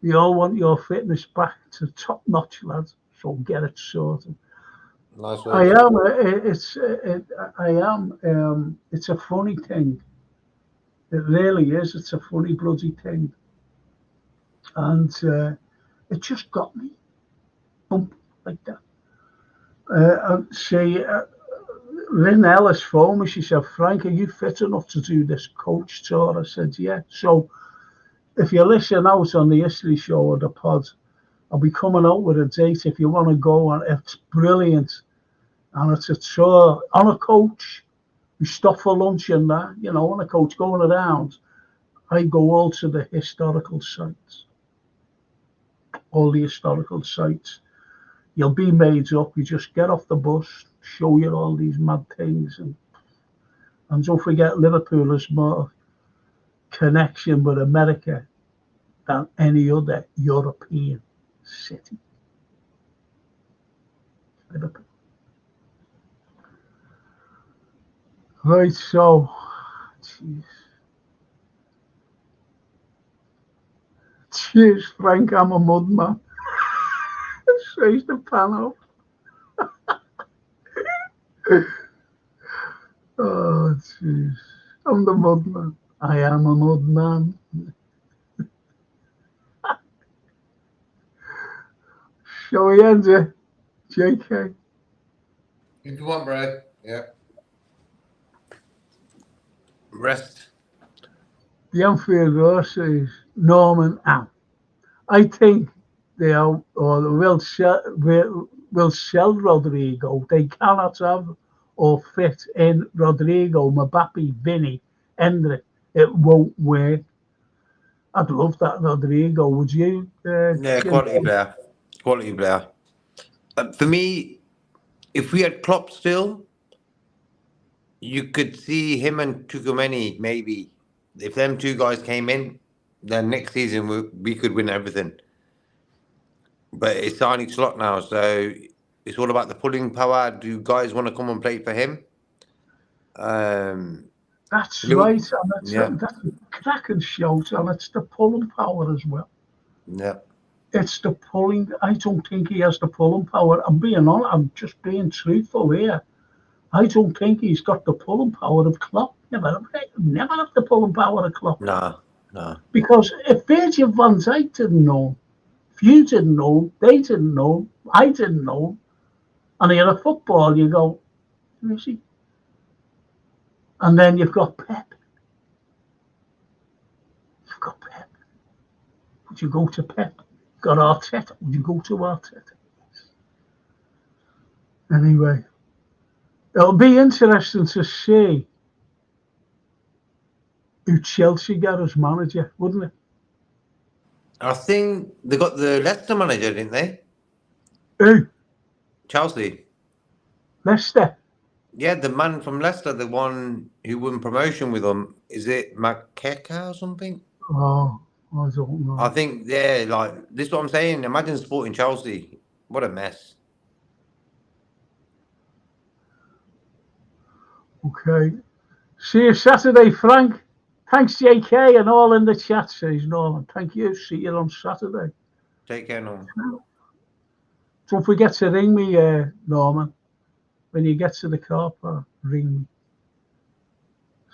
We all want your fitness back to top notch, lads. So get it sorted. Nice I words. am. I am. It's a funny thing. It really is. It's a funny bloody thing, and it just got me, bump like that. See, Lynn Ellis phoned me. She said, "Frank, are you fit enough to do this coach tour?" I said, "Yeah." So if you listen out on the history show or the pod, I'll be coming out with a date if you want to go. And it's brilliant. And it's a tour on a coach. We stop for lunch and that, you know, on a coach going around. I go all to the historical sites, all the historical sites. You'll be made up. You just get off the bus, show you all these mad things. And don't forget, Liverpool has more connection with America than any other European city. Liverpool. Right, so, jeez. Cheers, Frank, I'm a mudman. Says the panel. Oh, jeez. I'm the mudman. I am a mudman. Shall we end it, JK? If you want, bro. Yeah. Rest. The Anfield Roar says Norman Am. I think they are, or will sell Rodrigo. They cannot have or fit in Rodrigo, Mbappe, Vinny, Hendrick. It won't work. I'd love that Rodrigo. Would you? Yeah, quality player. Quality player. For me, if we had Klopp still, you could see him and Tukumeni maybe. If them two guys came in, then next season we could win everything. But it's Arnie Slot now, so it's all about the pulling power. Do guys want to come and play for him? That's right, Liverpool, and yeah, that's a cracking shout, and it's the pulling power as well. yeah. It's the pulling. I don't think he has the pulling power. I'm being honest. I'm just being truthful here. I don't think he's got the pulling power of Klopp. Never have the pulling power of Klopp. Nah, nah. Because if Virgil van Dijk didn't know, if you didn't know, they didn't know, I didn't know, and you're a football, you go, who is he? And then you've got Pep. You've got Pep. Would you go to Pep? You've got Arteta. Would you go to Arteta? Anyway, It'll be interesting to see who Chelsea get as manager, wouldn't it? I think they got the Leicester manager, didn't they? Who? Chelsea. Leicester. Yeah, the man from Leicester, the one who won promotion with them, is it Makeka or something? Oh, I don't I know. think, yeah, like, this is what I'm saying. Imagine supporting Chelsea. What a mess. Okay. See you Saturday, Frank. Thanks, JK, and all in the chat, says Norman. Thank you. See you on Saturday. Take care, Norman. Don't forget to ring me, Norman. When you get to the car park, ring me.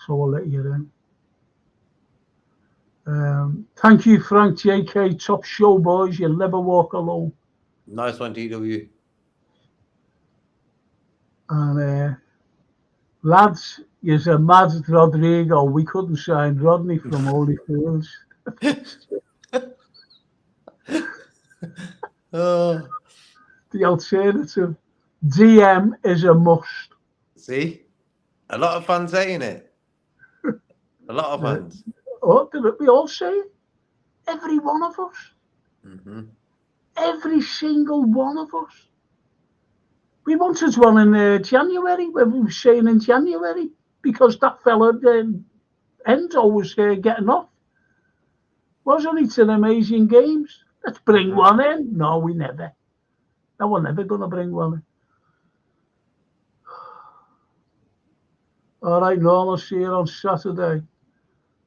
So I'll let you in. Thank you, Frank, JK. Top show, boys. You'll never walk alone. Nice one, TW. And lads, you're a mad Rodrigo. We couldn't sign Rodney from Holyfields. Oh, The alternative, DM is a must. see? A lot of fans saying it. A lot of fans. Did we all say it? Every one of us. Mm-hmm. Every single one of us. We wanted one in January, when we were saying in January, because that fella, Enzo, was getting off. Wasn't he, to the amazing games? Let's bring one in. No, we never. No, we're never going to bring one in. All right, Norm, I'll see you on Saturday.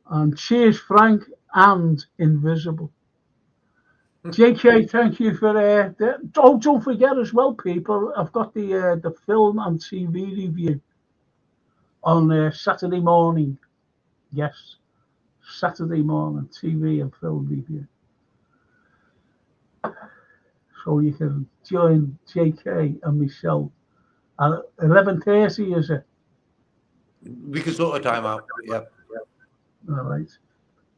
And cheers, Frank and Invisible. JK, thank you for don't forget as well, people. I've got the film and TV review on Saturday morning. Yes, Saturday morning TV and film review. So you can join JK and myself at 11:30. Is it? We could sort a time out. Yep. All right.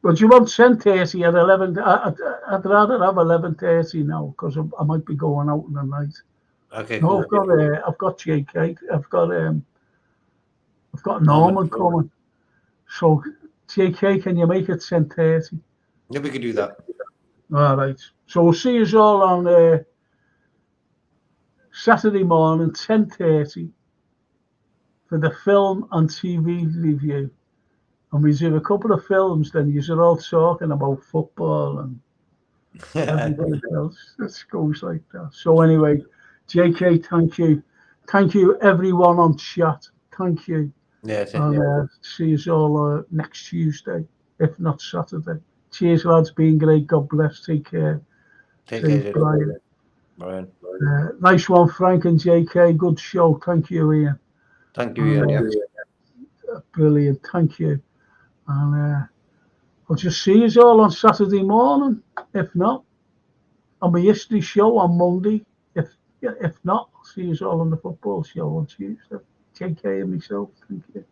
But you want 10:30 at 11? I'd rather have 11:30 now because I might be going out in the night. Okay, No, cool. I've got JK. I've got Norman coming. So JK, can you make it 10:30? Yeah, we could do that. All right. So we'll see you all on Saturday morning, 10:30, for the film and TV review. And we do a couple of films, then you're all talking about football and everything else. It goes like that. So anyway, JK, thank you. Thank you, everyone on chat. Thank you. Yeah, And see you all next Tuesday, if not Saturday. Cheers, lads. Been great. God bless. Take care. Take care, Brian. Nice one, Frank and JK. Good show. Thank you, Ian. Thank you, Ian. Yeah. Brilliant. Thank you. And I'll just see you all on Saturday morning. If not, on my history show on Monday. If not, I'll see you all on the football show on Tuesday. JK and myself. Thank you.